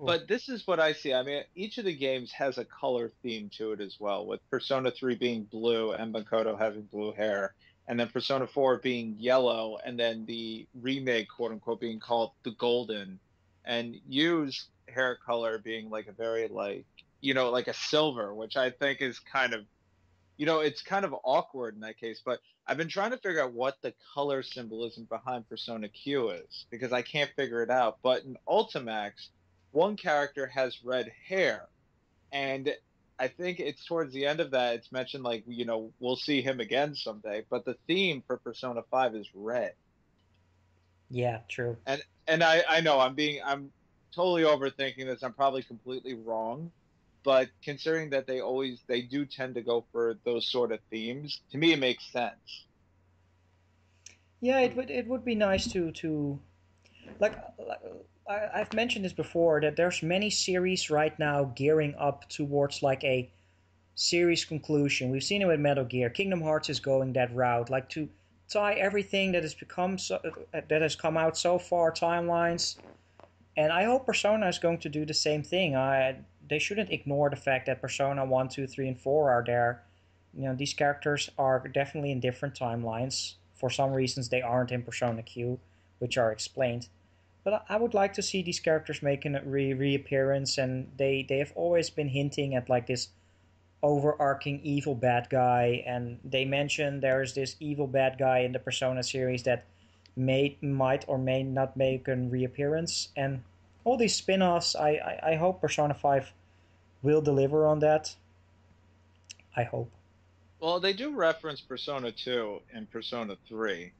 But this is what I see. I mean, each of the games has a color theme to it as well, with Persona 3 being blue and Makoto having blue hair, and then Persona 4 being yellow, and then the remake, quote-unquote, being called the Golden, and Yu's hair color being like a very, like a silver, which I think is kind of, it's kind of awkward in that case. But I've been trying to figure out what the color symbolism behind Persona Q is, because I can't figure it out. But in Ultimax, one character has red hair, and I think it's towards the end of that, it's mentioned like, we'll see him again someday, but the theme for Persona 5 is red. Yeah, true. And I know I'm totally overthinking this. I'm probably completely wrong, but considering that they do tend to go for those sort of themes, to me it makes sense. Yeah, it would be nice to like I've mentioned this before, that there's many series right now gearing up towards like a series conclusion. We've seen it with Metal Gear. Kingdom Hearts is going that route, like to tie everything that has come out so far, timelines. And I hope Persona is going to do the same thing. They shouldn't ignore the fact that Persona 1, 2, 3, and 4 are there. These characters are definitely in different timelines. For some reasons, they aren't in Persona Q, which are explained. But I would like to see these characters making a reappearance, and they have always been hinting at like this overarching evil bad guy, and they mention there's this evil bad guy in the Persona series that might or may not make a reappearance, and all these spin-offs, I hope Persona 5 will deliver on that. I hope. Well, they do reference Persona 2 and Persona 3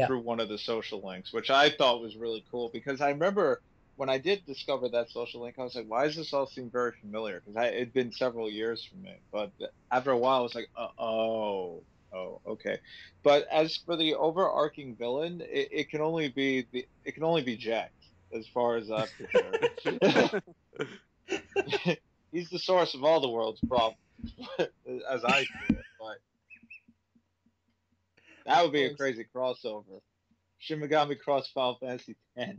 through one of the social links, which I thought was really cool because I remember when I did discover that social link, I was like, why does this all seem very familiar? Because it'd been several years for me, but after a while, I was like, oh, okay. But as for the overarching villain, it can only be Jack, as far as I'm concerned. He's the source of all the world's problems, as I see it. But that would be a crazy crossover. Shin Megami cross Final Fantasy X.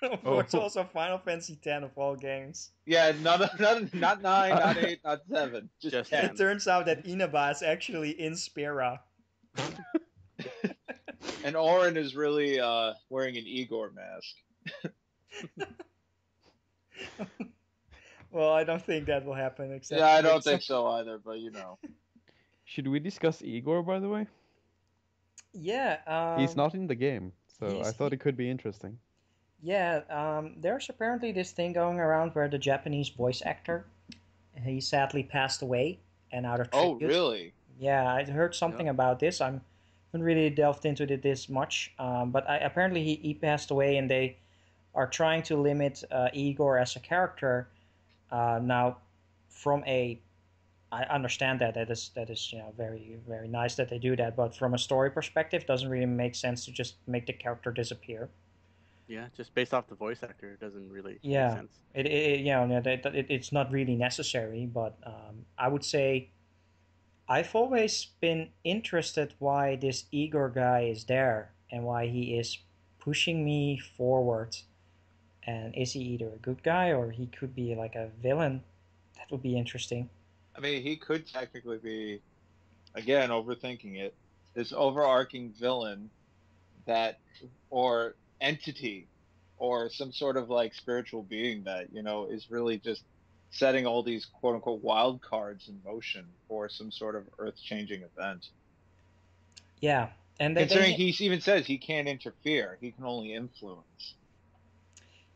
It's also Final Fantasy X of all games. Yeah, not 9, not 8, not 7. Just 10. It turns out that Inaba is actually in Spira. And Auron is really wearing an Igor mask. Well, I don't think that will happen. Yeah, I don't think so either, but you know. Should we discuss Igor, by the way? Yeah. He's not in the game, so I thought it could be interesting. Yeah, there's apparently this thing going around where the Japanese voice actor, he sadly passed away, and out of tribute. Oh, really? Yeah, I heard something about this. I haven't really delved into it this much, but apparently he passed away, and they are trying to limit Igor as a character. Now, from I understand that is very very nice that they do that, but from a story perspective, it doesn't really make sense to just make the character disappear. Yeah, just based off the voice actor, it doesn't really make sense. It's not really necessary, but I would say I've always been interested why this Igor guy is there and why he is pushing me forward. And is he either a good guy or he could be like a villain? That would be interesting. I mean, he could technically be, again, overthinking it, this overarching villain or entity or some sort of like spiritual being that, is really just setting all these quote unquote wild cards in motion for some sort of earth-changing event. Yeah. And considering he even says he can't interfere, he can only influence.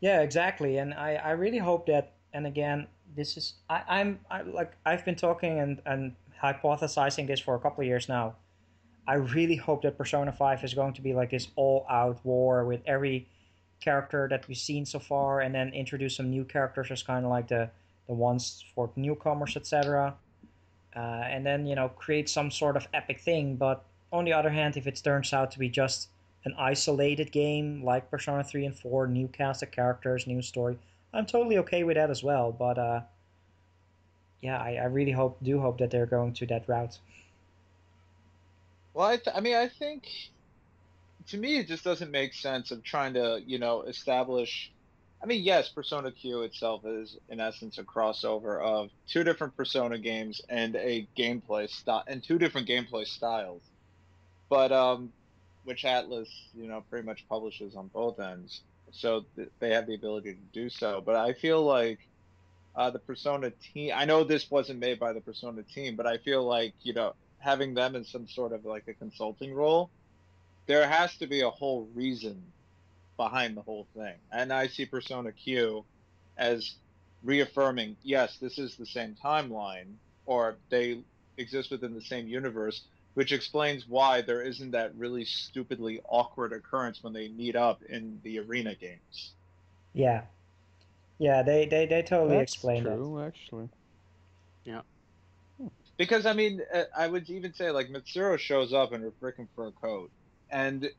Yeah, exactly. And I really hope that, and again, this is I've been talking and hypothesizing this for a couple of years now. I really hope that Persona 5 is going to be like this all-out war with every character that we've seen so far, and then introduce some new characters as kind of like the ones for newcomers, etc. And then create some sort of epic thing. But on the other hand, if it turns out to be just an isolated game like Persona 3 and 4, new cast of characters, new story, I'm totally okay with that as well. But I really do hope that they're going to that route. Well, I think, to me, it just doesn't make sense of trying to, establish. I mean, yes, Persona Q itself is, in essence, a crossover of two different Persona games and a gameplay style, and two different gameplay styles. But which Atlas, pretty much publishes on both ends, so they have the ability to do so. But I feel like the Persona team. I know this wasn't made by the Persona team, but I feel like having them in some sort of like a consulting role, there has to be a whole reason behind the whole thing. And I see Persona Q as reaffirming, yes, this is the same timeline, or they exist within the same universe, which explains why there isn't that really stupidly awkward occurrence when they meet up in the arena games. Yeah. Yeah, they totally explain that. That's true, actually. Yeah. Because, I mean, I would even say, like, Mitsuru shows up in her frickin' fur coat. And,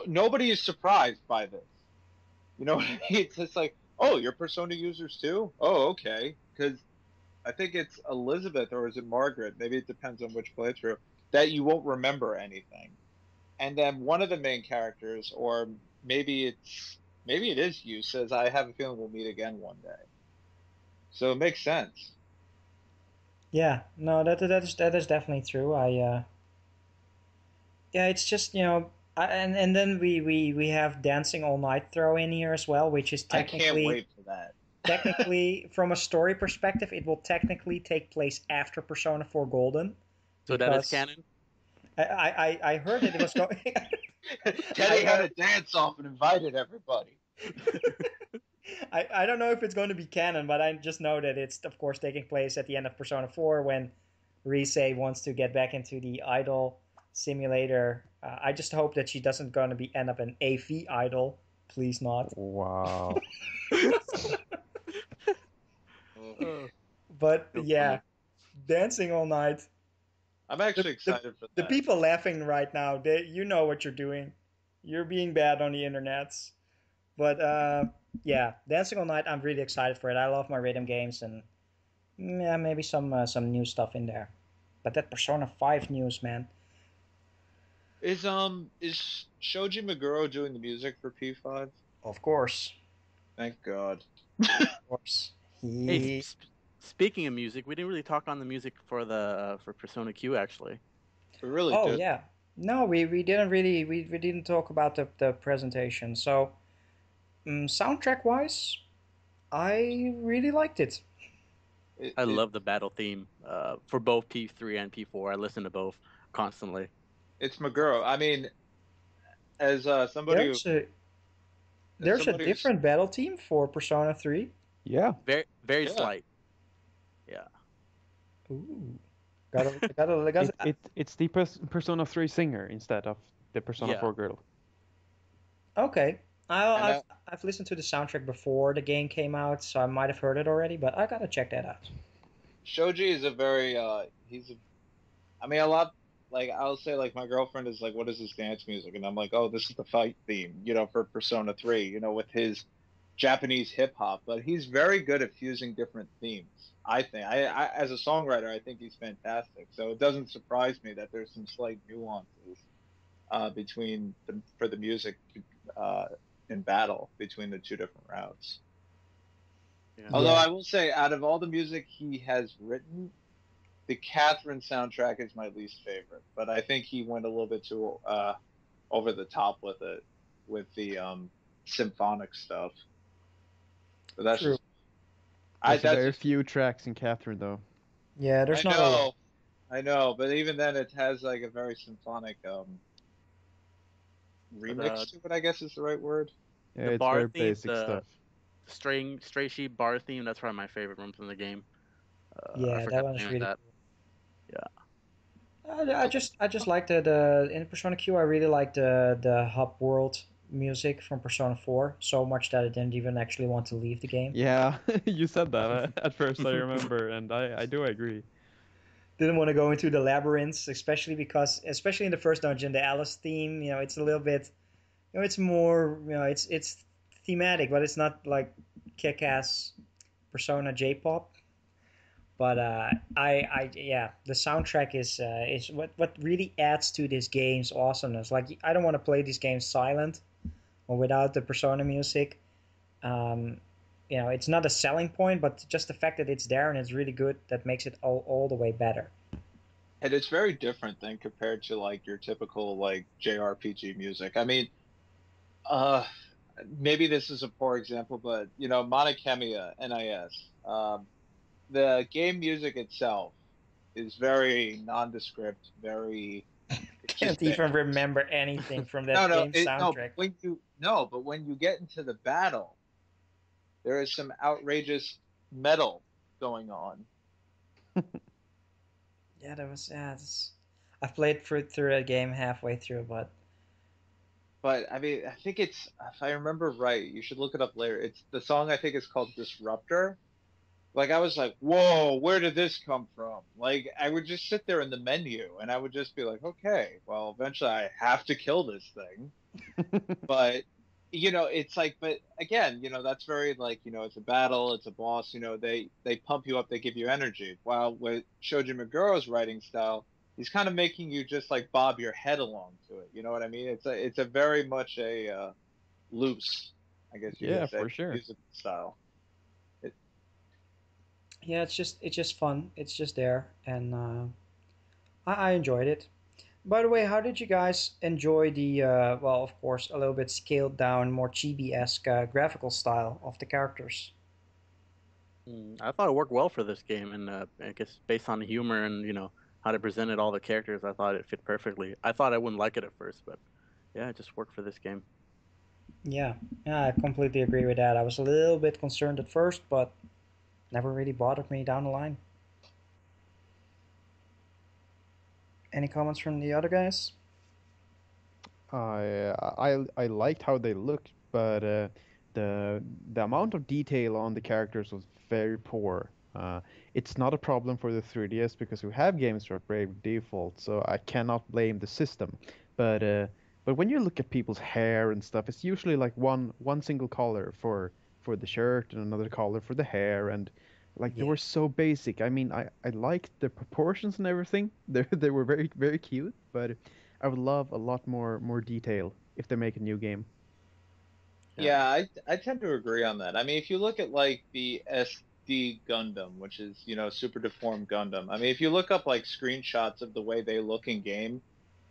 nobody is surprised by this. You know what I mean? It's just like, oh, you're Persona users too? Oh, okay. Because I think it's Elizabeth, or is it Margaret? Maybe it depends on which playthrough, that you won't remember anything. And then one of the main characters, or maybe it is you, says, I have a feeling we'll meet again one day. So it makes sense. Yeah, no, that is definitely true. It's just and then we have Dancing All Night throw in here as well, which is technically. I can't wait for that. Technically, from a story perspective, it will technically take place after Persona 4 Golden. So that is canon. I heard that it was going. Teddy had a dance off and invited everybody. I don't know if it's going to be canon, but I just know that it's, of course, taking place at the end of Persona 4 when Rise wants to get back into the idol simulator I just hope that she doesn't gonna be end up an AV idol. Please not. Wow. Oh, But so yeah, funny. dancing all night. I'm actually excited for The that. people laughing right now, you know what you're doing. You're being bad on the internets. But yeah, dancing all night. I'm really excited for it. I love my rhythm games, and yeah, maybe some new stuff in there. But that Persona 5 news, man. Is Shoji Meguro doing the music for P5? Of course, Thank God. of course. Hey, speaking of music, we didn't really talk on the music for the for Persona Q actually. We really Oh did. yeah. No, we didn't really we didn't talk about the presentation. So soundtrack wise, I really liked it. I love the battle theme for both P3 and P4. I listen to both constantly. It's Meguro. I mean, as somebody who, There's a somebody who's- different battle team for Persona 3. Yeah. Very Yeah. slight. Yeah. Ooh. Gotta. It's the Persona 3 singer instead of the Persona Yeah. 4 girl. Okay. And I've listened to the soundtrack before the game came out, so I might have heard it already, but I gotta check that out. Shoji is a very I mean, a lot, like, I'll say, like, my girlfriend is like, what is this dance music? And I'm like, oh, this is the fight theme, for Persona 3, with his Japanese hip hop. But he's very good at fusing different themes, I think. I as a songwriter, I think he's fantastic. So it doesn't surprise me that there's some slight nuances for the music in battle between the two different routes. Yeah. Although Yeah. I will say, out of all the music he has written, the Catherine soundtrack is my least favorite. But I think he went a little bit too over the top with it, with the symphonic stuff. But that's True. just, There's that's very just- few tracks in Catherine though. Yeah, there's I not a lot. know, I know. But even then, it has like a very symphonic remix to it, I guess is the right word. Yeah, The it's bar very theme, basic the- stuff. Stray Sheep bar theme. That's probably my favorite one from the game. I Yeah, forgot that the one's name of really that. cool. I just like the in Persona Q. I really like the hub world music from Persona 4 so much that I didn't even actually want to leave the game. Yeah, you said that at first, I remember, and I do agree. Didn't want to go into the labyrinths, especially in the first dungeon, the Alice theme. It's a little bit, it's more, it's thematic, but it's not like kick-ass Persona J-pop. But yeah, the soundtrack is what really adds to this game's awesomeness. Like, I don't want to play these games silent or without the Persona music. It's not a selling point, but just the fact that it's there and it's really good, that makes it all the way better. And it's very different than compared to like your typical like JRPG music. I mean, maybe this is a poor example, but Monokemia NIS. The game music itself is very nondescript, very. Can't even remember anything from that game soundtrack. But when you get into the battle, there is some outrageous metal going on. Yeah, I've played through a game halfway through, but I mean, I think if I remember right, you should look it up later. It's the song, I think is called Disruptor. Like, I was like, whoa, where did this come from? Like, I would just sit there in the menu and I would just be like, okay, well, eventually I have to kill this thing. But, it's like, but again, that's very like, it's a battle, it's a boss, they pump you up, they give you energy. While with Shoji Meguro's writing style, he's kind of making you just like bob your head along to it. You know what I mean? It's a very much a loose, I guess you could say, for sure. music style. yeah, it's just fun. It's just there, and I enjoyed it. By the way, how did you guys enjoy the well, of course, a little bit scaled down, more chibi-esque graphical style of the characters? I thought it worked well for this game, and I guess based on the humor and how they presented all the characters, I thought it fit perfectly. I thought I wouldn't like it at first, but yeah, it just worked for this game. Yeah, I completely agree with that. I was a little bit concerned at first, but never really bothered me down the line. Any comments from the other guys? I liked how they looked, but the amount of detail on the characters was very poor. It's not a problem for the 3DS because we have games for Brave Default, so I cannot blame the system. But but when you look at people's hair and stuff, it's usually like one single color for the shirt and another color for the hair, and like they Yeah. were so basic. I mean, I liked the proportions and everything. They were very cute, but I would love a lot more detail if they make a new game. Yeah, I tend to agree on that. I mean, if you look at like the SD Gundam, which is, super deformed Gundam. I mean, if you look up like screenshots of the way they look in game,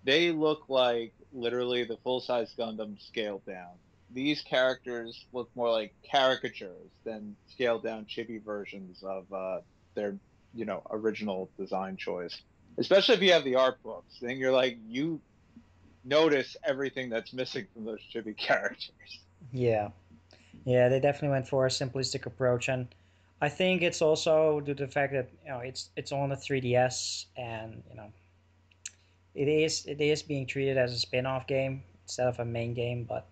they look like literally the full-size Gundam scaled down. These characters look more like caricatures than scaled down chibi versions of their, original design choice. Especially if you have the art books, then you're like you notice everything that's missing from those chibi characters. Yeah. Yeah, they definitely went for a simplistic approach, and I think it's also due to the fact that it's on the 3DS, and it is being treated as a spin-off game instead of a main game, but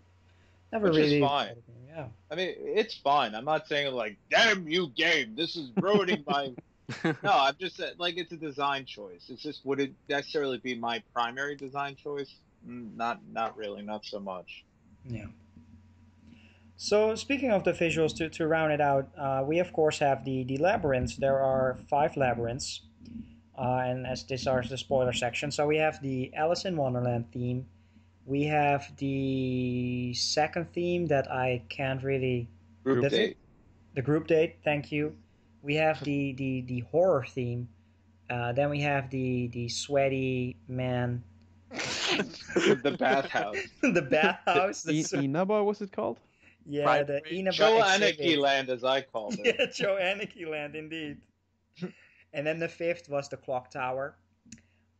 never Which really. is fine. Yeah. I mean, it's fine. I'm not saying like, damn you, game, this is ruining my. No, I'm just like it's a design choice. It's just would it necessarily be my primary design choice? Not really, not so much. Yeah. So speaking of the visuals, to round it out, we of course have the labyrinths. There are 5 labyrinths, and as this are the spoiler section, so we have the Alice in Wonderland theme. We have the second theme that I can't really. Group date. The group date. Thank you. We have the horror theme. Then we have the sweaty man. The bathhouse. The bathhouse. Inaba, what's it called? Yeah, Pride the Parade. Inaba Joe exhibit. Anarchy Land, as I called it. Yeah, Joe Anarchy Land, indeed. And then the 5th was the clock tower.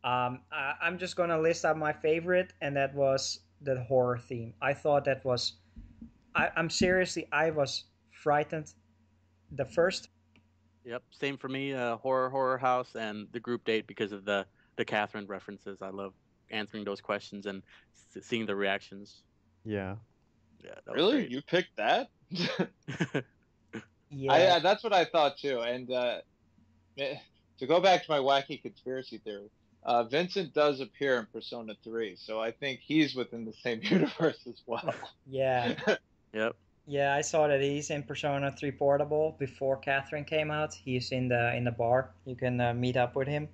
I'm just gonna list out my favorite, and that was the horror theme. I thought that was. I'm seriously, I was frightened. The first. Yep, same for me. Horror house and the group date because of the Catherine references. I love answering those questions and seeing the reactions. Yeah. Yeah, that was Really? great. You picked that? Yeah. That's what I thought too. And to go back to my wacky conspiracy theory, Vincent does appear in Persona 3, so I think he's within the same universe as well. Yeah. Yep. Yeah, I saw that he's in Persona 3 Portable before Catherine came out. He's in the bar. You can meet up with him.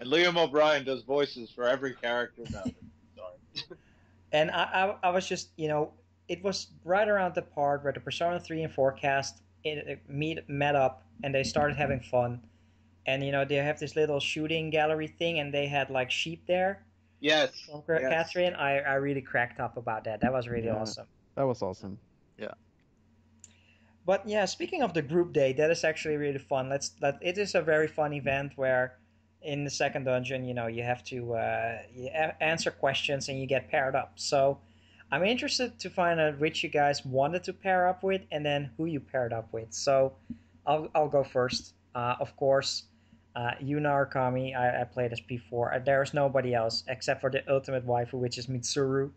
And Liam O'Brien does voices for every character now. Sorry. And I was just, it was right around the part where the Persona 3 and 4 cast met up and they started having fun. And, they have this little shooting gallery thing and they had like sheep there. Yes. From yes. Catherine, I really cracked up about that. That was really awesome. That was awesome. Yeah. But yeah, speaking of the group date, that is actually really fun. It is a very fun event where in the second dungeon, you have to answer questions and you get paired up. So I'm interested to find out which you guys wanted to pair up with and then who you paired up with. So I'll go first. Of course, Yuna Arkami, I played as P4. There's nobody else except for the ultimate waifu, which is Mitsuru.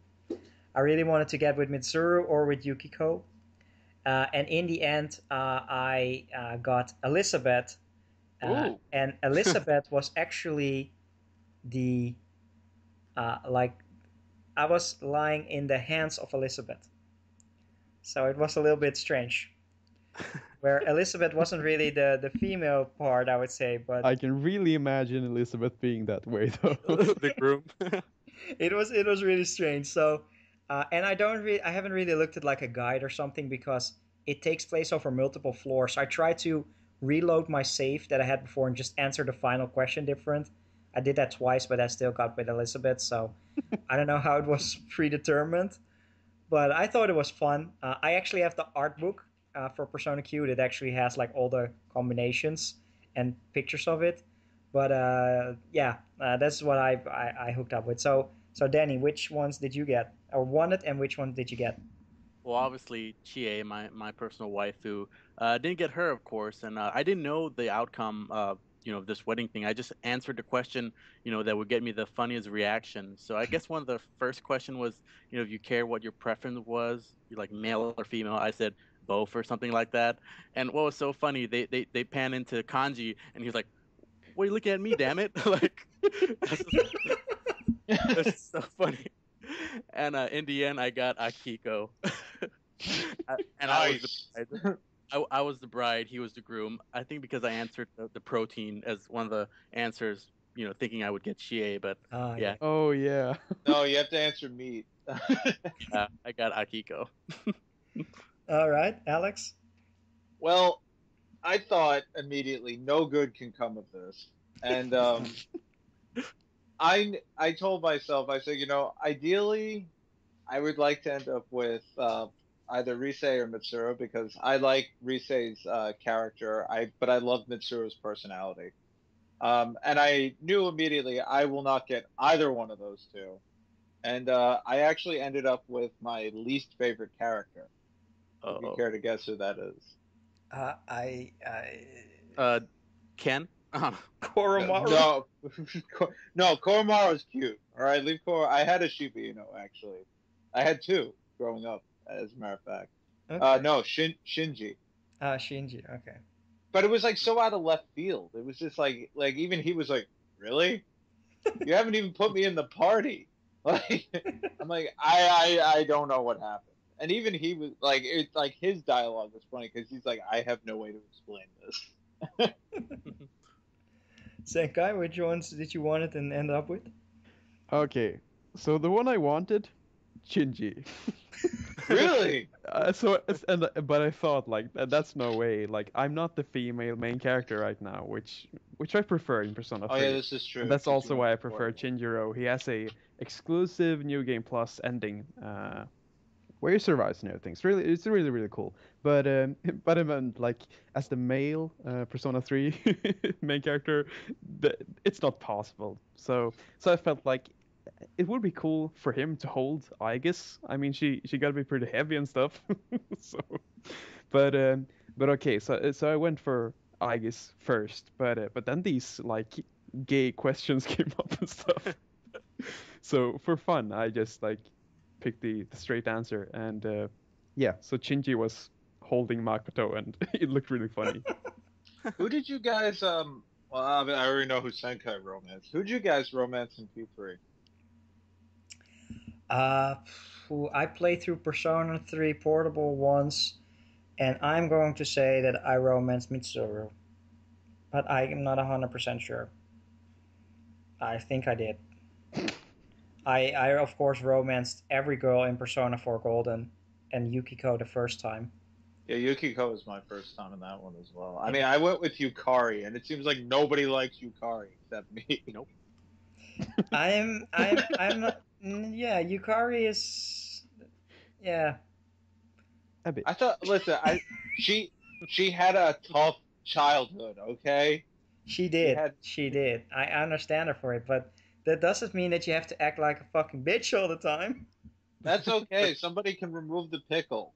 I really wanted to get with Mitsuru or with Yukiko. And in the end, I got Elizabeth. And Elizabeth was actually the I was lying in the hands of Elizabeth, so it was a little bit strange. Where Elizabeth wasn't really the female part, I would say, but I can really imagine Elizabeth being that way, though. The groom. it was really strange. So, and I haven't really looked at like a guide or something because it takes place over multiple floors. So I tried to reload my save that I had before and just answer the final question different. I did that twice, but I still got with Elizabeth, so I don't know how it was predetermined. But I thought it was fun. I actually have the art book for Persona Q that actually has like all the combinations and pictures of it. But that's what I hooked up with. So Danny, which ones did you get or wanted, and which one did you get? Well, obviously, Chie, my personal waifu, didn't get her, of course, and I didn't know the outcome this wedding thing. I just answered the question, that would get me the funniest reaction. So I guess one of the first question was, if you care what your preference was, you like male or female. I said both or something like that. And what was so funny, they pan into Kanji, and he's like, "What are you looking at me, damn it?" Like, that's so funny. And in the end, I got Akiko. And I was the bride, he was the groom. I think because I answered the protein as one of the answers, thinking I would get Chie, but yeah. Oh, yeah. No, you have to answer meat. I got Akiko. All right, Alex? Well, I thought immediately no good can come of this. And I told myself, I said, ideally, I would like to end up with either Rise or Mitsuru because I like Rise's character, but I love Mitsuru's personality. And I knew immediately I will not get either one of those two. And I actually ended up with my least favorite character. If you care to guess who that is. Ken? Koromaru? No, Koromaru's cute. All right, leave Koro. I had a Shiba actually. I had two growing up, as a matter of fact. Okay. No, Shinji. Shinji, okay. But it was like so out of left field. It was just like even he was like, really? You haven't even put me in the party. Like, I'm like, I don't know what happened. And even he was like, it's like his dialogue was funny because he's like, I have no way to explain this. Senkai, which ones did you want it and end up with? Okay, so the one I wanted, Shinji. Really? But I thought like that's no way. Like I'm not the female main character right now, which I prefer in Persona 3. Oh yeah, this is true. And that's also why I prefer Shinjiro. He has a exclusive New Game Plus ending, where he survives and everything. It's really cool. But I meant like as the male Persona 3 main character, it's not possible. So I felt like it would be cool for him to hold Aegis. I mean, she gotta be pretty heavy and stuff. So, but okay. So I went for Aegis first, but then these like gay questions came up and stuff. So for fun, I just like picked the straight answer, and yeah. So Shinji was holding Makoto, and it looked really funny. Who did you guys Well, I already know who Senkai romanced. Who did you guys romance in Q3? I played through Persona 3 Portable once, and I'm going to say that I romanced Mitsuru. But I am not 100% sure. I think I did. I of course romanced every girl in Persona 4 Golden, and Yukiko the first time. Yeah, Yukiko was my first time in that one as well. I mean, I went with Yukari, and it seems like nobody likes Yukari except me. Nope. I'm not. Yeah, Yukari is. Yeah. A bit. I thought. Listen, she had a tough childhood. Okay. She did. She did. I understand her for it, but that doesn't mean that you have to act like a fucking bitch all the time. That's okay. Somebody can remove the pickle.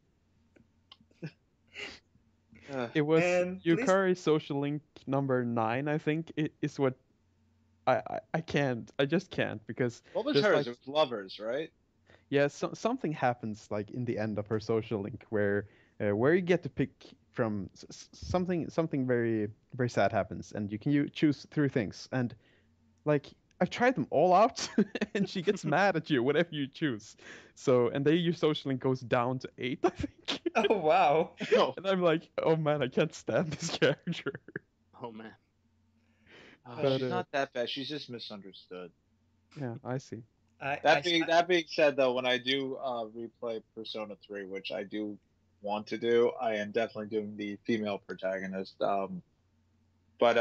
It was Yukari social link number 9, I think, is what I can't. I just can't because. What was hers? Like, it was lovers, right? Yeah, something happens like in the end of her social link where you get to pick from something very very sad happens, and you choose 3 things, and like I've tried them all out, and she gets mad at you whatever you choose. So and then your social link goes down to 8, I think. Oh wow! And I'm like, oh man, I can't stand this character. Oh man. But, she's not that bad. She's just misunderstood. Yeah, I see. That being said, though, when I do replay Persona 3, which I do want to do, I am definitely doing the female protagonist. But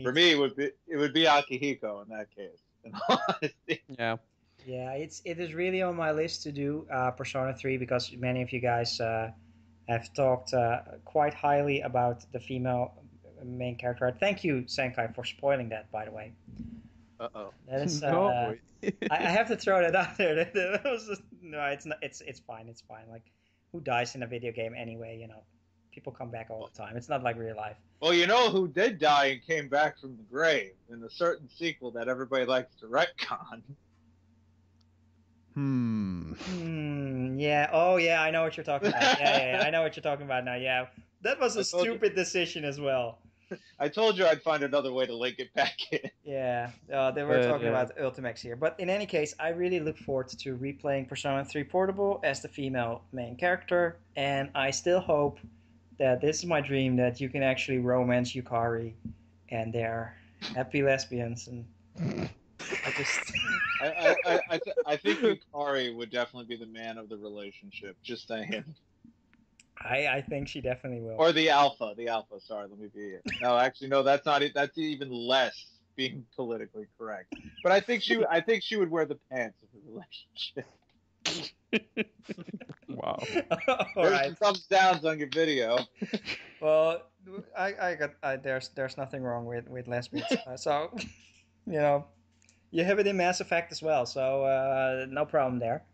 for me, it would be Akihiko in that case. In all honesty. Yeah. Yeah, it is really on my list to do Persona 3 because many of you guys have talked quite highly about the female main character. Thank you, Senkai, for spoiling that, by the way. Uh-oh. That is, No. I have to throw that out there. That was just, no, it's not. It's fine. It's fine. Like, who dies in a video game anyway? You know. People come back all the time. It's not like real life. Well, you know who did die and came back from the grave in a certain sequel that everybody likes to retcon. Yeah. Oh, yeah. I know what you're talking about. Yeah. I know what you're talking about now. Yeah. That was a stupid decision as well. I told you I'd find another way to link it back in. Yeah. They were talking about Ultimax here. But in any case, I really look forward to replaying Persona 3 Portable as the female main character. And I still hope that this is my dream, that you can actually romance Yukari and they're happy lesbians. And I just... I think Yukari would definitely be the man of the relationship. Just saying. I think she definitely will. Or the alpha. Sorry, let me be. No, actually, no. That's not it. That's even less being politically correct. But I think she would wear the pants of the relationship. Wow. All right. Thumbs downs on your video. Well, there's nothing wrong with lesbians. So, you have it in Mass Effect as well. So no problem there.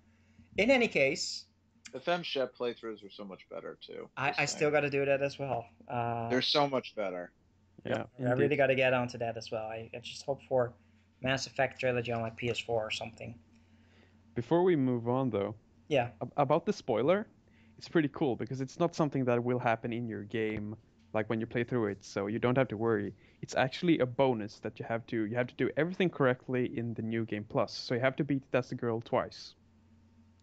In any case, the FemShep playthroughs are so much better too. I still got to do that as well. They're so much better. Yeah, I really got to get onto that as well. I just hope for Mass Effect trilogy on like PS4 or something. Before we move on, though, about the spoiler, it's pretty cool because it's not something that will happen in your game, like when you play through it. So you don't have to worry. It's actually a bonus that you have to do everything correctly in the New Game Plus. So you have to beat That's the Girl twice.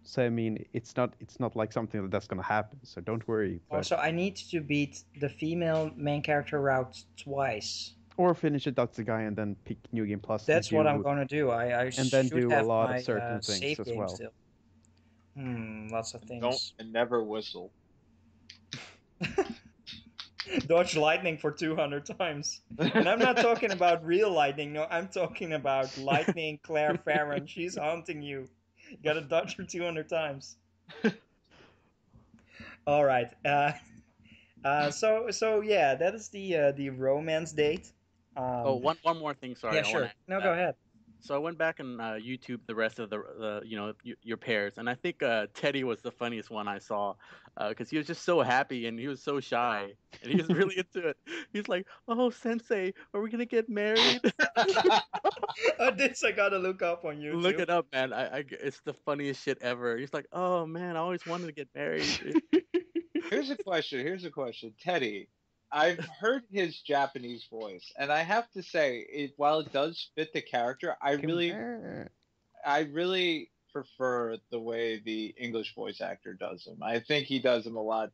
So I mean, it's not like something that's gonna happen. So don't worry. But... Also, I need to beat the female main character route twice. Or finish it, That's the Guy, and then pick New Game Plus. That's what I'm gonna do. I and then do a lot my, of certain things as well. Still. Lots of things. Don't never whistle. Dodge lightning for 200 times. And I'm not talking about real lightning. No, I'm talking about lightning Claire Farron. She's haunting you. You gotta dodge her 200 times. All right. So yeah, that is the romance date. One more thing. Sorry. Yeah, sure. No, go ahead. So I went back and YouTube the rest of the your pairs, and I think Teddy was the funniest one I saw, because he was just so happy and he was so shy and he was really into it. He's like, "Oh, Sensei, are we gonna get married?" This I gotta look up on YouTube. Look it up, man. It's the funniest shit ever. He's like, "Oh man, I always wanted to get married." Here's a question, Teddy. I've heard his Japanese voice, and I have to say, while it does fit the character, I really prefer the way the English voice actor does him. I think he does him a lot.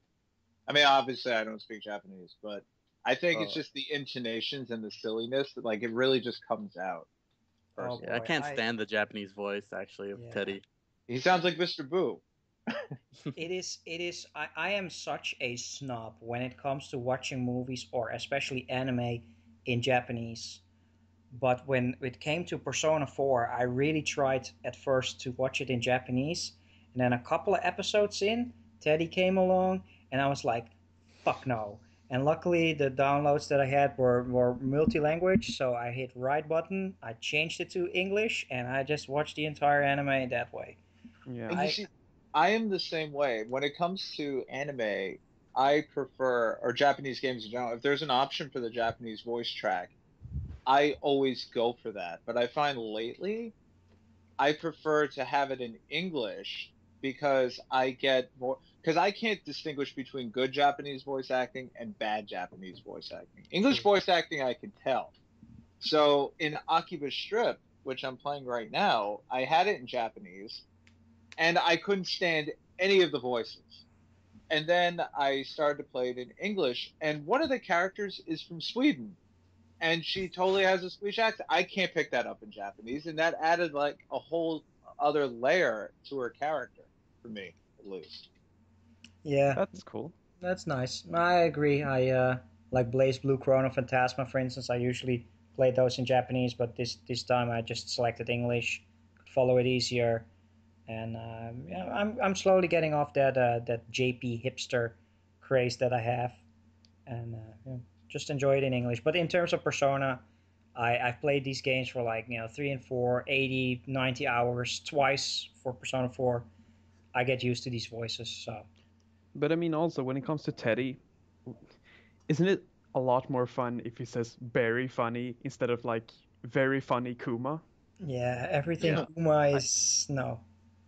I mean, obviously, I don't speak Japanese, but I think it's just the intonations and the silliness. Like, it really just comes out. Oh, I can't stand the Japanese voice, actually, of Teddy. He sounds like Mr. Boo. It is. I am such a snob when it comes to watching movies, or especially anime in Japanese. But when it came to Persona 4, I really tried at first to watch it in Japanese. And then a couple of episodes in, Teddy came along, and I was like, fuck no. And luckily, the downloads that I had were multi-language, so I hit right button, I changed it to English, and I just watched the entire anime that way. Yeah. I am the same way. When it comes to anime, I prefer, or Japanese games in general, if there's an option for the Japanese voice track, I always go for that. But I find lately, I prefer to have it in English because I get more, because I can't distinguish between good Japanese voice acting and bad Japanese voice acting. English voice acting, I can tell. So in Akiba Strip, which I'm playing right now, I had it in Japanese, and I couldn't stand any of the voices. And then I started to play it in English, and one of the characters is from Sweden, and she totally has a Swedish accent. I can't pick that up in Japanese, and that added like a whole other layer to her character, for me, at least. Yeah. That's cool. That's nice. I agree. I like Blaze Blue, Chrono Phantasma, for instance. I usually play those in Japanese, but this time I just selected English, could follow it easier. And I'm slowly getting off that JP hipster craze that I have, and just enjoy it in English. But in terms of Persona, I've played these games for 3 and 4, 80, 90 hours twice for Persona 4. I get used to these voices. So. But I mean, also when it comes to Teddy, isn't it a lot more fun if he says very funny instead of like very funny Kuma? Yeah, everything Yeah. Kuma is no.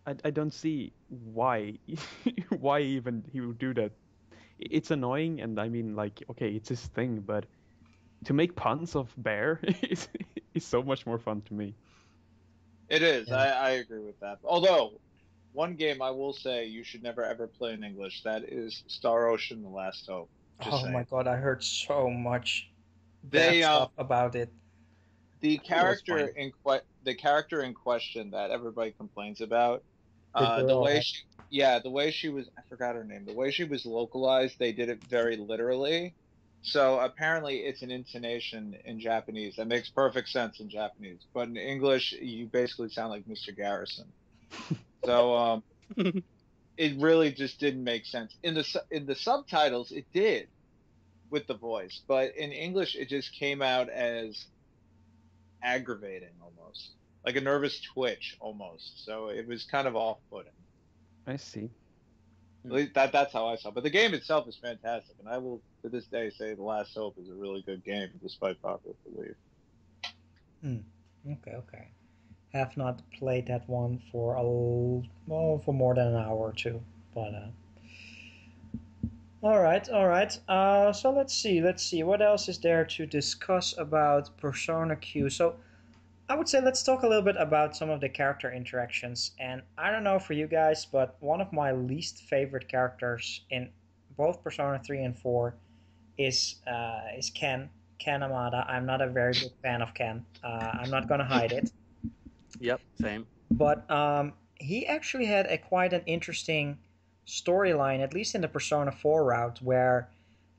I don't see why why even he would do that. It's annoying, and I mean, like, okay, it's his thing, but to make puns of bear is so much more fun to me. It is. Yeah. I agree with that. Although, one game I will say you should never ever play in English. That is Star Ocean: The Last Hope. Just Oh my saying. god, I heard so much bad They stuff about it. the I thought it was character fine. the character in question that everybody complains about, The the girl, way right? the way she was, I forgot her name. The way she was localized, they did it very literally. So apparently it's an intonation in Japanese that makes perfect sense in Japanese, but in English you basically sound like Mr. Garrison. So it really just didn't make sense. In the subtitles it did with the voice, but in English it just came out as aggravating almost, like a nervous twitch almost. So it was kind of off-putting. I see. At least that's how I saw it. But the game itself is fantastic, and I will to this day say The Last Hope is a really good game, despite popular belief. Okay. Have not played that one for for more than an hour or two, but all right. So let's see. What else is there to discuss about Persona Q? So I would say let's talk a little bit about some of the character interactions. And I don't know for you guys, but one of my least favorite characters in both Persona 3 and 4 is Ken. Ken Amada. I'm not a very big fan of Ken. I'm not gonna hide it. Yep, same. But he actually had quite an interesting storyline, at least in the Persona 4 route, where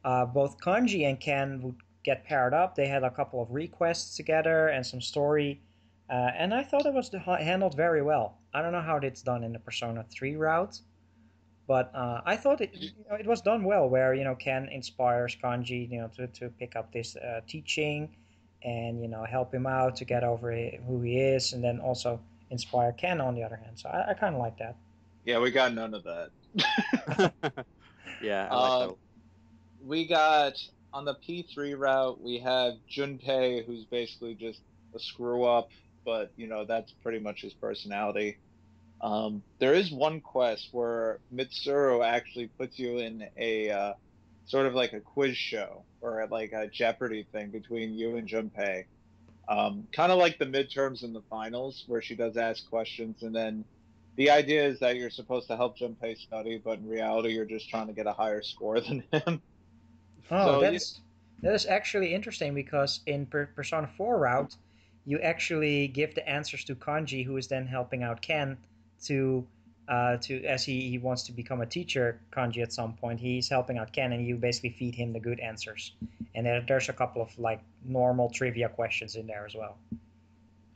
both Kanji and Ken would get paired up. They had a couple of requests together and some story, and I thought it was handled very well. I don't know how it's done in the Persona 3 route, but I thought it was done well, where Ken inspires Kanji to pick up this teaching and help him out to get over who he is, and then also inspire Ken on the other hand. So I kind of like that. Yeah, we got none of that. Yeah, I like that. We got on the P3 route, we have Junpei, who's basically just a screw up, but that's pretty much his personality. There is one quest where Mitsuru actually puts you in a sort of like a quiz show or like a Jeopardy thing between you and Junpei. Kind of like the midterms and the finals, where she does ask questions, and then the idea is that you're supposed to help Junpei study, but in reality, you're just trying to get a higher score than him. Oh, So that is actually interesting, because in Persona 4 route, you actually give the answers to Kanji, who is then helping out Ken to as he wants to become a teacher. Kanji at some point he's helping out Ken, and you basically feed him the good answers. And there's a couple of like normal trivia questions in there as well.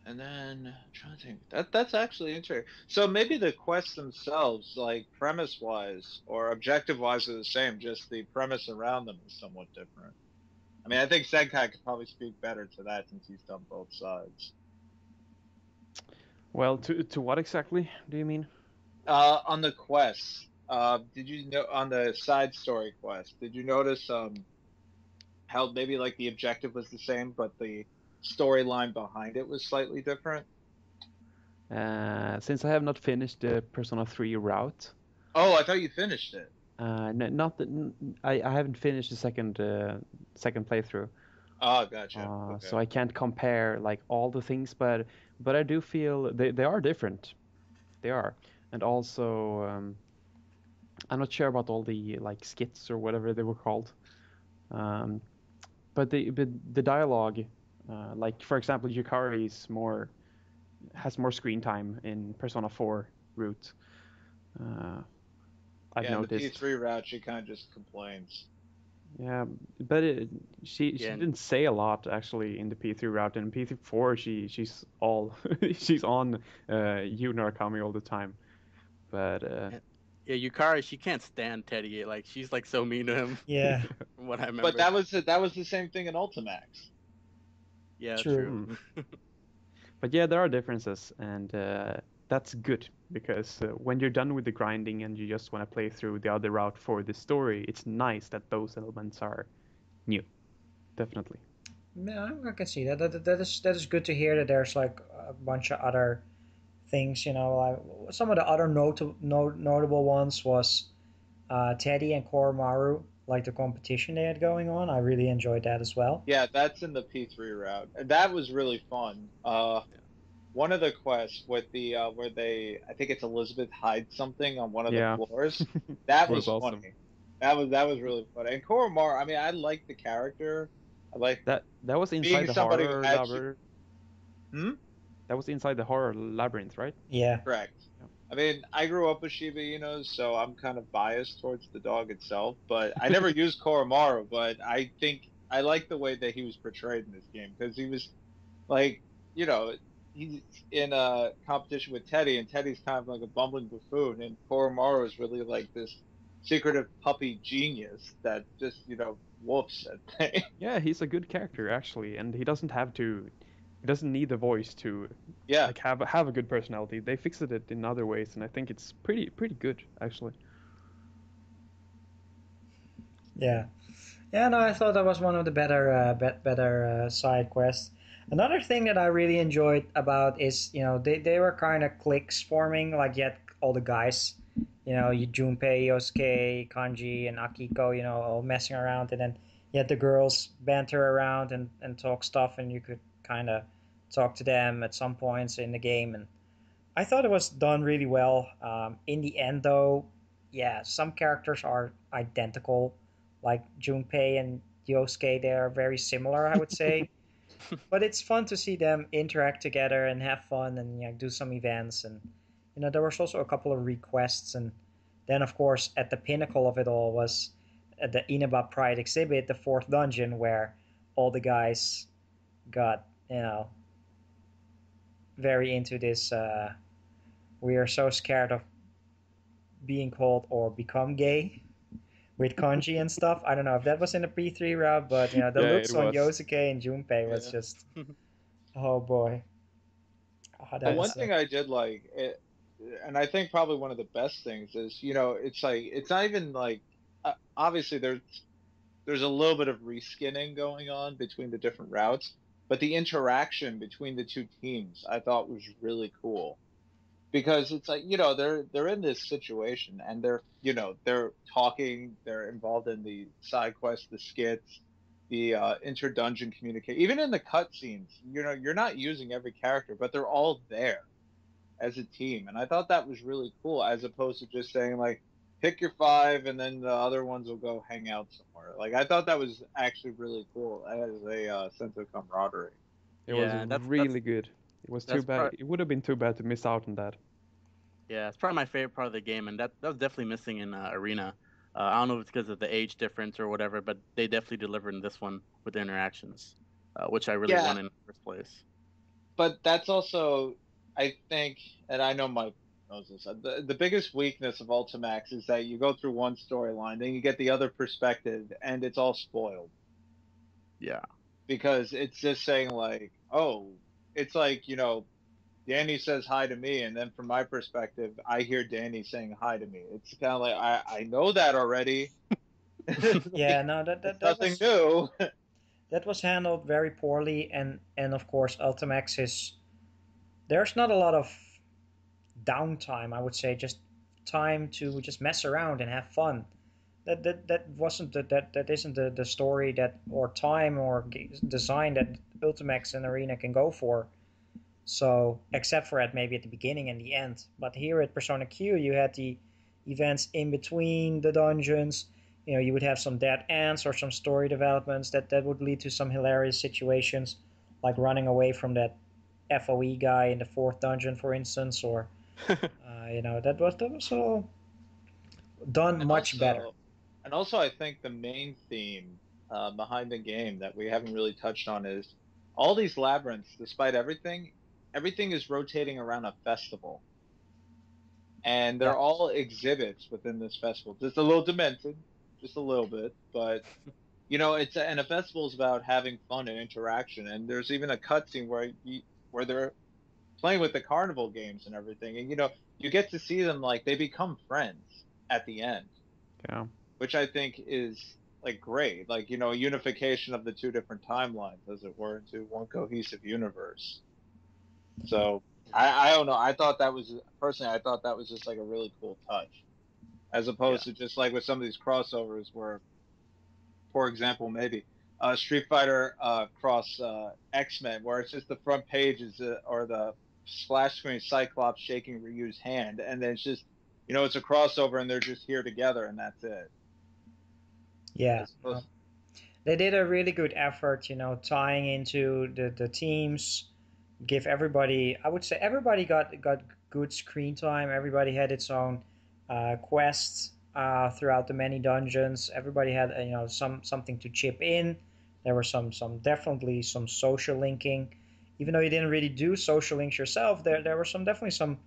And then I'm trying to think. That's actually interesting. So maybe the quests themselves, like premise wise or objective wise, are the same. Just the premise around them is somewhat different. I mean, I think Senkai could probably speak better to that since he's done both sides. Well, to what exactly do you mean? On the quests, did you know on the side story quest? Did you notice how maybe like the objective was the same, but the storyline behind it was slightly different? Since I have not finished the Persona 3 route. Oh, I thought you finished it. Not that I haven't finished the second playthrough. Oh, gotcha. Okay. So I can't compare like all the things, but I do feel they are different. They are, and also I'm not sure about all the like skits or whatever they were called. But the dialogue, like for example, Yukari has more screen time in Persona 4 route. I've noticed. In the P3 route, she kind of just complains. Yeah, but she didn't say a lot actually in the P3 route. In P4, she's all she's on Yu Murakami all the time. But yeah, Yukari, she can't stand Teddy. Like she's like so mean to him. Yeah. From what I remember. But that was the same thing in Ultimax. Yeah, True. true. But yeah, there are differences, and that's good because when you're done with the grinding and you just want to play through the other route for the story, it's nice that those elements are new. Definitely. Yeah, I can see that. That is good to hear that there's like a bunch of other things. Like some of the other notable ones was Teddy and Koromaru, like the competition they had going on. I really enjoyed that as well. Yeah, that's in the P3 route. That was really fun. One of the quests with the where they, I think it's Elizabeth hides something on one of the floors. That was awesome. funny. That was really funny. And Koromaru, I mean, I like the character. I like that. That was inside the horror labyrinth. That was inside the horror labyrinth, right? Yeah. Correct. I mean, I grew up with Shiba Inu's, so I'm kind of biased towards the dog itself. But I never used Koromaru, but I think I like the way that he was portrayed in this game because he was like, he's in a competition with Teddy, and Teddy's kind of like a bumbling buffoon, and Koromaru is really like this secretive puppy genius that just, whoops at things. Yeah, he's a good character actually, and he doesn't need a voice to like have a good personality. They fixed it in other ways, and I think it's pretty good actually. Yeah, no, I thought that was one of the better side quests. Another thing that I really enjoyed about is, they were kind of cliques forming, like you had all the guys, Junpei, Yosuke, Kanji, and Akiko, all messing around, and then you had the girls banter around and talk stuff, and you could kind of talk to them at some points in the game, and I thought it was done really well. In the end, though, yeah, some characters are identical, like Junpei and Yosuke. They are very similar, I would say. But it's fun to see them interact together and have fun and do some events. And there was also a couple of requests, and then of course at the pinnacle of it all was the Inaba Pride exhibit, the 4th dungeon, where all the guys got very into this. We are so scared of being called or become gay with kanji and stuff. I don't know if that was in the P3 route, but the looks on Yosuke and Junpei was just, oh boy. One thing I did like, and I think probably one of the best things is, it's like, it's not even like, obviously there's a little bit of reskinning going on between the different routes, but the interaction between the two teams I thought was really cool. Because it's like, they're in this situation and they're talking, they're involved in the side quests, the skits, the inter-dungeon communication. Even in the cutscenes, you're not using every character, but they're all there as a team. And I thought that was really cool, as opposed to just saying, like, pick your 5 and then the other ones will go hang out somewhere. Like, I thought that was actually really cool as a sense of camaraderie. It was really good. It was too bad. It would have been too bad to miss out on that. Yeah, it's probably my favorite part of the game, and that was definitely missing in Arena. I don't know if it's because of the age difference or whatever, but they definitely delivered in this one with the interactions, which I really wanted in the first place. But that's also, I think, and I know Mike knows this, the biggest weakness of Ultimax is that you go through one storyline, then you get the other perspective, and it's all spoiled. Yeah. Because it's just saying, like, oh, it's like, Danny says hi to me, and then from my perspective, I hear Danny saying hi to me. It's kind of like, I know that already. Yeah, no, that's nothing new. That was handled very poorly, and of course, Ultimax there's not a lot of downtime, I would say, just time to just mess around and have fun. That wasn't that isn't the story that, or time or design that Ultimax and Arena can go for. So, except for maybe at the beginning and the end. But here at Persona Q, you had the events in between the dungeons. You would have some dead ends or some story developments that would lead to some hilarious situations, like running away from that FOE guy in the 4th dungeon, for instance, or that was all done much better. And also, I think the main theme behind the game that we haven't really touched on is all these labyrinths, despite everything is rotating around a festival. And they're all exhibits within this festival. Just a little demented, just a little bit, but and a festival is about having fun and interaction. And there's even a cutscene where playing with the carnival games and everything, and you get to see them like they become friends at the end. Yeah. Which I think is like great, like a unification of the two different timelines, as it were, into one cohesive universe. So I don't know. I thought that was just like a really cool touch, as opposed to just like with some of these crossovers where, for example, maybe Street Fighter cross X-Men, where it's just the front page or the splash screen Cyclops shaking Ryu's hand, and then it's just it's a crossover and they're just here together and that's it. Yeah. They did a really good effort, tying into the teams, give everybody, I would say everybody got good screen time. Everybody had its own quests throughout the many dungeons. Everybody had something to chip in. There were definitely some social linking. Even though you didn't really do social links yourself, there were definitely some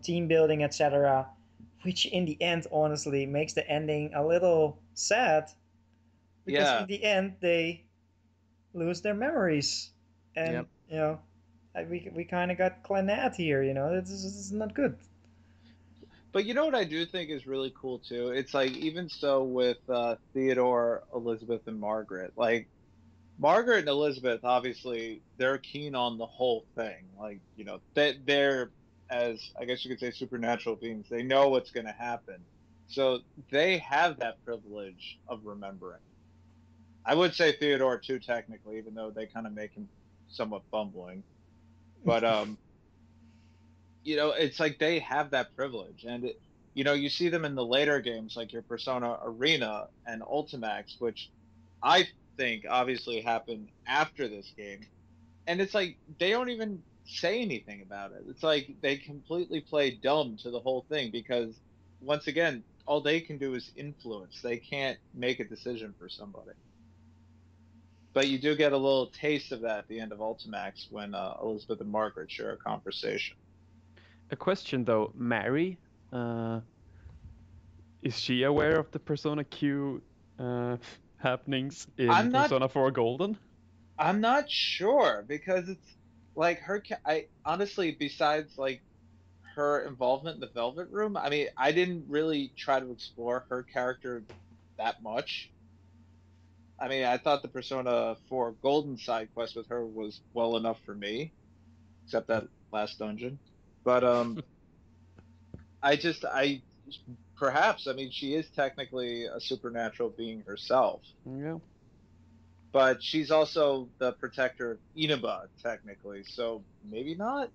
team building, etc., which in the end honestly makes the ending a little sad, because in the end they lose their memories, and we kind of got Clannad here. This is not good. But you know what I do think is really cool too? It's like, even so with Theodore, Elizabeth, and Margaret, like Margaret and Elizabeth, obviously they're keen on the whole thing. Like, they're, as I guess you could say, supernatural beings. They know what's going to happen. So they have that privilege of remembering. I would say Theodore too, technically, even though they kind of make him somewhat bumbling. But it's like they have that privilege, and you see them in the later games, like your Persona Arena and Ultimax, which I think obviously happened after this game, and it's like they don't even say anything about it. It's like they completely play dumb to the whole thing, because once again, all they can do is influence. They can't make a decision for somebody. But you do get a little taste of that at the end of Ultimax when Elizabeth and Margaret share a conversation. A question though, Mary, is she aware of the Persona Q happenings in Persona 4 Golden? I'm not sure, because it's like I honestly, besides like her involvement in the Velvet Room, I mean, I didn't really try to explore her character that much. I mean, I thought the Persona 4 Golden side quest with her was well enough for me, except that last dungeon. But perhaps, I mean, she is technically a supernatural being herself. Yeah. But she's also the protector of Inaba, technically, so maybe not.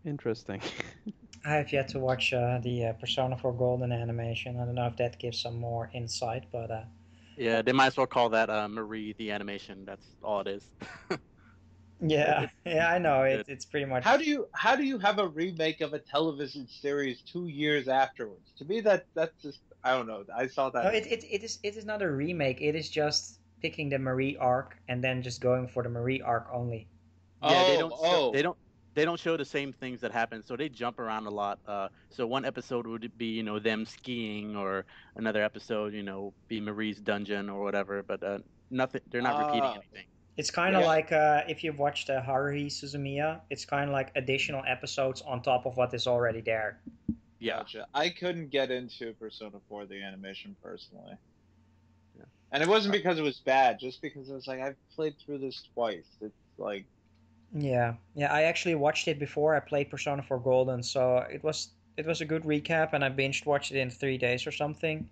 Interesting. I have yet to watch the Persona 4 Golden animation. I don't know if that gives some more insight, but yeah, they might as well call that Marie the animation. That's all it is. Yeah, I know it's pretty much. How do you have a remake of a television series 2 years afterwards? To me, that's just, I don't know. I saw that. No, it is not a remake. It is just picking the Marie arc and then just going for the Marie arc only. Yeah, they don't show the same things that happen, so they jump around a lot. So one episode would be them skiing, or another episode be Marie's dungeon or whatever. But nothing. They're not repeating anything. It's kind of like if you've watched Haruhi Suzumiya, it's kind of like additional episodes on top of what is already there. Yeah. Gotcha. I couldn't get into Persona 4 the animation personally. Yeah. And it wasn't because it was bad, just because it was like, I've played through this twice. It's like... Yeah, I actually watched it before I played Persona 4 Golden, so it was a good recap, and I binge watched it in 3 days or something.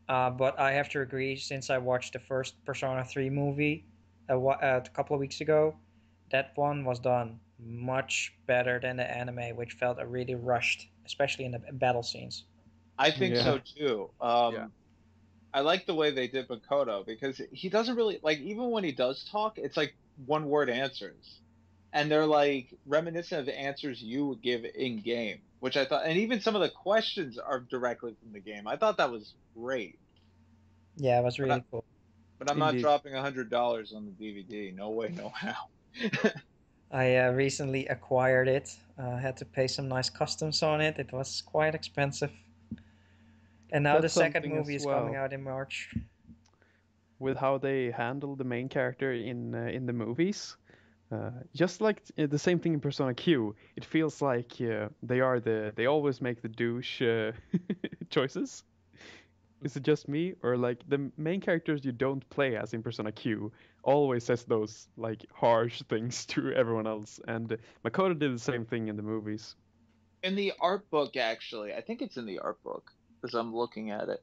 But I have to agree, since I watched the first Persona 3 movie a couple of weeks ago, that one was done much better than the anime, which felt really rushed, especially in the battle scenes. I think so too. I like the way they did Makoto, because he doesn't really, like, even when he does talk, it's like one-word answers. And they're like reminiscent of the answers you would give in game, which I thought, and even some of the questions are directly from the game. I thought that was great. Yeah, it was really cool. But I'm not dropping $100 on the DVD. No way, no how. I recently acquired it. Had to pay some nice customs on it. It was quite expensive. And now the second movie is coming out in March. With how they handle the main character in the movies, Just like the same thing in Persona Q, it feels like they always make the douche choices. Is it just me, or like the main characters you don't play as in Persona Q always says those like harsh things to everyone else, and Makoto did the same thing in the movies. In the art book, actually, I think it's in the art book because I'm looking at it.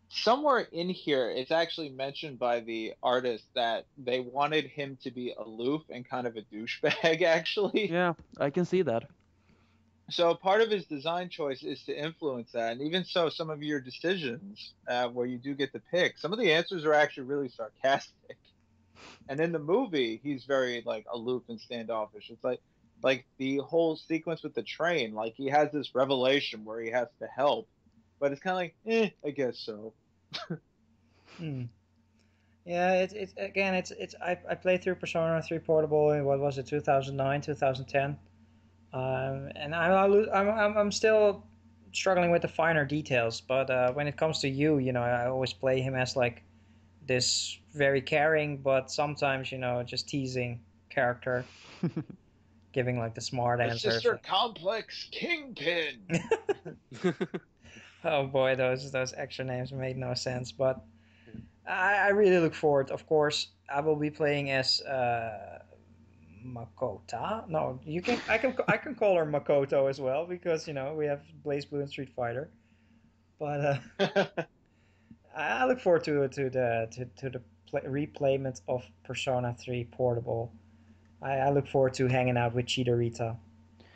Somewhere in here, it's actually mentioned by the artist that they wanted him to be aloof and kind of a douchebag, actually. Yeah, I can see that. So part of his design choice is to influence that, and even so, some of your decisions where you do get to pick, some of the answers are actually really sarcastic. And in the movie, he's very like aloof and standoffish. It's like the whole sequence with the train, like he has this revelation where he has to help, but it's kind of like, I guess so. Yeah, it's again, I played through Persona 3 Portable in what was it, 2009, 2010. And I'm still struggling with the finer details, but when it comes to you, I always play him as like this very caring, but sometimes, just teasing character, giving like the smart answers. Sister Complex Kingpin. Oh boy, those extra names made no sense, but I really look forward. Of course, I will be playing as Makota. No, I can call her Makoto as well because we have Blaze Blue and Street Fighter. But I look forward to the replayment of Persona 3 Portable. I look forward to hanging out with Chidorita.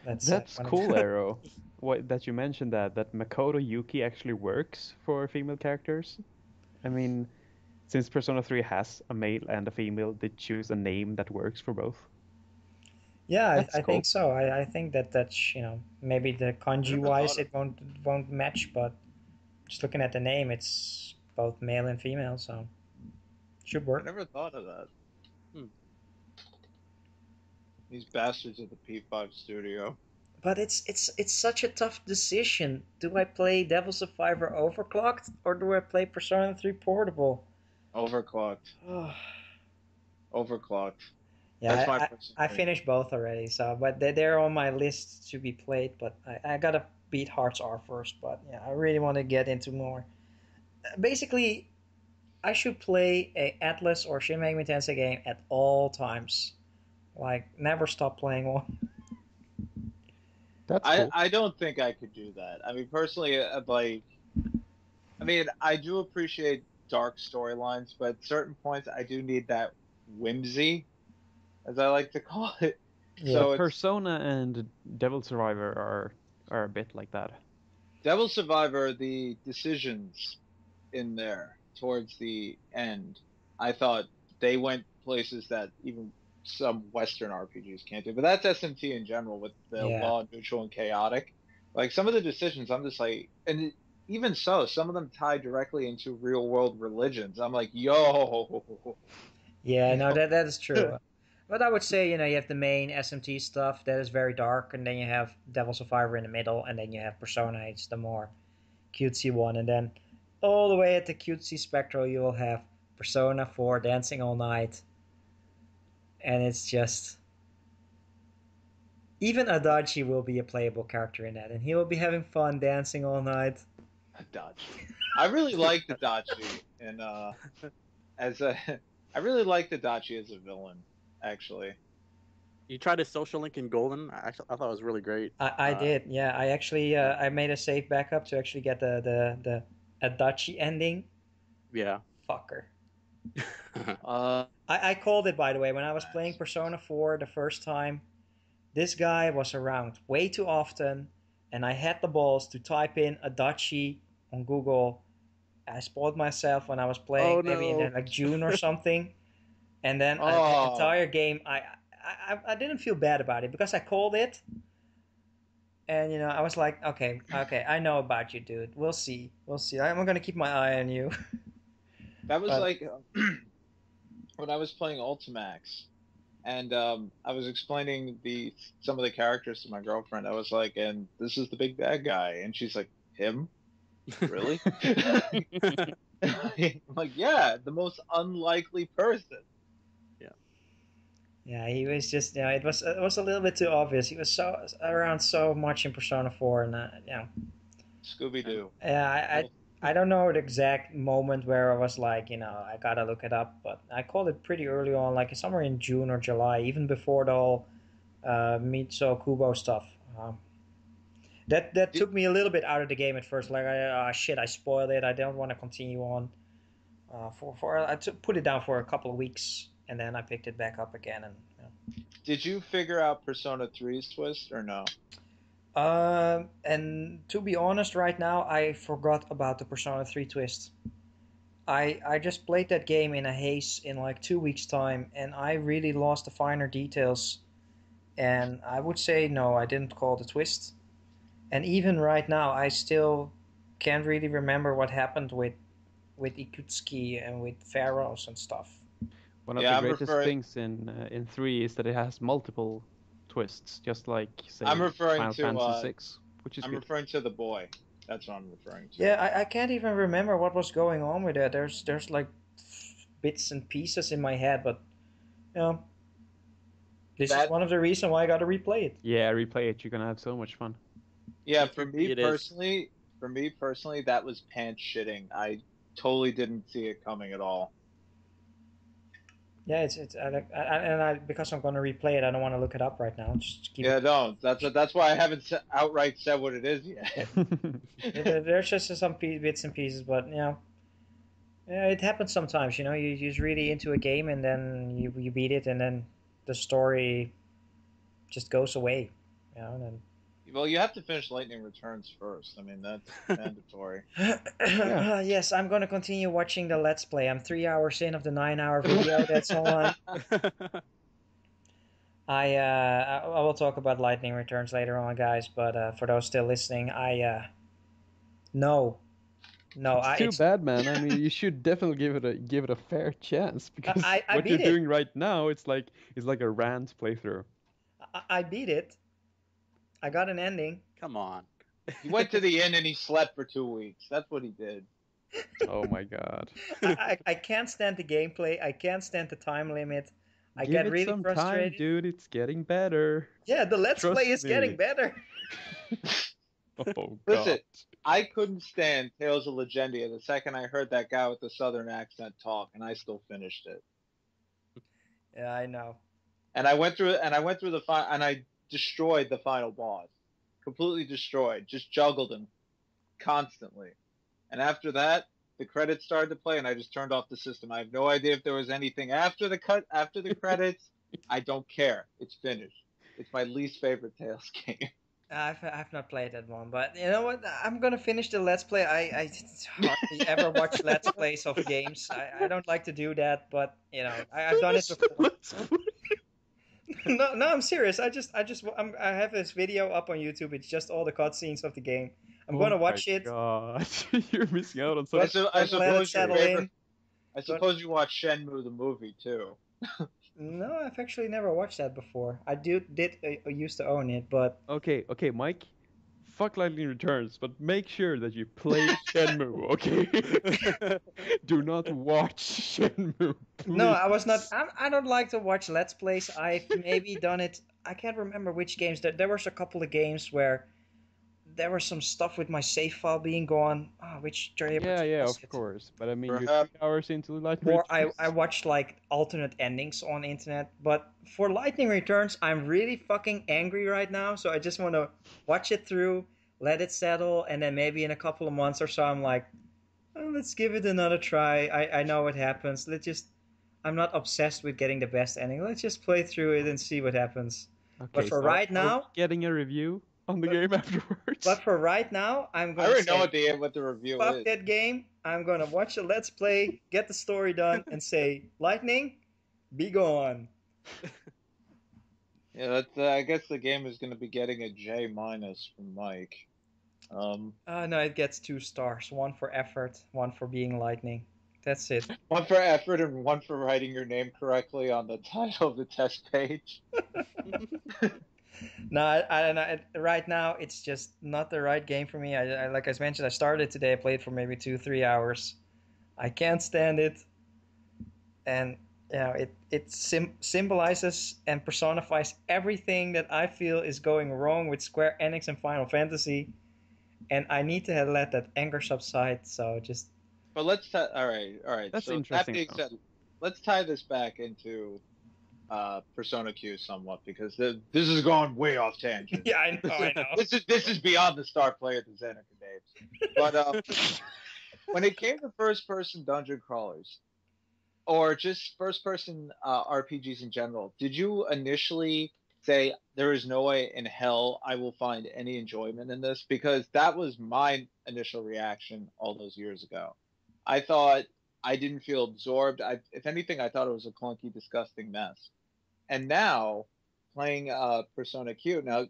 That's cool, Arrow. That you mentioned that Makoto Yuki actually works for female characters. I mean, since Persona 3 has a male and a female, they choose a name that works for both. Yeah, I think so. I think that's maybe the kanji wise it won't match, but just looking at the name, it's both male and female, so should work. I never thought of that. These bastards at the P5 studio. But it's such a tough decision. Do I play Devil Survivor Overclocked or do I play Persona 3 Portable? Overclocked. Overclocked. Yeah, I finished both already, so but they're on my list to be played. But I gotta beat Hearts R first. But yeah, I really want to get into more. Basically, I should play a Atlas or Shin Megami Tensei game at all times. Like never stop playing one. That's cool. I don't think I could do that. I mean, personally, I do appreciate dark storylines, but at certain points, I do need that whimsy, as I like to call it. Yeah. So Persona and Devil Survivor are a bit like that. Devil Survivor, the decisions in there towards the end, I thought they went places that even some Western RPGs can't do. But that's SMT in general with the law, neutral, and chaotic. Like some of the decisions, I'm just like, and even so, some of them tie directly into real world religions. I'm like, yo. Yeah, no, that is true. But I would say, you have the main SMT stuff that is very dark, and then you have Devil Survivor in the middle, and then you have Persona, it's the more cutesy one, and then all the way at the cutesy spectral, you will have Persona 4 Dancing All Night, and it's just... Even Adachi will be a playable character in that, and he will be having fun dancing all night. Adachi. I really liked Adachi, and I really liked Adachi as a villain, actually. You tried a social link in Golden? I thought it was really great. I did, yeah. I actually I made a save backup to actually get the Adachi ending. Yeah. Fucker. I called it, by the way, when I was playing Persona 4 the first time. This guy was around way too often, and I had the balls to type in Adachi on Google. I spoiled myself when I was playing, maybe in like June or something. And then the entire game, I didn't feel bad about it because I called it. And, I was like, okay, I know about you, dude. We'll see. I'm going to keep my eye on you. That was like when I was playing Ultimax. And I was explaining some of the characters to my girlfriend. I was like, and this is the big bad guy. And she's like, him? Really? I'm like, yeah, the most unlikely person. Yeah. Yeah, he was just, it was a little bit too obvious. He was so around so much in Persona 4, and Scooby Doo. yeah, I don't know the exact moment where I was like, I gotta look it up, but I called it pretty early on, like somewhere in June or July, even before the whole Mitsuo Kubo stuff. That took me a little bit out of the game at first. Like, shit, I spoiled it. I don't want to continue on. Put it down for a couple of weeks, and then I picked it back up again. And Did you figure out Persona 3's twist or no? and to be honest, right now I forgot about the Persona 3 twist. I just played that game in a haze in like 2 weeks' time, and I really lost the finer details. And I would say no, I didn't call the twist. And even right now, I still can't really remember what happened with Ikutsuki and with Pharaohs and stuff. One of the greatest things in 3 is that it has multiple twists, just like say Final Fantasy 6, which is I'm good. referring to the boy. That's what I'm referring to. Yeah, I can't even remember what was going on with that. There's like bits and pieces in my head, but this is one of the reasons why I got to replay it. Yeah, replay it. You're gonna have so much fun. Yeah, for me personally, that was pants shitting. I totally didn't see it coming at all. Yeah, because I'm going to replay it, I don't want to look it up right now. Just keep don't. That's why I haven't outright said what it is yet. There's just some bits and pieces, but it happens sometimes. You're just really into a game, and then you beat it, and then the story just goes away. And then. Well, you have to finish Lightning Returns first. I mean, that's mandatory. Yes, I'm going to continue watching the Let's Play. I'm 3 hours in of the 9-hour video that's on. I will talk about Lightning Returns later on, guys, but for those still listening, no. It's too bad, man. I mean, you should definitely give it a fair chance, because what you're doing right now, it's like a rant playthrough. I beat it. I got an ending. Come on. He went to the inn and he slept for 2 weeks. That's what he did. Oh my god. I can't stand the gameplay. I can't stand the time limit. I Give get it really some frustrated. Time, dude. It's getting better. Yeah, the Let's Play is getting better. Oh god. Listen, I couldn't stand Tales of Legendia the second I heard that guy with the southern accent talk, and I still finished it. Yeah, I know. And I went through the final, and I destroyed the final boss. Completely destroyed. Just juggled him constantly. And after that, the credits started to play, and I just turned off the system. I have no idea if there was anything after the credits. I don't care. It's finished. It's my least favorite Tales game. I've not played that one, but you know what? I'm gonna finish the Let's Play. I hardly ever watch Let's Plays of games. I don't like to do that, but I've done it before. No, I'm serious. I have this video up on YouTube. It's just all the cutscenes of the game. I'm gonna watch it. God, you're missing out on something. I suppose you watch Shenmue the movie too. No, I've actually never watched that before. I used to own it, but okay, Mike. Fuck Lightning Returns, but make sure that you play Shenmue, okay? Do not watch Shenmue, please. No, I was not. I don't like to watch Let's Plays. I've maybe done it. I can't remember which games. There was a couple of games where there was some stuff with my save file being gone. Which yeah, of course. But I mean, you're 3 hours into Lightning Returns. I watched like alternate endings on the internet. But for Lightning Returns, I'm really fucking angry right now. So I just want to watch it through, let it settle, and then maybe in a couple of months or so, I'm like, let's give it another try. I know what happens. I'm not obsessed with getting the best ending. Let's just play through it and see what happens. Okay, but for right now, getting a review on the game afterwards. But for right now, I'm going to say, I already know what the review fuck is. Fuck that game. I'm going to watch a Let's Play, get the story done, and say, Lightning, be gone. Yeah, I guess the game is going to be getting a J- from Mike. No, it gets 2 stars. 1 for effort, 1 for being Lightning. That's it. 1 for effort and 1 for writing your name correctly on the title of the test page. No, I don't know. Right now, it's just not the right game for me. Like I mentioned, I started today. I played for maybe 2-3 hours. I can't stand it. And symbolizes and personifies everything that I feel is going wrong with Square Enix and Final Fantasy, and I need to let that anger subside. So just. But let's all right. That's So that interesting, being though. said, let's tie this back into Persona Q somewhat, because this is going way off tangent. Yeah, I know. This is beyond the star player at the Xanarkand days. But when it came to first-person dungeon crawlers, or just first-person RPGs in general, did you initially say there is no way in hell I will find any enjoyment in this? Because that was my initial reaction all those years ago. I thought I didn't feel absorbed. If anything, I thought it was a clunky, disgusting mess. And now, playing Persona Q, now,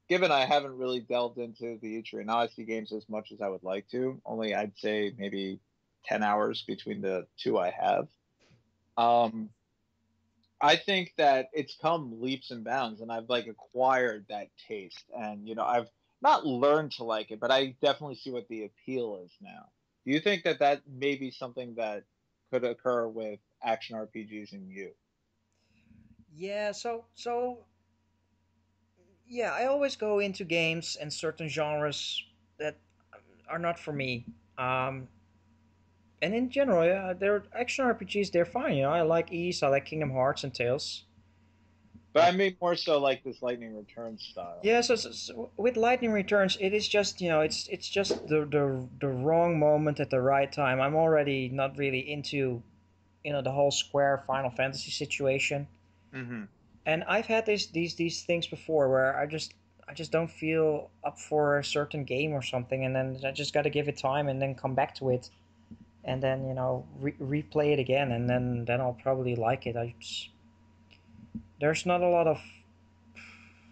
given I haven't really delved into the Ichiro Odyssey games as much as I would like to, only I'd say maybe 10 hours between the two I have, I think that it's come leaps and bounds, and I've like acquired that taste. And, I've not learned to like it, but I definitely see what the appeal is now. Do you think that that may be something that could occur with action RPGs in you? Yeah, yeah, I always go into games and certain genres that are not for me. Um, and in general, yeah, they're action RPGs. They're fine. I like Ease. I like Kingdom Hearts and Tales. But I mean more so like this Lightning Returns style. Yeah, so with Lightning Returns, it is just it's just the wrong moment at the right time. I'm already not really into the whole Square Final Fantasy situation. Mm-hmm. And I've had these things before where I just don't feel up for a certain game or something, and then I just got to give it time and then come back to it, and then replay it again, and then I'll probably like it. There's not a lot of,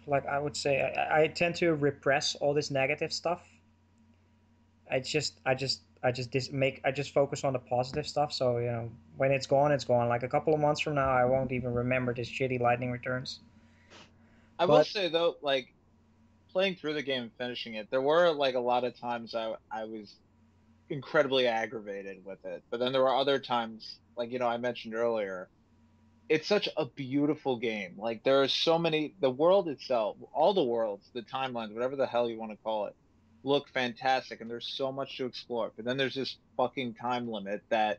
like, I would say I tend to repress all this negative stuff. I just focus on the positive stuff. So when it's gone, it's gone. Like a couple of months from now, I won't even remember this shitty Lightning Returns. I will say though, like playing through the game and finishing it, there were like a lot of times I was incredibly aggravated with it. But then there were other times, like I mentioned earlier, it's such a beautiful game. Like there are so many, the world itself, all the worlds, the timelines, whatever the hell you want to call it, look fantastic, and there's so much to explore. But then there's this fucking time limit that,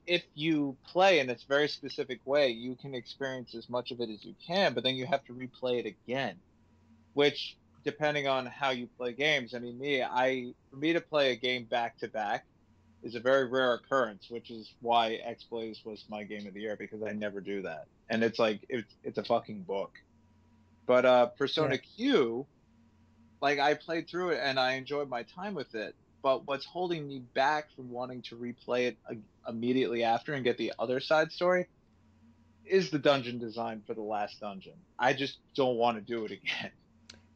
if you play in this very specific way, you can experience as much of it as you can, but then you have to replay it again, which, depending on how you play games, I mean, for me to play a game back to back is a very rare occurrence, which is why X-Blaze was my game of the year, because I never do that. And it's like, it's a fucking book. But Persona Q, like, I played through it and I enjoyed my time with it. But what's holding me back from wanting to replay it immediately after and get the other side story is the dungeon design for the last dungeon. I just don't want to do it again.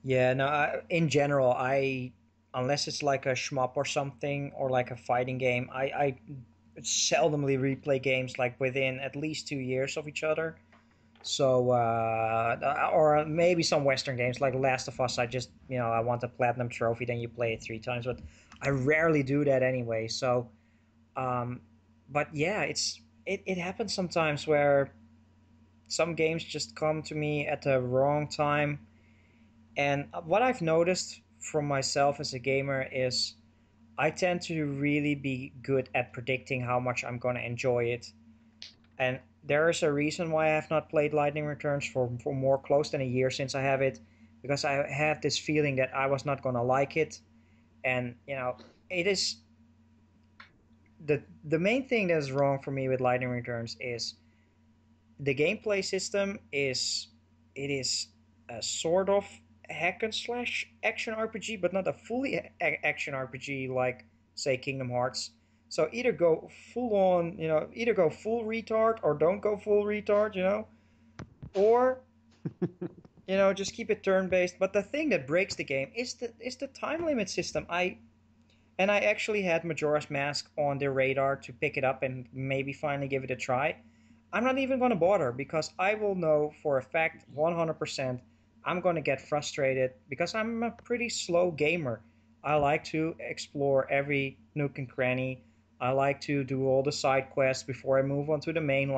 Yeah, no, in general, unless it's like a shmup or something, or like a fighting game, I seldomly replay games like within at least 2 years of each other. So, or maybe some Western games like Last of Us, I just, I want a platinum trophy, then you play it 3 times, but I rarely do that anyway. So, but yeah, it happens sometimes where some games just come to me at the wrong time. And what I've noticed from myself as a gamer is I tend to really be good at predicting how much I'm going to enjoy it. And there is a reason why I have not played Lightning Returns for more close than a year since I have it, because I had this feeling that I was not going to like it. And, it is the main thing that is wrong for me with Lightning Returns is the gameplay system is a sort of hack and slash action RPG, but not a fully action RPG like, say, Kingdom Hearts. So either go full on, either go full retard or don't go full retard, or just keep it turn based. But the thing that breaks the game is the time limit system. I actually had Majora's Mask on the radar to pick it up and maybe finally give it a try. I'm not even going to bother, because I will know for a fact 100% I'm going to get frustrated, because I'm a pretty slow gamer. I like to explore every nook and cranny. I like to do all the side quests before I move on to the main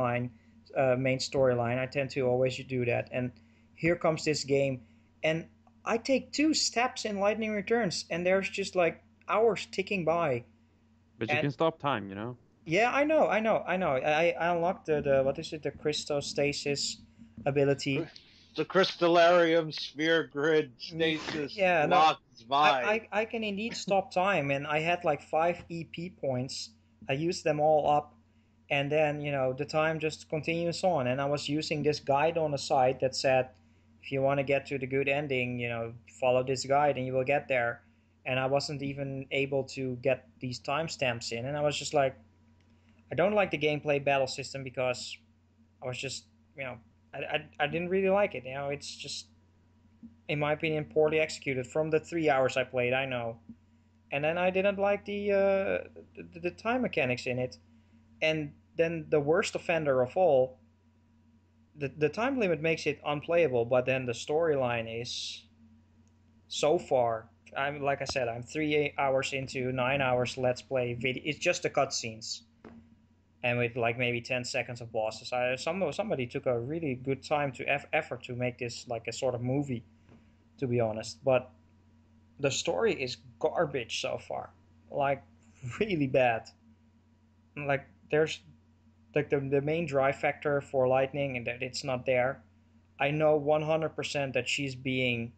storyline. I tend to always do that. And here comes this game, and I take 2 steps in Lightning Returns, and there's just like hours ticking by. But you And can stop time, you know? yeah, I know. I unlocked the what is it, the Christostasis ability. The Crystallarium Sphere Grid Stasis Yeah, no, Locks Vibe. I can indeed stop time, and I had like 5 EP points. I used them all up, and then the time just continues on. And I was using this guide on the side that said, if you want to get to the good ending, follow this guide and you will get there. And I wasn't even able to get these timestamps in, and I was just like, I don't like the gameplay battle system because I was just, I didn't really like it. It's just, in my opinion, poorly executed from the 3 hours I played. I know, and then I didn't like the time mechanics in it, and then the worst offender of all, the time limit makes it unplayable. But then the storyline is, so far, like I said, I'm 3 hours into 9 hours let's play video. It's just the cutscenes. And with like maybe 10 seconds of bosses. Somebody took a really good time to effort to make this like a sort of movie, to be honest. But the story is garbage so far, like really bad. Like there's like the main drive factor for Lightning, and that it's not there. I know 100% that she's being,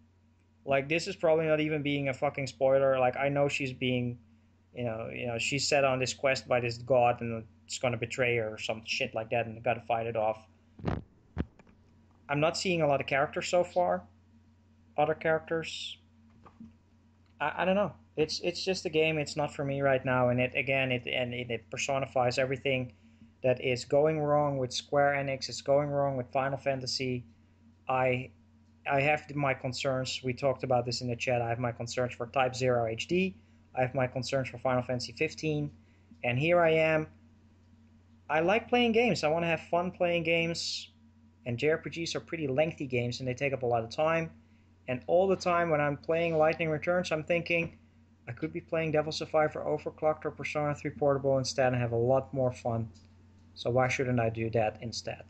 like, this is probably not even being a fucking spoiler. Like, I know she's being, she's set on this quest by this god, and it's gonna betray her or some shit like that, and they gotta fight it off. I'm not seeing a lot of characters so far. Other characters, I don't know. It's just a game. It's not for me right now, and it personifies everything that is going wrong with Square Enix. It's going wrong with Final Fantasy. I have my concerns. We talked about this in the chat. I have my concerns for Type 0 HD. I have my concerns for Final Fantasy 15. And here I am. I like playing games. I want to have fun playing games. And JRPGs are pretty lengthy games, and they take up a lot of time. And all the time when I'm playing Lightning Returns, I'm thinking, I could be playing Devil Survivor Overclocked or Persona 3 Portable instead and have a lot more fun. So why shouldn't I do that instead?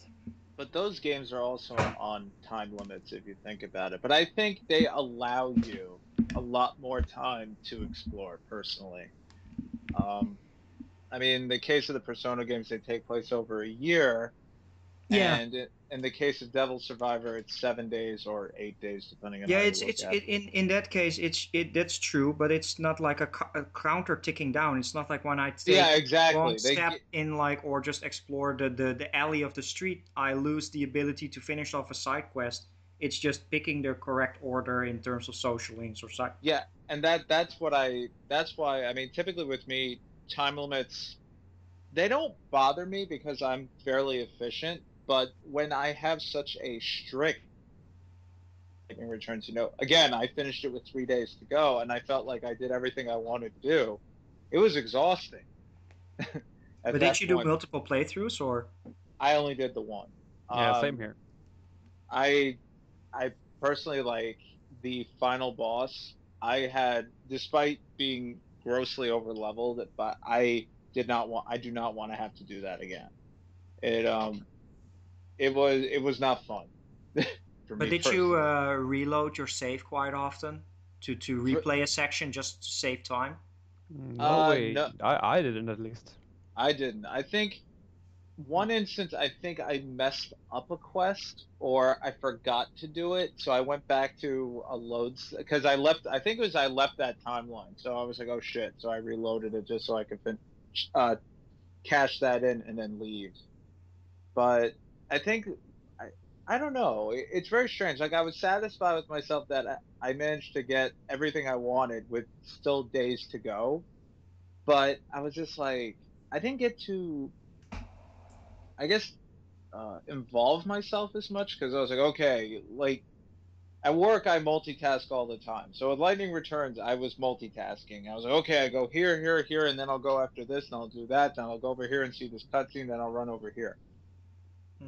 But those games are also on time limits if you think about it. But I think they allow you a lot more time to explore, personally. I mean, in the case of the Persona games, they take place over a year. Yeah. And in the case of Devil Survivor, it's 7 days or 8 days, depending on yeah, how it's you it's look at it, in that case that's true, but it's not like a counter ticking down. It's not like when I take Yeah, exactly. one step in, like, or just explore the alley of the street, I lose the ability to finish off a side quest. It's just picking the correct order in terms of social links or side. Yeah, and that's why I mean, typically with me, time limits, they don't bother me because I'm fairly efficient. But when I have such a strict Lightning Returns, again, I finished it with 3 days to go, and I felt like I did everything I wanted to do. It was exhausting. But did you do multiple playthroughs, or? I only did the one. Yeah, same here. I personally, like, the final boss, I had, despite being grossly over leveled, but I do not want to have to do that again. It was not fun. But did you reload your save quite often to replay a section just to save time? No way. No. I didn't, at least. I didn't. I think one instance, I think I messed up a quest, or I forgot to do it, so I went back to a loads, because I left that timeline, so I was like, oh shit, so I reloaded it just so I could cash that in and then leave. But I think, I don't know, it's very strange. Like, I was satisfied with myself that I managed to get everything I wanted with still days to go, but I was just like, I didn't get to, I guess, involve myself as much, because I was like, okay, like, at work I multitask all the time. So with Lightning Returns, I was multitasking. I was like, okay, I go here, here, here, and then I'll go after this, and I'll do that, then I'll go over here and see this cutscene, then I'll run over here.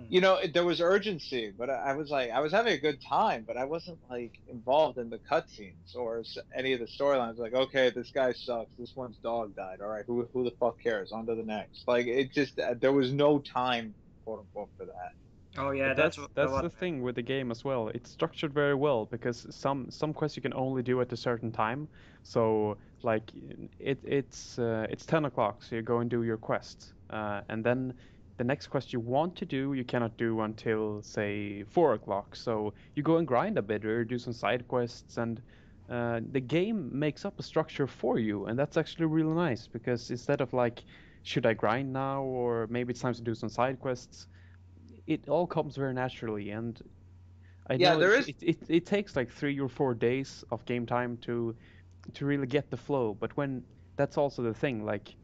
You know, there was urgency, but I was like, I was having a good time, but I wasn't like involved in the cutscenes or any of the storylines. Like, okay, this guy sucks. This one's dog died. All right, who the fuck cares? On to the next. Like, it just there was no time, quote unquote, for that. Oh yeah, But that's the thing with the game as well. It's structured very well because some quests you can only do at a certain time. So like it's 10 o'clock, so you go and do your quest, and then the next quest you want to do you cannot do until say 4 o'clock. So you go and grind a bit or do some side quests, and the game makes up a structure for you, and that's actually really nice because instead of like, should I grind now or maybe it's time to do some side quests, it all comes very naturally. And I Yeah, know there it takes like 3 or 4 days of game time to really get the flow. But when that's also the thing, like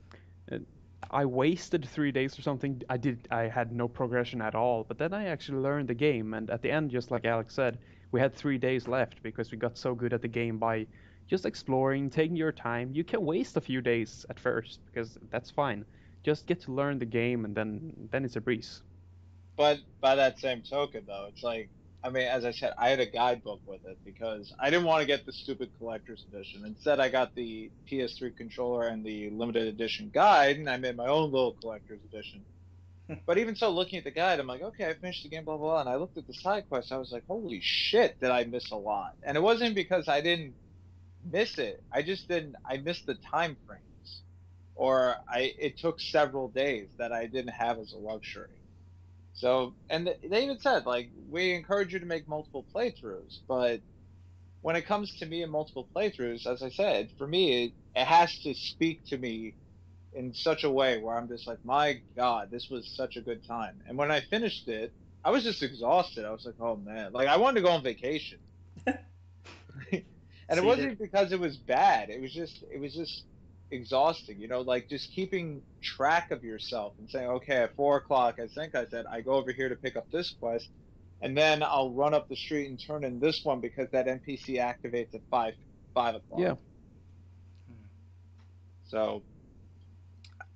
I wasted 3 days or something. I had no progression at all. But then I actually learned the game, and at the end, just like Alex said, we had 3 days left because we got so good at the game by just exploring, taking your time. You can waste a few days at first because that's fine. Just get to learn the game, and then it's a breeze. But by that same token, though, it's like, I mean, as I said, I had a guidebook with it because I didn't want to get the stupid collector's edition. Instead, I got the PS3 controller and the limited edition guide, and I made my own little collector's edition. But even so, looking at the guide, I'm like, okay, I finished the game, blah, blah, blah. And I looked at the side quests, I was like, holy shit, did I miss a lot? And it wasn't because I didn't miss it. I missed the time frames. Or it took several days that I didn't have as a luxury. So, and they even said, like, we encourage you to make multiple playthroughs, but when it comes to me and multiple playthroughs, as I said, for me, it has to speak to me in such a way where I'm just like, my God, this was such a good time. And when I finished it, I was just exhausted. I was like, oh man, like I wanted to go on vacation. And it wasn't because it was bad. It was just exhausting, you know, like just keeping track of yourself and saying, okay, at 4 o'clock, I think I said, I go over here to pick up this quest, and then I'll run up the street and turn in this one because that NPC activates at 5 o'clock. Yeah. So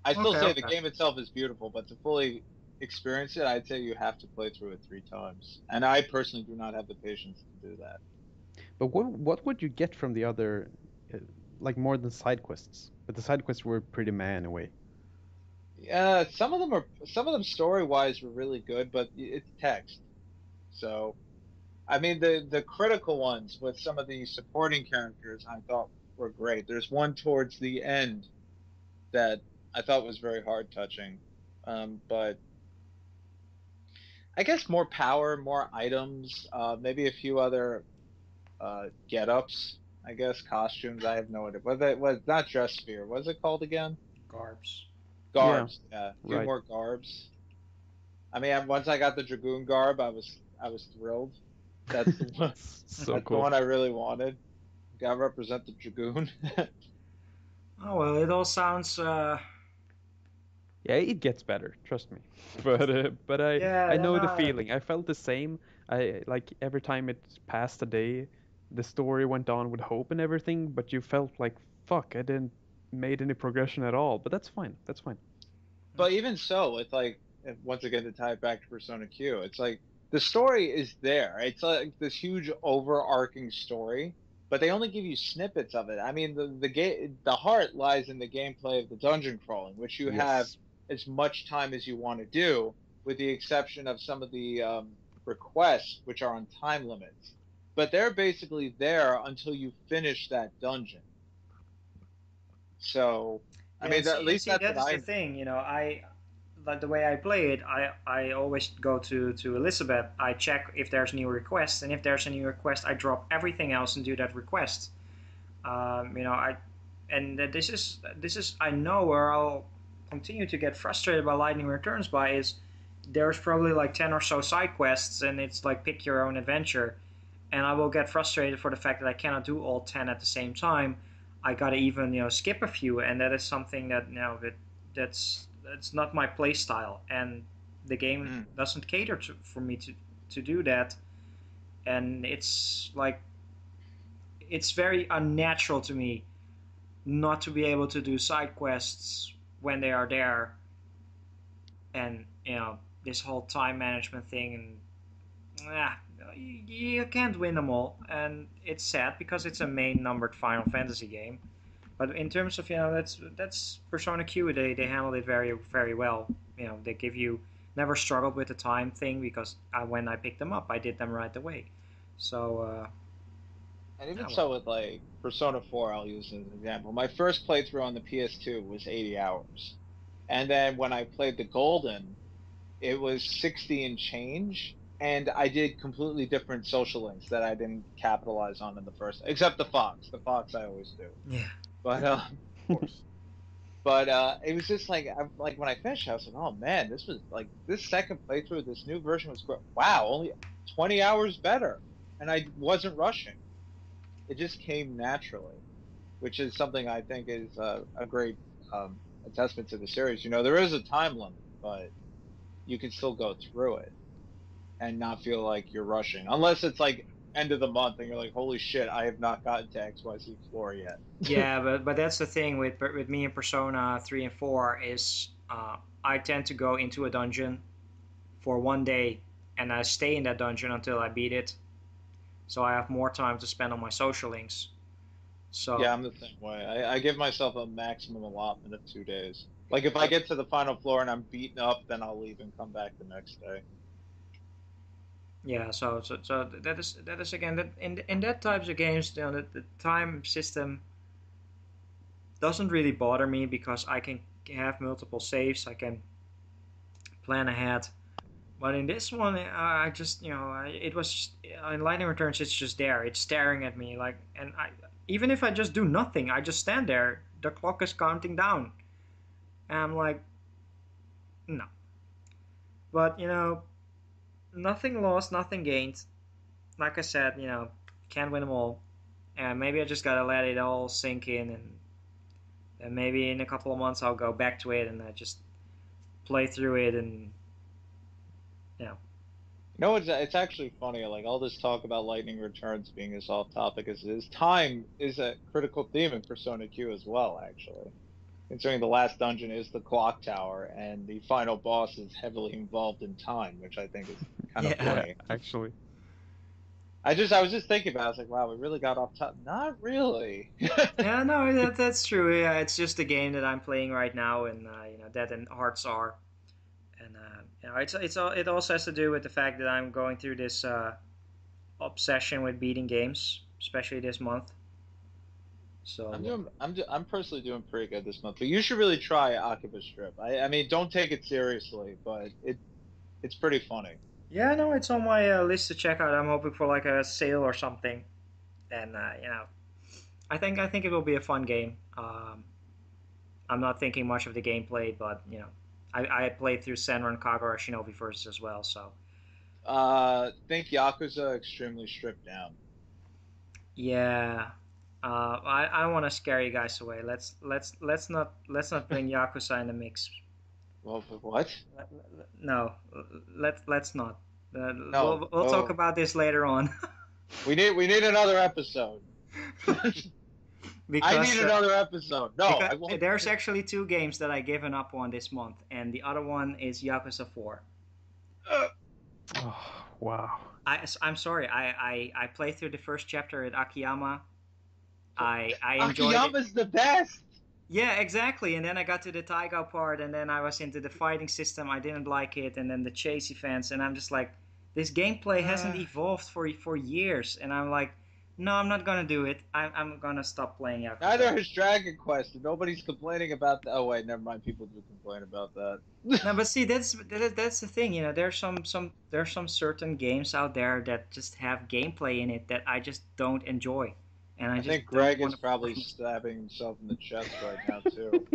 I still say the game itself is beautiful, but to fully experience it, I'd say you have to play through it 3 times. And I personally do not have the patience to do that. But what would you get from the other, like more than side quests? But the side quests were pretty meh in a way. Yeah, some of them story-wise were really good, but it's text. So, I mean, the critical ones with some of the supporting characters I thought were great. There's one towards the end that I thought was very hard-touching, but I guess more power, more items, maybe a few other get-ups, I guess, costumes. I have no idea. Was not dress sphere. What is it called again? Garbs. Garbs. Yeah, a few right. more garbs. I mean, once I got the Dragoon garb, I was thrilled. That's the one. So that's cool. the one I really wanted. Gotta represent the Dragoon. Oh well, it all sounds. Yeah, it gets better, trust me. But I know the feeling. I felt the same. I like every time it passed a day, the story went on with hope and everything, but you felt like, fuck, I didn't made any progression at all. But that's fine. That's fine. But even so, it's like, once again to tie it back to Persona Q, it's like the story is there. It's like this huge overarching story, but they only give you snippets of it. I mean, the heart lies in the gameplay of the dungeon crawling, which you have as much time as you want to do, with the exception of some of the requests, which are on time limits. But they're basically there until you finish that dungeon. So, I mean, at least that's the thing. You know, like the way I play it, I always go to Elizabeth. I check if there's new requests, and if there's a new request, I drop everything else and do that request. You know, this is I know where I'll continue to get frustrated by Lightning Returns by is there's probably like 10 or so side quests, and it's like pick your own adventure, and I will get frustrated for the fact that I cannot do all 10 at the same time. I gotta even, you know, skip a few, and that is something that, you know, that's not my play style, and the game doesn't cater for me to do that, and it's like, it's very unnatural to me not to be able to do side quests when they are there, and, you know, this whole time management thing, and you can't win them all, and it's sad because it's a main numbered Final Fantasy game. But in terms of, that's Persona Q, they handled it very, very well. They give you, never struggled with the time thing, because when I picked them up, I did them right away. So, and even so with like Persona 4, I'll use as an example. My first playthrough on the PS2 was 80 hours. And then when I played the Golden, it was 60 and change. And I did completely different social links that I didn't capitalize on in the first, except the Fox. The Fox I always do. yeah. But of course. But it was just like when I finished, I was like, oh man, this was like this second playthrough, this new version was great. Wow, only 20 hours better, and I wasn't rushing. It just came naturally, which is something I think is a great testament to the series. There is a time limit, but you can still go through it and not feel like you're rushing, unless it's like end of the month and you're like, holy shit, I have not gotten to XYZ floor yet. Yeah, but that's the thing with me and Persona 3 and 4 is I tend to go into a dungeon for one day and I stay in that dungeon until I beat it, so I have more time to spend on my social links. So yeah, I'm the same way. I give myself a maximum allotment of 2 days. Like if I get to the final floor and I'm beaten up, then I'll leave and come back the next day. Yeah, so that is again, that in that types of games, the time system doesn't really bother me because I can have multiple saves, I can plan ahead. But in this one, I just it was in Lightning Returns. It's just there, it's staring at me like, and even if I just do nothing, I just stand there, the clock is counting down, and I'm like, no. But nothing lost, nothing gained. Like I said, can't win them all. And maybe I just gotta let it all sink in, and maybe in a couple of months I'll go back to it and I just play through it, and it's actually funny. Like all this talk about Lightning Returns being as off topic as it is, time is a critical theme in Persona Q as well, actually. Considering the last dungeon is the clock tower, and the final boss is heavily involved in time, which I think is kind of funny. Actually. I was just thinking about it. I was like, wow, we really got off top. Not really. Yeah, no, that's true. Yeah, it's just a game that I'm playing right now, and that and Hearts are, and it also has to do with the fact that I'm going through this obsession with beating games, especially this month. So I'm personally doing pretty good this month, but you should really try Akiba Strip. I mean, don't take it seriously, but it's pretty funny. Yeah, no, it's on my list to check out. I'm hoping for like a sale or something, and I think it will be a fun game. I'm not thinking much of the gameplay, but I played through Senran Kagura Shinobi Versus as well, so. Think Yakuza extremely stripped down. Yeah. I want to scare you guys away. Let's not bring Yakuza in the mix. Well, what? No, let's not. No, we'll talk about this later on. we need another episode. Because, I need another episode. No, I won't. There's actually 2 games that I've given up on this month, and the other one is Yakuza 4. Oh, wow. I'm sorry. I played through the first chapter at Akiyama. I enjoyed Akiyama's it. The best. Yeah, exactly. And then I got to the Taiga part, and then I was into the fighting system. I didn't like it, and then the chase events, and I'm just like, this gameplay hasn't evolved for years, and I'm like, no, I'm not gonna do it. I'm gonna stop playing Yakuza. Neither has Dragon Quest. Nobody's complaining about that. Oh wait, never mind. People do complain about that. No, but see, that's the thing. There's some certain games out there that just have gameplay in it that I just don't enjoy. And I think Greg is probably stabbing himself in the chest right now too.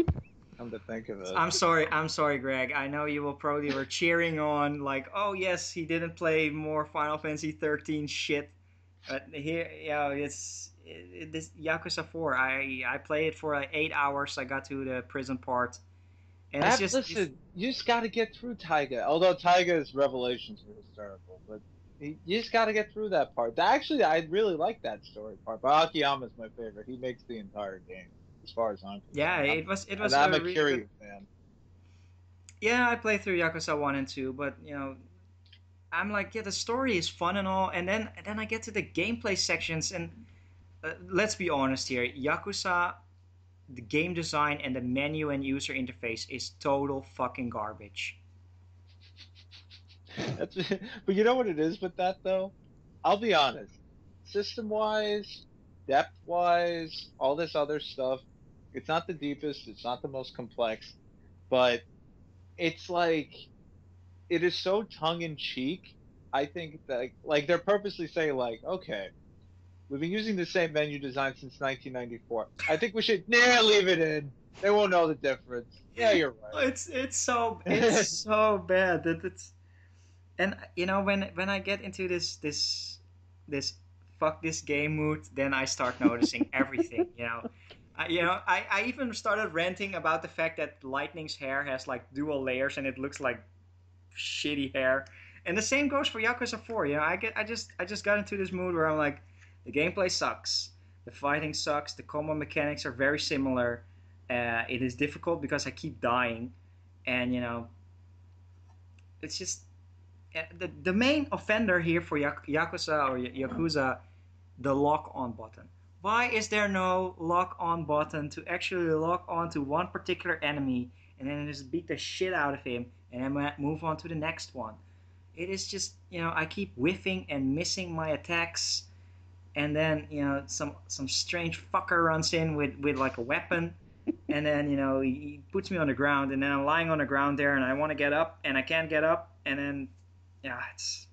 Come to think of it. I'm sorry, Greg. I know you will probably were cheering on like, oh yes, he didn't play more Final Fantasy 13 shit. But here, this Yakuza 4. I played it for 8 hours. I got to the prison part, and listen, you just got to get through Taiga. Although Taiga's revelations were hysterical, but you just got to get through that part. Actually, I really like that story part. But Akiyama's my favorite. He makes the entire game, as far as I'm concerned. Yeah, it was. I'm a Kiryu fan. Yeah, I played through Yakuza 1 and 2, but, you know, I'm like, yeah, the story is fun and all, and then I get to the gameplay sections, and let's be honest here, Yakuza, the game design and the menu and user interface is total fucking garbage. That's, but you know what it is with that though? I'll be honest. System-wise, depth-wise, all this other stuff, it's not the deepest, it's not the most complex, but it's like it is so tongue-in-cheek. I think that like they're purposely saying like, okay, we've been using the same menu design since 1994. I think we should leave it in. They won't know the difference. Yeah, you're right. It's so bad that it's, and you know, when I get into this fuck this game mood, then I start noticing everything. I even started ranting about the fact that Lightning's hair has like dual layers and it looks like shitty hair. And the same goes for Yakuza 4. I just got into this mood where I'm like, the gameplay sucks, the fighting sucks, the combo mechanics are very similar. It is difficult because I keep dying, and it's just the main offender here for Yakuza or Yakuza, the lock-on button. Why is there no lock-on button to actually lock on to one particular enemy and then just beat the shit out of him and then move on to the next one? It is just, I keep whiffing and missing my attacks, and then, some strange fucker runs in with like a weapon, and then, he puts me on the ground, and then I'm lying on the ground there, and I want to get up, and I can't get up, and then, yeah, it's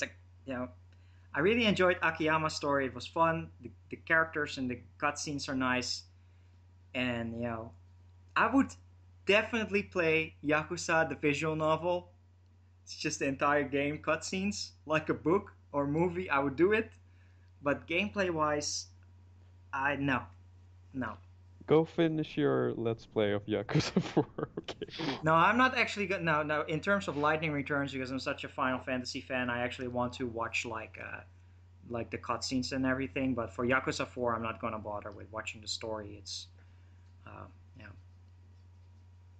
like, I really enjoyed Akiyama's story. It was fun. The characters and the cutscenes are nice, and, I would definitely play Yakuza, the visual novel. It's just the entire game cutscenes, like a book or movie. I would do it, but gameplay-wise, no. Go finish your Let's Play of Yakuza 4, okay? No, I'm not actually good. No. In terms of Lightning Returns, because I'm such a Final Fantasy fan, I actually want to watch like the cutscenes and everything. But for Yakuza 4, I'm not gonna bother with watching the story. It's,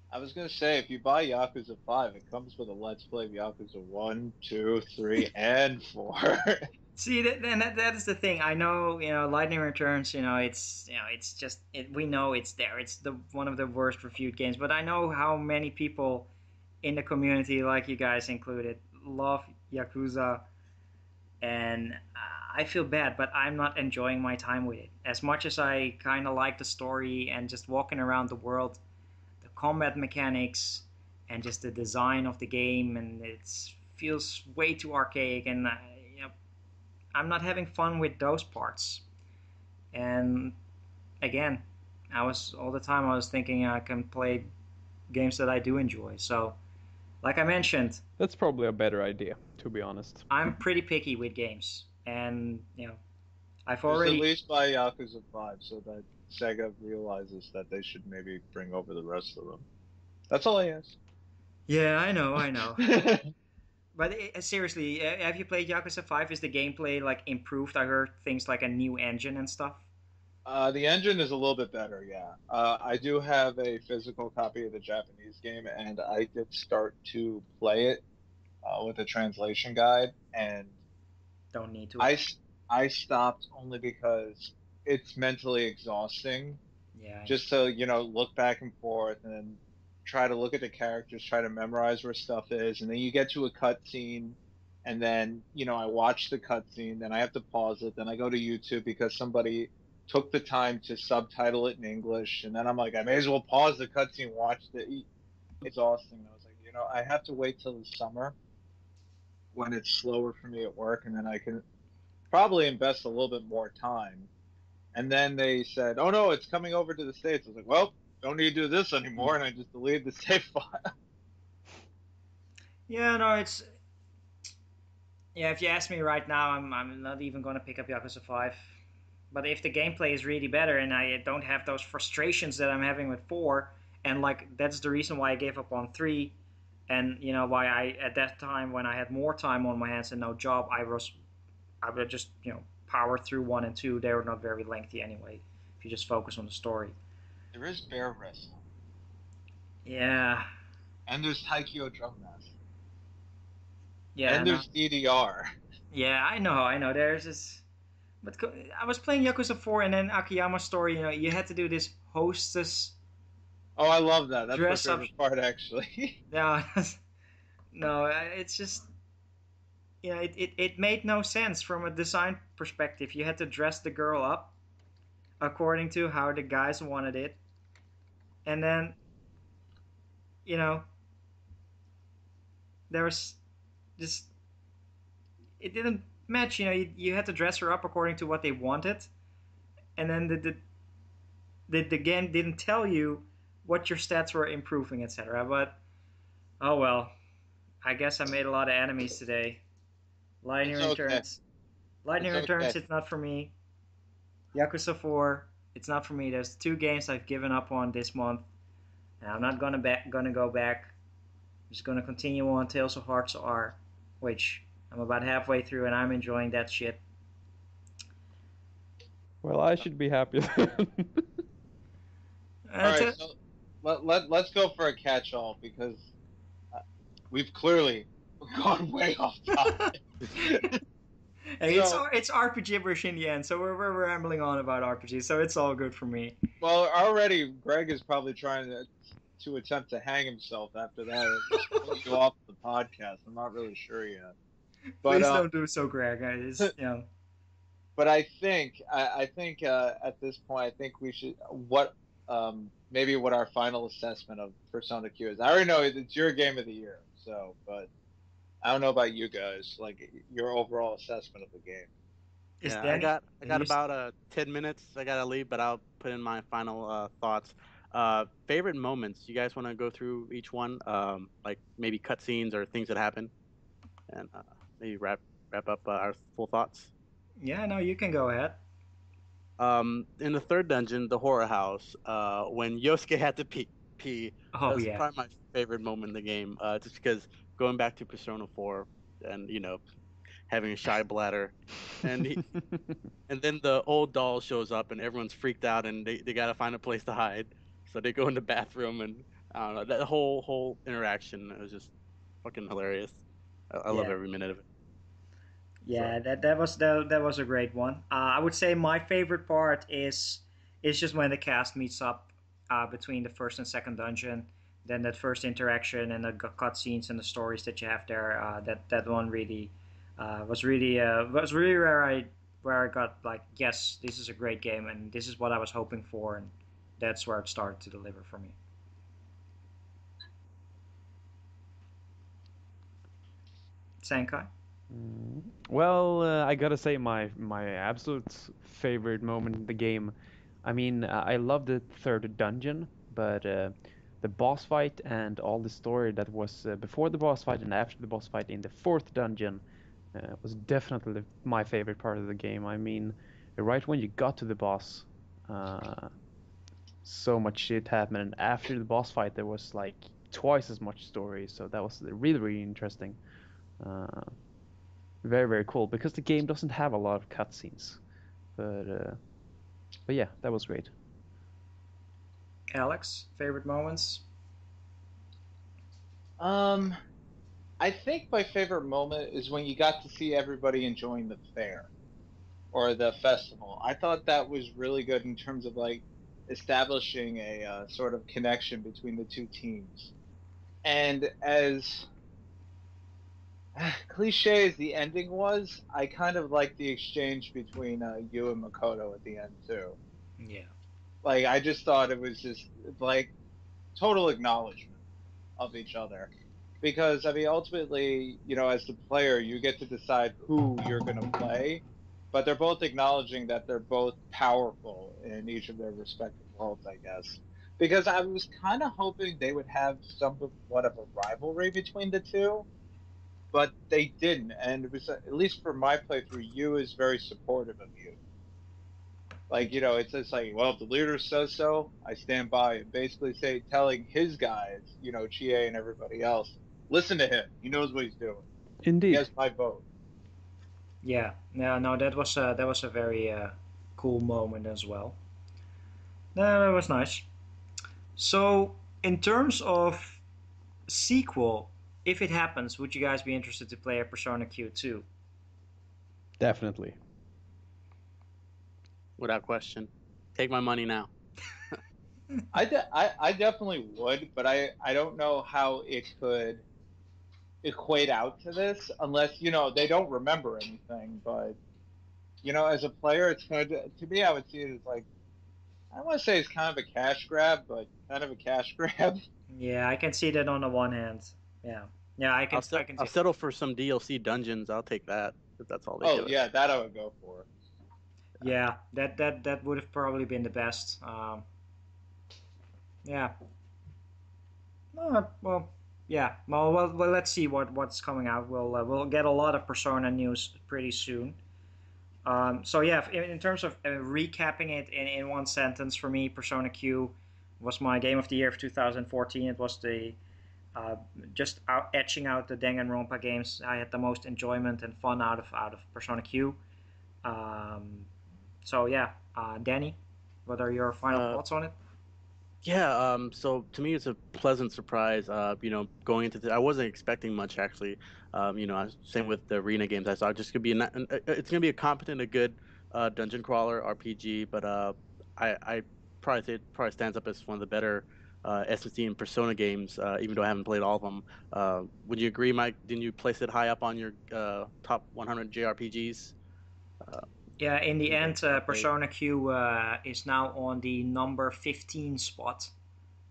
I was gonna say, if you buy Yakuza 5, it comes with a Let's Play of Yakuza 1, 2, 3, and 4. See, that is the thing. I know, Lightning Returns. It's just we know it's there. It's one of the worst reviewed games. But I know how many people in the community, like you guys included, love Yakuza, and I feel bad, but I'm not enjoying my time with it as much as I kind of like the story and just walking around the world. Combat mechanics and just the design of the game, and it feels way too archaic, and I'm not having fun with those parts. And again, all the time I was thinking I can play games that I do enjoy. So, like I mentioned, that's probably a better idea, to be honest. I'm pretty picky with games, and I've already at least buy Yakuza 5 so that Sega realizes that they should maybe bring over the rest of them. That's all I ask. Yeah, I know. But seriously, have you played Yakuza 5? Is the gameplay like improved? I heard things like a new engine and stuff. The engine is a little bit better, yeah. I do have a physical copy of the Japanese game, and I did start to play it with a translation guide, and don't need to. I stopped only because it's mentally exhausting. Yeah. Just to, look back and forth and try to look at the characters, try to memorize where stuff is, and then you get to a cutscene, and then, I watch the cutscene, then I have to pause it, then I go to YouTube because somebody took the time to subtitle it in English, and then I'm like, I may as well pause the cutscene, watch the exhausting. I was like, I have to wait till the summer when it's slower for me at work, and then I can probably invest a little bit more time. And then they said, oh no, it's coming over to the States. I was like, well, don't need to do this anymore, and I just deleted the save file. Yeah, no, it's... Yeah, if you ask me right now, I'm not even going to pick up Yakuza 5. But if the gameplay is really better and I don't have those frustrations that I'm having with 4, and like that's the reason why I gave up on 3, and why I, at that time when I had more time on my hands and no job, I would just, power through 1 and 2. They were not very lengthy anyway, if you just focus on the story. There is bear wrestling. Yeah. And there's Taikyo Drum Master. Yeah. And there's DDR. Yeah, I know. There's this. But I was playing Yakuza 4 and then Akiyama's story. You know, you had to do this hostess. Oh, I love that. That's my Dress up. favorite part, actually. No, no, it's just. You know, it made no sense from a design perspective. You had to dress the girl up according to how the guys wanted it. And then, you know, there was just. It didn't match. You know, you had to dress her up according to what they wanted. And then the game didn't tell you what your stats were improving, etc. But, oh well. I guess I made a lot of enemies today. Lightning Returns. Lightning Returns, it's not for me. Yakuza 4, it's not for me. There's 2 games I've given up on this month. And I'm not gonna go back. I'm just gonna continue on Tales of Hearts R, which I'm about halfway through and I'm enjoying that shit. Well, I should be happy then. Alright, so let's go for a catch-all because we've clearly gone way off topic. Hey, it's RPGibberish in the end, so we're rambling on about RPG, so it's all good for me. Well, already Greg is probably trying to attempt to hang himself after that. Just go off the podcast. I'm not really sure yet. But, please don't do so, Greg. You know. But I think at this point, I think we should maybe what our final assessment of Persona Q is. I already know it's your game of the year, so but I don't know about you guys, like your overall assessment of the game. Yeah, I got about 10 minutes. I gotta leave, but I'll put in my final thoughts. Favorite moments. You guys want to go through each one, like maybe cutscenes or things that happen, and maybe wrap up our full thoughts. Yeah, no, you can go ahead. In the third dungeon, the horror house, when Yosuke had to pee. Oh, that's yeah. probably my favorite moment in the game, just because going back to Persona 4 and, you know, having a shy bladder. And and then the old doll shows up and everyone's freaked out and they got to find a place to hide. So they go in the bathroom and, I don't know, that whole interaction was just fucking hilarious. I love every minute of it. Yeah, so. that was a great one. I would say my favorite part is just when the cast meets up between the first and second dungeon. Then that first interaction and the cutscenes and the stories that you have there. That one really was really where I got like, yes, this is a great game and this is what I was hoping for, and that's where it started to deliver for me. Senkai. Well, I gotta say my absolute favorite moment in the game. I mean, I love the third dungeon, but the boss fight and all the story that was before the boss fight and after the boss fight in the fourth dungeon was definitely my favorite part of the game. I mean, right when you got to the boss, so much shit happened, and after the boss fight there was like twice as much story, so that was really, really interesting. Very, very cool, because the game doesn't have a lot of cutscenes. But yeah, that was great. Alex, favorite moments? I think my favorite moment is when you got to see everybody enjoying the fair or the festival. I thought that was really good in terms of like establishing a sort of connection between the two teams. And as cliche as the ending was, I kind of liked the exchange between you and Makoto at the end too. Yeah. Like, I just thought it was just like total acknowledgement of each other. Because, I mean, ultimately, you know, as the player, you get to decide who you're going to play, but they're both acknowledging that they're both powerful in each of their respective worlds, I guess. Because I was kind of hoping they would have somewhat of a rivalry between the two, but they didn't. And it was, at least for my playthrough, Yu is very supportive of you. Like, you know, it's just like, well, if the leader says so, I stand by it. Basically telling his guys, you know, Chie and everybody else, listen to him. He knows what he's doing. Indeed. He has my vote. Yeah. No, that was a very cool moment as well. That was nice. So, in terms of sequel, if it happens, would you guys be interested to play a Persona Q2? Definitely. Without question. Take my money now. I definitely would, but I don't know how it could equate out to this unless, they don't remember anything. But, as a player, it's kind of, to me, I would see it as like, I don't want to say it's kind of a cash grab, but kind of a cash grab. Yeah, I can see that on the one hand. Yeah. Yeah, I can see I'll settle for some DLC dungeons. I'll take that if that's all they give us. Yeah, that I would go for. Yeah, that would have probably been the best. Yeah. Well, yeah. Well, let's see what's coming out. We'll get a lot of Persona news pretty soon. So yeah, in terms of recapping it in one sentence, for me, Persona Q was my game of the year of 2014. It was the just etching out the Danganronpa games. I had the most enjoyment and fun out of Persona Q. So yeah, Danny, what are your final thoughts on it? Yeah, so to me it's a pleasant surprise. Going into I wasn't expecting much actually. Same with the arena games. I thought it's gonna be a competent, a good dungeon crawler RPG. But I probably say it probably stands up as one of the better SMC and Persona games, even though I haven't played all of them. Would you agree, Mike? Didn't you place it high up on your top 100 JRPGs? Yeah, in the end, Persona Q is now on the number 15 spot,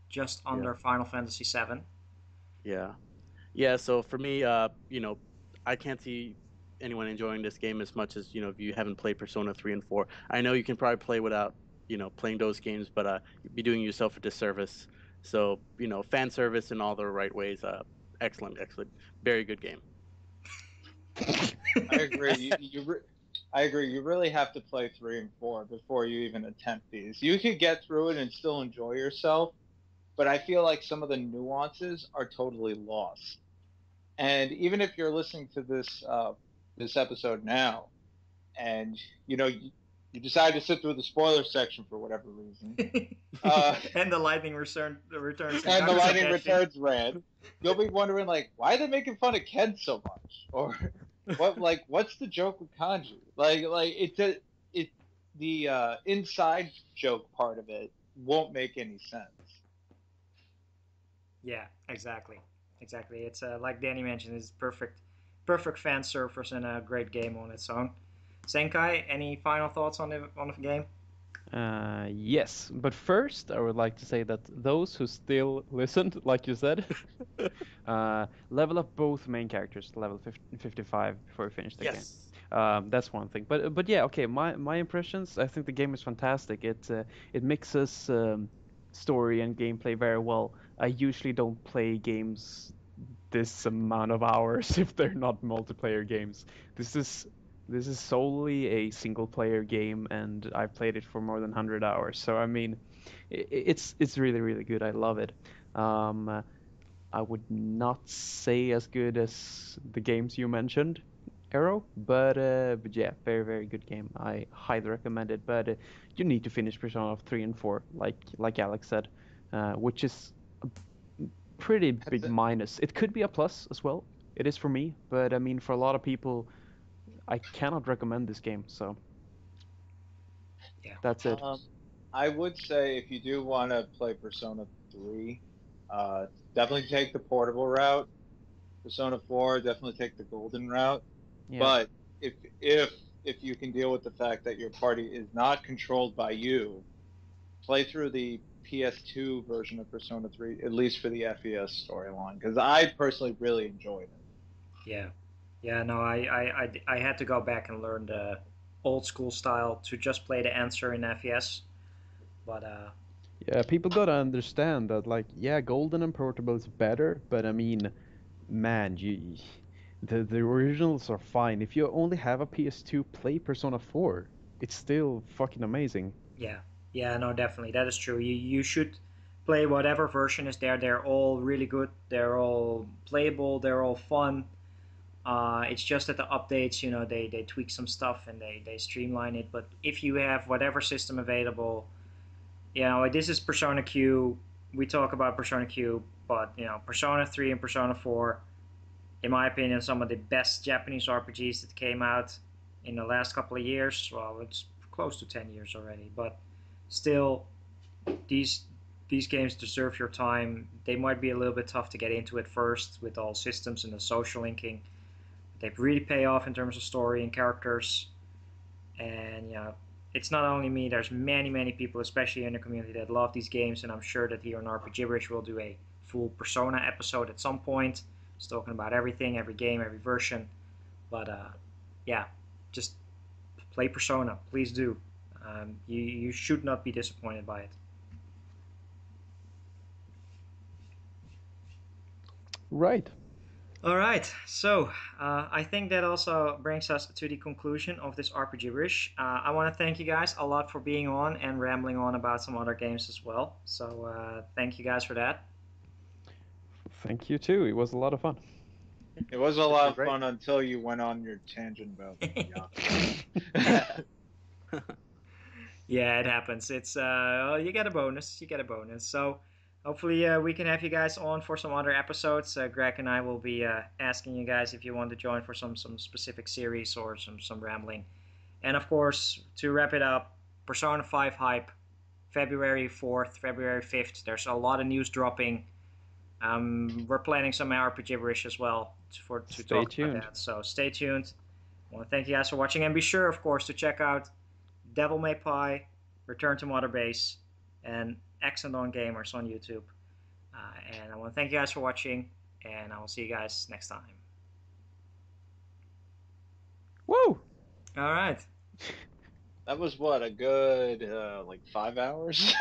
just under Final Fantasy VII. Yeah. So for me, I can't see anyone enjoying this game as much as if you haven't played Persona 3 and 4. I know you can probably play without playing those games, but you'd be doing yourself a disservice. So fan service in all the right ways. Excellent, very good game. I agree. I agree. You really have to play 3 and 4 before you even attempt these. You could get through it and still enjoy yourself, but I feel like some of the nuances are totally lost. And even if you're listening to this episode now, and you decide to sit through the spoiler section for whatever reason, and the lightning returns, and the lightning returns rant, you'll be wondering like, why are they making fun of Ken so much, or what's the joke with kanji? The inside joke part of it won't make any sense. Yeah, exactly. It's like Danny mentioned, it's perfect fan service and a great game on its own. Senkai, any final thoughts on the game? Yes, but first I would like to say that those who still listened, like you said, level up both main characters to level 55 before we finish the game. That's one thing. But yeah, okay. My impressions. I think the game is fantastic. It mixes story and gameplay very well. I usually don't play games this amount of hours if they're not multiplayer games. This is solely a single player game, and I've played it for more than 100 hours. So I mean, it's really, really good. I love it. I would not say as good as the games you mentioned, Arrow, but yeah, very, very good game. I highly recommend it. But you need to finish Persona 3 and 4, like Alex said, which is a pretty big minus. It could be a plus as well. It is for me, but I mean, for a lot of people, I cannot recommend this game. So yeah, that's it. I would say if you do want to play Persona 3, definitely take the portable route. Persona 4, definitely take the golden route. Yeah. But if you can deal with the fact that your party is not controlled by you, play through the PS2 version of Persona 3, at least for the FES storyline, because I personally really enjoyed it. Yeah, no, I had to go back and learn the old school style to just play the answer in FES, but yeah, people gotta understand that, like, yeah, golden and portable is better, but I mean, man, the originals are fine. If you only have a PS2, play Persona 4. It's still fucking amazing. Yeah, no, definitely, that is true. You should play whatever version is there. They're all really good. They're all playable. They're all fun. It's just that the updates, they tweak some stuff and they streamline it. But if you have whatever system available, this is Persona Q we talk about Persona Q, but Persona 3 and Persona 4, in my opinion, some of the best Japanese RPGs that came out in the last couple of years. Well, it's close to 10 years already, but still, these games deserve your time. They might be a little bit tough to get into at first with all systems and the social linking. They really pay off in terms of story and characters. And it's not only me. There's many people, especially in the community, that love these games. And I'm sure that here on RP Gibberish we'll do a full Persona episode at some point. Just talking about everything, every game, every version. But yeah, just play Persona. Please do. You should not be disappointed by it. Right. All right, so I think that also brings us to the conclusion of this RP Gibberish. I want to thank you guys a lot for being on and rambling on about some other games as well. So thank you guys for that. Thank you too. It was a lot of fun. It was a lot of fun until you went on your tangent about Yakuza. Yeah, it happens. It's you get a bonus. You get a bonus. So hopefully we can have you guys on for some other episodes. Greg and I will be asking you guys if you want to join for some specific series or some rambling. And of course, to wrap it up, Persona 5 hype, February 4th, February 5th. There's a lot of news dropping. We're planning some RP Gibberish as well to talk about that. So stay tuned. I want to thank you guys for watching, and be sure, of course, to check out DevilMayPie, Return to Mother Base, and Excellent Gamers on YouTube. And I want to thank you guys for watching, and I will see you guys next time. Woo! All right. That was what, a good like 5 hours?